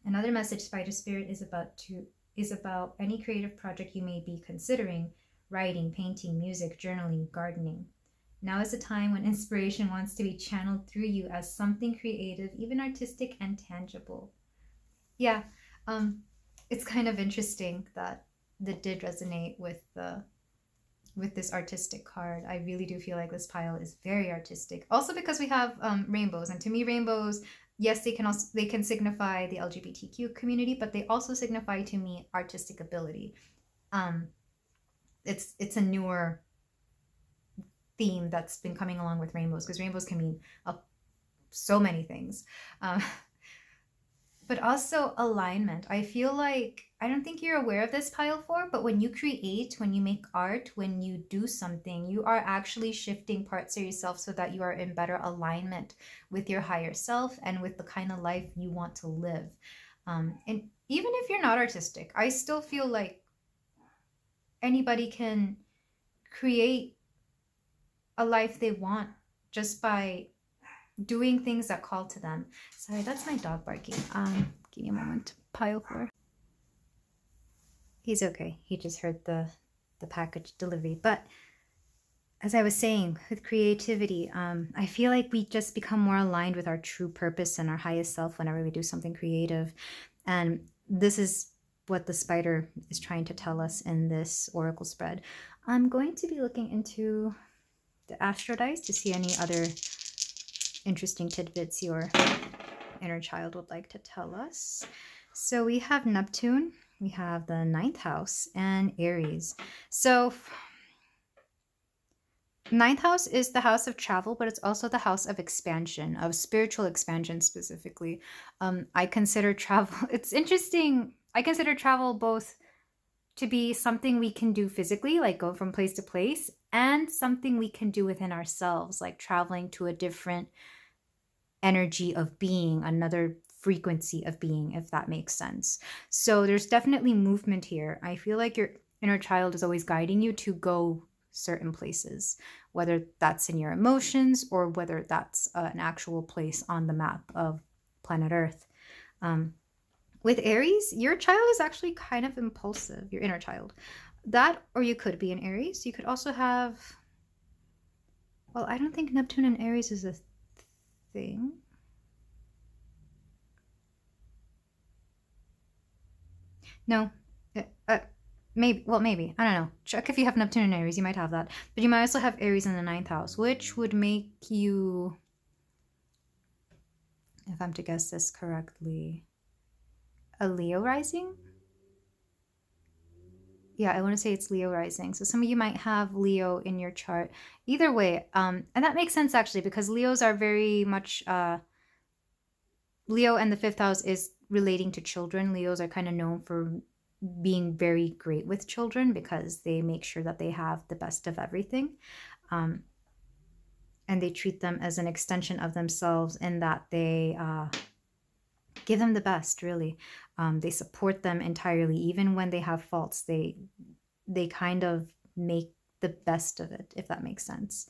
Another message Spider Spirit is about any creative project you may be considering: writing, painting, music, journaling, gardening. Now is the time when inspiration wants to be channeled through you as something creative, even artistic and tangible. Yeah, it's kind of interesting that did resonate with this artistic card. I really do feel like this pile is very artistic. Also because we have rainbows, and to me, rainbows, yes, they can signify the LGBTQ community, but they also signify to me artistic ability. It's a newer theme that's been coming along with rainbows, because rainbows can mean so many things. But also alignment. I feel like, I don't think you're aware of this, pile 4, but when you create, when you make art, when you do something, you are actually shifting parts of yourself so that you are in better alignment with your higher self and with the kind of life you want to live. And even if you're not artistic, I still feel like anybody can create a life they want just by doing things that call to them. Sorry, that's my dog barking. Give me a moment. Pile 4. He's okay. He just heard the package delivery. But as I was saying, with creativity, I feel like we just become more aligned with our true purpose and our highest self whenever we do something creative. And this is what the spider is trying to tell us in this oracle spread. I'm going to be looking into the astro dice to see any other interesting tidbits your inner child would like to tell us. So we have Neptune, we have the 9th house and Aries. So 9th house is the house of travel, but it's also the house of expansion, of spiritual expansion specifically. I consider travel, it's interesting. I consider travel both to be something we can do physically, like go from place to place, and something we can do within ourselves, like traveling to a different energy of being, another frequency of being, if that makes sense. So there's definitely movement here. I feel like your inner child is always guiding you to go certain places, whether that's in your emotions or whether that's an actual place on the map of planet Earth. With Aries, your child is actually kind of impulsive, your inner child. That, or you could be an Aries. You could also have, well, I don't think Neptune and Aries is a thing. No. Maybe, well, maybe. I don't know. Check if you have Neptune and Aries. You might have that. But you might also have Aries in the 9th house, which would make you, if I'm to guess this correctly, a Leo rising? Yeah, I want to say it's Leo rising. So some of you might have Leo in your chart. Either way, and that makes sense actually, because Leos are very much, Leo and the 5th house is relating to children. Leos are kind of known for being very great with children because they make sure that they have the best of everything. And they treat them as an extension of themselves in that they give them the best, really. They support them entirely. Even when they have faults, they kind of make the best of it, if that makes sense.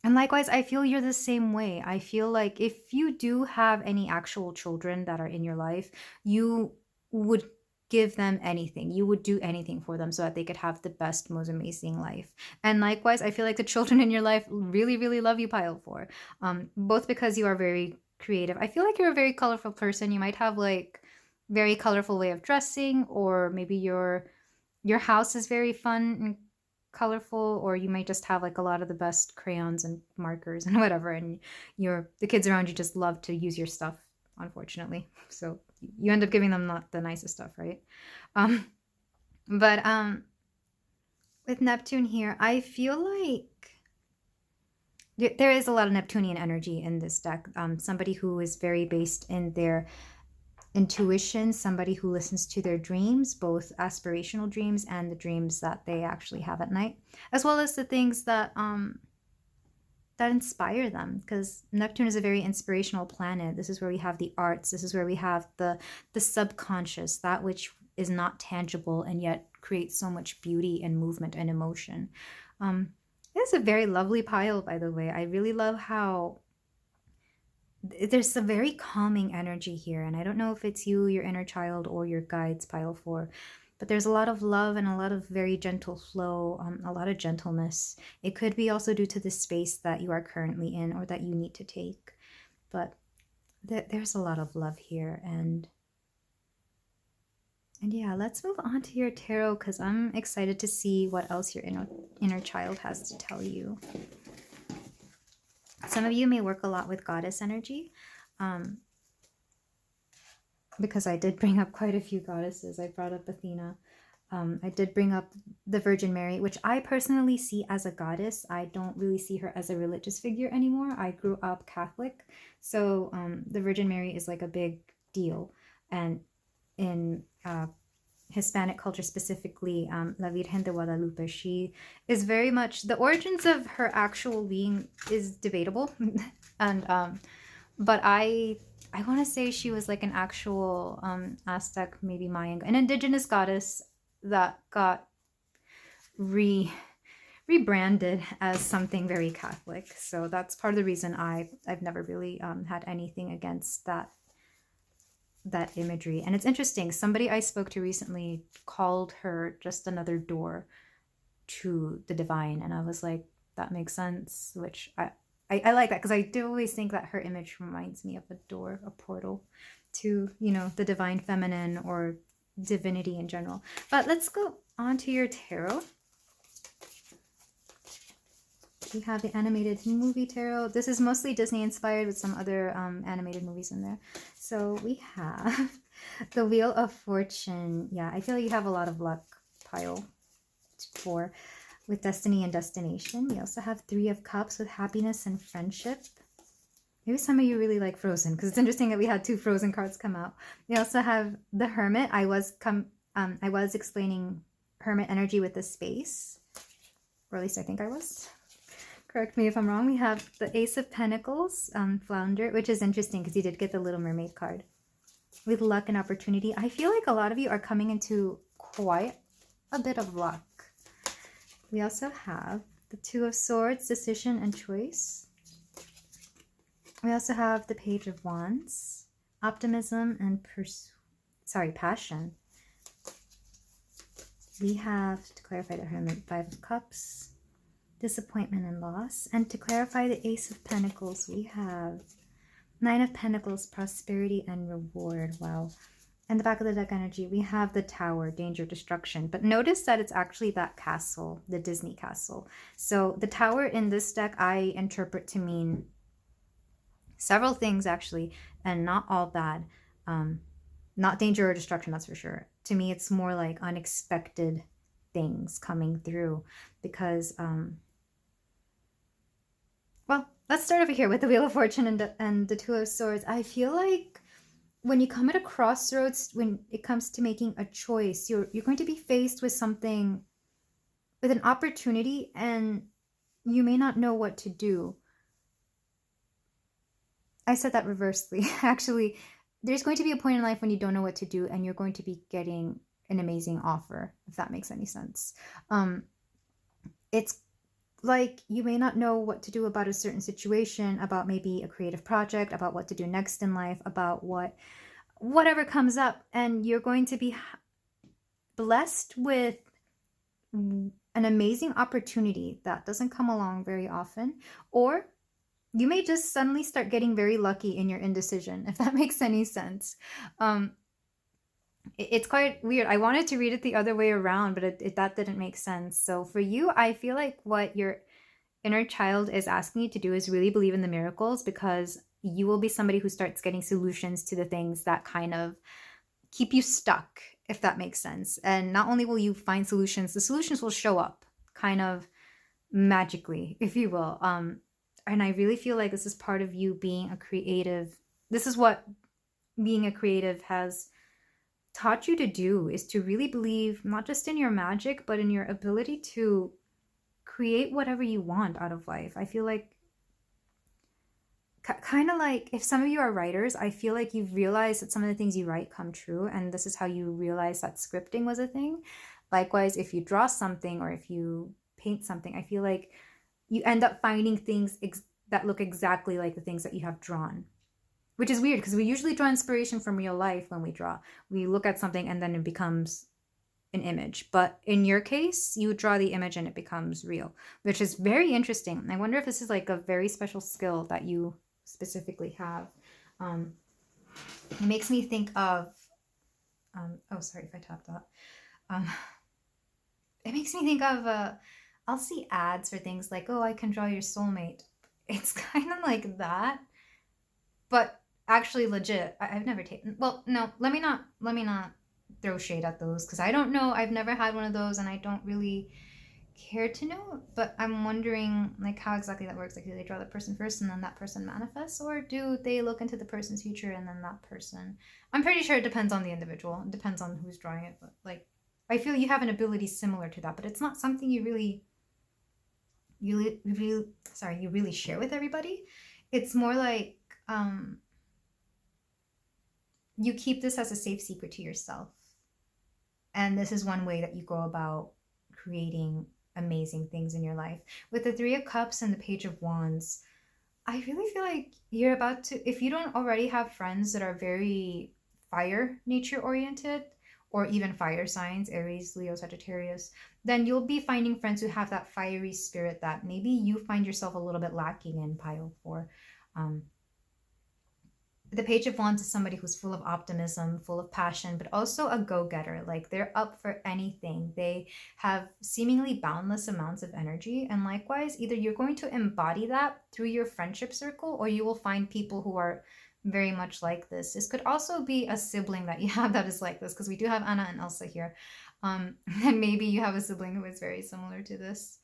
And likewise, I feel you're the same way. I feel like if you do have any actual children that are in your life, you would give them anything. You would do anything for them so that they could have the best, most amazing life. And likewise, I feel like the children in your life really, really love you, pile 4. Both because you are very creative. I feel like you're a very colorful person. You might have like very colorful way of dressing, or maybe your house is very fun and colorful, or you might just have like a lot of the best crayons and markers and whatever, and the kids around you just love to use your stuff, unfortunately. So you end up giving them not the nicest stuff, right? But with Neptune here, I feel like there is a lot of Neptunian energy in this deck. Somebody who is very based in their intuition, somebody who listens to their dreams, both aspirational dreams and the dreams that they actually have at night, as well as the things that that inspire them, because Neptune is a very inspirational planet. This is where we have the arts. This is where we have the subconscious, that which is not tangible and yet creates so much beauty and movement and emotion. It's a very lovely pile, by the way. I really love how there's a very calming energy here, and I don't know if it's you, your inner child, or your guides, pile 4, but there's a lot of love and a lot of very gentle flow, a lot of gentleness. It could be also due to the space that you are currently in or that you need to take, but there's a lot of love here. And yeah, let's move on to your tarot, because I'm excited to see what else your inner child has to tell you. Some of you may work a lot with goddess energy, because I did bring up quite a few goddesses. I brought up Athena. I did bring up the Virgin Mary, which I personally see as a goddess. I don't really see her as a religious figure anymore. I grew up Catholic, so the Virgin Mary is like a big deal. And in Hispanic culture specifically, La Virgen de Guadalupe, she is very much, the origins of her actual being is debatable. And but I want to say she was like an actual Aztec, maybe Mayan, an indigenous goddess that got rebranded as something very Catholic. So that's part of the reason I've never really had anything against that imagery. And it's interesting, somebody I spoke to recently called her just another door to the divine, and I was like, that makes sense, which I like that, because I do always think that her image reminds me of a door, a portal to, you know, the divine feminine or divinity in general. But let's go on to your tarot. We have the animated movie tarot. This is mostly Disney inspired with some other animated movies in there. So we have The Wheel of Fortune. Yeah, I feel like you have a lot of luck, pile 4, with destiny and destination. You also have 3 of Cups with happiness and friendship. Maybe some of you really like Frozen, because it's interesting that we had 2 Frozen cards come out. We also have the Hermit. I was explaining Hermit energy with the space, or at least I think I was. Correct me if I'm wrong. We have the Ace of Pentacles, Flounder, which is interesting because you did get the Little Mermaid card. With luck and opportunity. I feel like a lot of you are coming into quite a bit of luck. We also have the 2 of Swords, decision and choice. We also have the Page of Wands, optimism and passion. We have, to clarify the Hermit, 5 of Cups, disappointment and loss. And to clarify the Ace of Pentacles, we have 9 of Pentacles, prosperity and reward. Wow. And the back of the deck energy, we have the Tower, danger, destruction. But notice that it's actually that castle, the Disney castle. So the Tower in this deck, I interpret to mean several things actually, and not all bad. Not danger or destruction, that's for sure. To me, it's more like unexpected things coming through because, well, let's start over here with the Wheel of Fortune and the 2 of Swords. I feel like when you come at a crossroads, when it comes to making a choice, you're going to be faced with something, with an opportunity, and you may not know what to do. I said that reversely. Actually, there's going to be a point in life when you don't know what to do, and you're going to be getting an amazing offer, if that makes any sense. It's like you may not know what to do about a certain situation, about maybe a creative project, about what to do next in life, about whatever comes up, and you're going to be blessed with an amazing opportunity that doesn't come along very often, or you may just suddenly start getting very lucky in your indecision, if that makes any sense. It's quite weird. I wanted to read it the other way around, but that didn't make sense. So for you, I feel like what your inner child is asking you to do is really believe in the miracles, because you will be somebody who starts getting solutions to the things that kind of keep you stuck, if that makes sense. And not only will you find solutions, the solutions will show up kind of magically, if you will. And I really feel like this is part of you being a creative. This is what being a creative has taught you to do, is to really believe not just in your magic, but in your ability to create whatever you want out of life. I feel like kind of like if some of you are writers, I feel like you've realized that some of the things you write come true, and this is how you realize that scripting was a thing. Likewise, if you draw something or if you paint something, I feel like you end up finding things that look exactly like the things that you have drawn, which is weird because we usually draw inspiration from real life when we draw. We look at something and then it becomes an image. But in your case, you draw the image and it becomes real, which is very interesting. I wonder if this is like a very special skill that you specifically have. It makes me think of, oh, sorry if I tapped that. It makes me think of, I'll see ads for things like, oh, I can draw your soulmate. It's kind of like that, but actually legit. I've never taken, well, no, let me not throw shade at those, because I don't know. I've never had one of those and I don't really care to know, but I'm wondering like how exactly that works. Like, do they draw the person first and then that person manifests, or do they look into the person's future and then that person? I'm pretty sure it depends on the individual. It depends on who's drawing it, but like I feel you have an ability similar to that, but it's not something you really share with everybody. It's more like you keep this as a safe secret to yourself, and this is one way that you go about creating amazing things in your life. With the 3 of Cups and the Page of Wands, I really feel like you're about to, if you don't already have friends that are very fire nature oriented, or even fire signs, Aries, Leo, Sagittarius, then you'll be finding friends who have that fiery spirit that maybe you find yourself a little bit lacking in, pile 4. The Page of Wands is somebody who's full of optimism, full of passion, but also a go-getter. Like, they're up for anything. They have seemingly boundless amounts of energy. And likewise, either you're going to embody that through your friendship circle, or you will find people who are very much like this. This could also be a sibling that you have that is like this, because we do have Anna and Elsa here. And maybe you have a sibling who is very similar to this.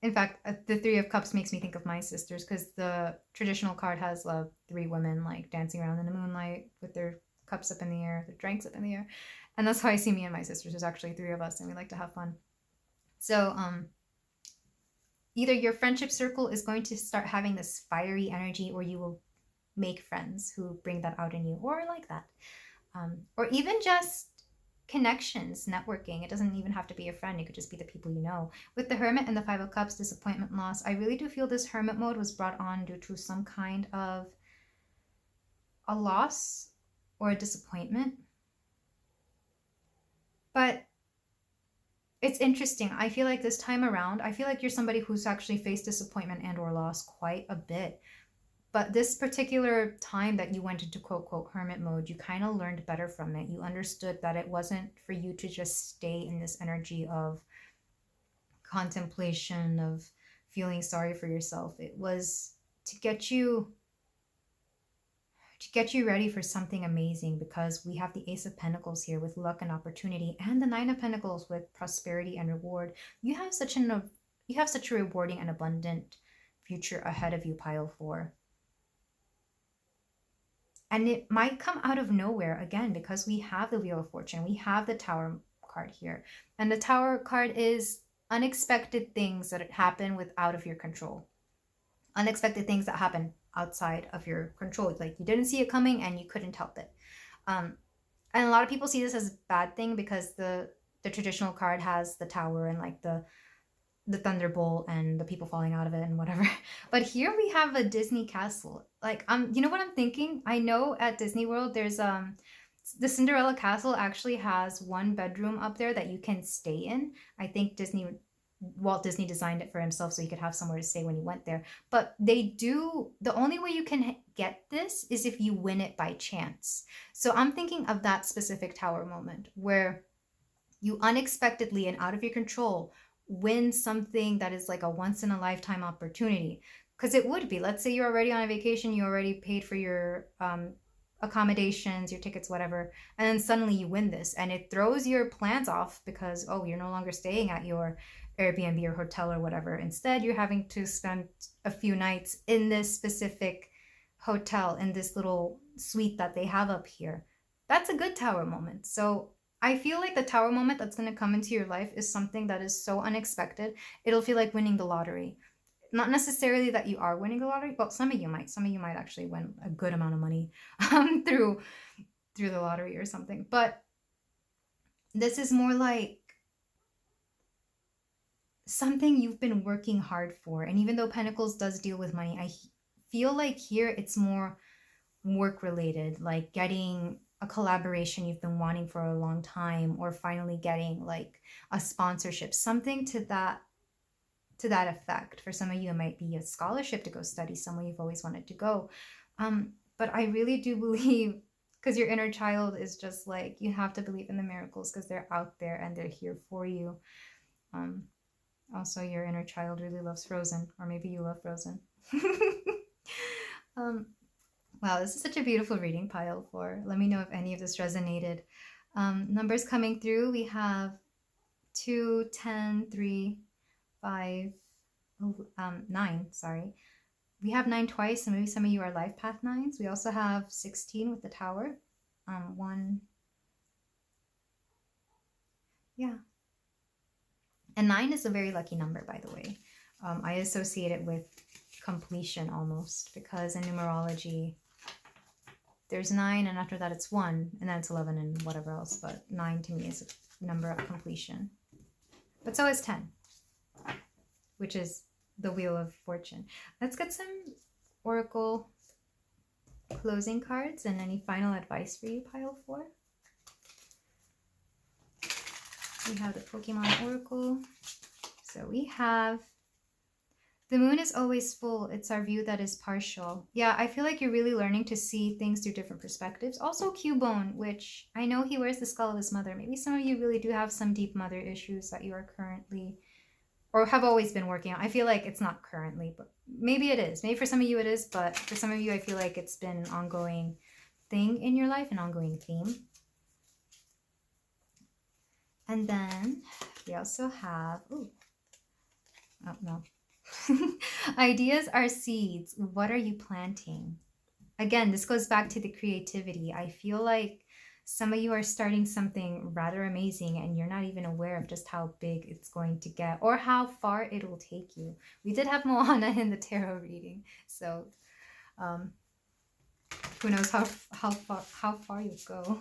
In fact, the Three of Cups makes me think of my sisters, because the traditional card has 3 women like dancing around in the moonlight with their cups up in the air, their drinks up in the air. And that's how I see me and my sisters. There's actually 3 of us, and we like to have fun. So either your friendship circle is going to start having this fiery energy, or you will make friends who bring that out in you, or like that. Or even just connections, networking. It doesn't even have to be a friend. It could just be the people you know. With the Hermit and the Five of Cups, disappointment, loss, I really do feel this Hermit mode was brought on due to some kind of a loss or a disappointment. But it's interesting. I feel like this time around, I feel like you're somebody who's actually faced disappointment and or loss quite a bit. But this particular time that you went into quote, quote, hermit mode, you kind of learned better from it. You understood that it wasn't for you to just stay in this energy of contemplation, of feeling sorry for yourself. It was to get you ready for something amazing, because we have the Ace of Pentacles here with luck and opportunity, and the Nine of Pentacles with prosperity and reward. You have such a rewarding and abundant future ahead of you, pile 4. And it might come out of nowhere, again, because we have the Wheel of Fortune. We have the Tower card here. And the Tower card is unexpected things that happen out of your control. Unexpected things that happen outside of your control. Like you didn't see it coming and you couldn't help it. And a lot of people see this as a bad thing, because the traditional card has the Tower and like the thunderbolt and the people falling out of it and whatever. But here we have a Disney castle. Like, you know what I'm thinking? I know at Disney World, there's the Cinderella castle actually has 1 bedroom up there that you can stay in. I think Walt Disney designed it for himself so he could have somewhere to stay when he went there. But the only way you can get this is if you win it by chance. So I'm thinking of that specific Tower moment where you unexpectedly and out of your control win something that is like a once-in-a-lifetime opportunity. Because it would be, let's say you're already on a vacation, you already paid for your accommodations, your tickets, whatever, and then suddenly you win this, and it throws your plans off because, oh, you're no longer staying at your Airbnb or hotel or whatever. Instead, you're having to spend a few nights in this specific hotel, in this little suite that they have up here. That's a good Tower moment. So I feel like the Tower moment that's going to come into your life is something that is so unexpected. It'll feel like winning the lottery. Not necessarily that you are winning the lottery, but some of you might. Some of you might actually win a good amount of money through the lottery or something. But this is more like something you've been working hard for. And even though Pentacles does deal with money, I feel like here it's more work related, like getting a collaboration you've been wanting for a long time, or finally getting like a sponsorship, something to that effect. For some of you, it might be a scholarship to go study somewhere you've always wanted to go. But I really do believe, because your inner child is just like, you have to believe in the miracles because they're out there and they're here for you. Also, your inner child really loves Frozen, or maybe you love Frozen. Wow, this is such a beautiful reading, pile 4. Let me know if any of this resonated. Numbers coming through, we have 2, 10, 3, 5, 9, sorry. We have 9 twice, and maybe some of you are life path 9s. We also have 16 with the Tower. 1. Yeah. And 9 is a very lucky number, by the way. I associate it with completion almost, because in numerology, there's 9, and after that it's 1, and then it's 11 and whatever else. But 9 to me is a number of completion. But so is 10, which is the Wheel of Fortune. Let's get some Oracle closing cards and any final advice for you, pile 4. We have the Pokemon Oracle. So we have, the moon is always full. It's our view that is partial. Yeah, I feel like you're really learning to see things through different perspectives. Also Cubone, which I know he wears the skull of his mother. Maybe some of you really do have some deep mother issues that you are currently or have always been working on. I feel like it's not currently, but maybe it is. Maybe for some of you it is, but for some of you I feel like it's been an ongoing thing in your life, an ongoing theme. And then we also have, oh no. Ideas are seeds. What are you planting? Again, this goes back to the creativity. I feel like some of you are starting something rather amazing and you're not even aware of just how big it's going to get or how far it will take you. We did have Moana in the tarot reading, so who knows how far you'll go.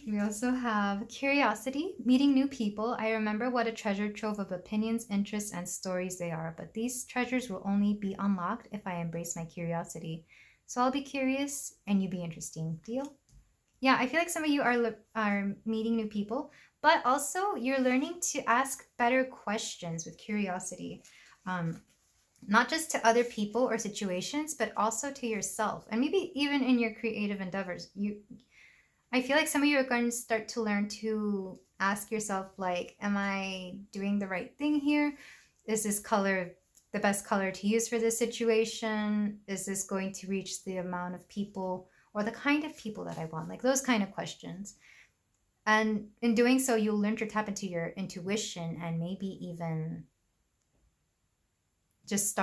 We also have curiosity, meeting new people. I remember what a treasure trove of opinions, interests, and stories they are, but these treasures will only be unlocked if I embrace my curiosity. So I'll be curious and you be interesting. Deal? Yeah, I feel like some of you are meeting new people, but also you're learning to ask better questions with curiosity. Not just to other people or situations, but also to yourself, and maybe even in your creative endeavors. I feel like some of you are going to start to learn to ask yourself, like, am I doing the right thing here? Is this color the best color to use for this situation? Is this going to reach the amount of people or the kind of people that I want? Like those kind of questions. And in doing so, you'll learn to tap into your intuition and maybe even just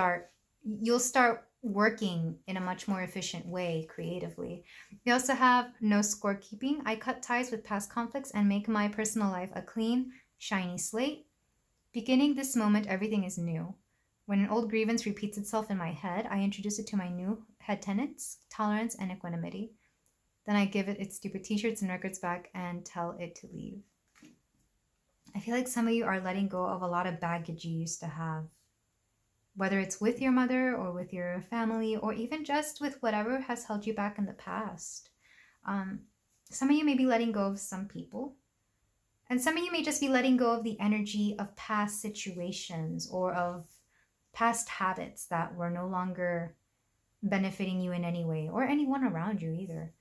you'll start working in a much more efficient way creatively. We also have no scorekeeping. I cut ties with past conflicts and make my personal life a clean, shiny slate. Beginning this moment, everything is new. When an old grievance repeats itself in my head, I introduce it to my new head tenets, tolerance and equanimity. Then I give it its stupid t-shirts and records back and tell it to leave. I feel like some of you are letting go of a lot of baggage you used to have, whether it's with your mother or with your family or even just with whatever has held you back in the past. Some of you may be letting go of some people, and some of you may just be letting go of the energy of past situations or of past habits that were no longer benefiting you in any way or anyone around you either,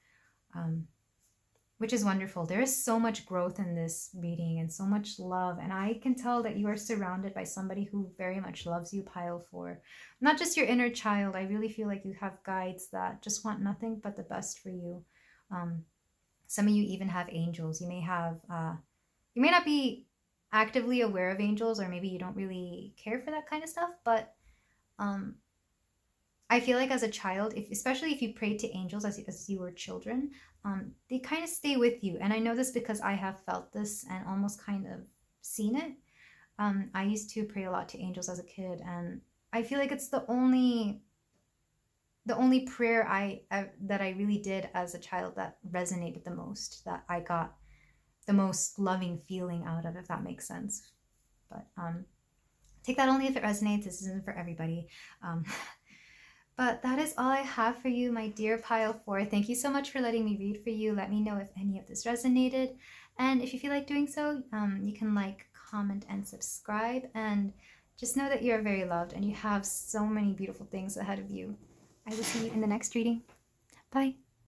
which is wonderful. There is so much growth in this reading and so much love, and I can tell that you are surrounded by somebody who very much loves you, pile 4. Not just your inner child. I really feel like you have guides that just want nothing but the best for you. Some of you even have angels. You may have you may not be actively aware of angels, or maybe you don't really care for that kind of stuff, but I feel like as a child, especially if you prayed to angels as you were children, they kind of stay with you. And I know this because I have felt this and almost kind of seen it. I used to pray a lot to angels as a kid, and I feel like it's the only prayer that I really did as a child that resonated the most, that I got the most loving feeling out of, if that makes sense. But take that only if it resonates. This isn't for everybody. But that is all I have for you, my dear pile 4. Thank you so much for letting me read for you. Let me know if any of this resonated. And if you feel like doing so, you can like, comment, and subscribe. And just know that you are very loved and you have so many beautiful things ahead of you. I will see you in the next reading. Bye.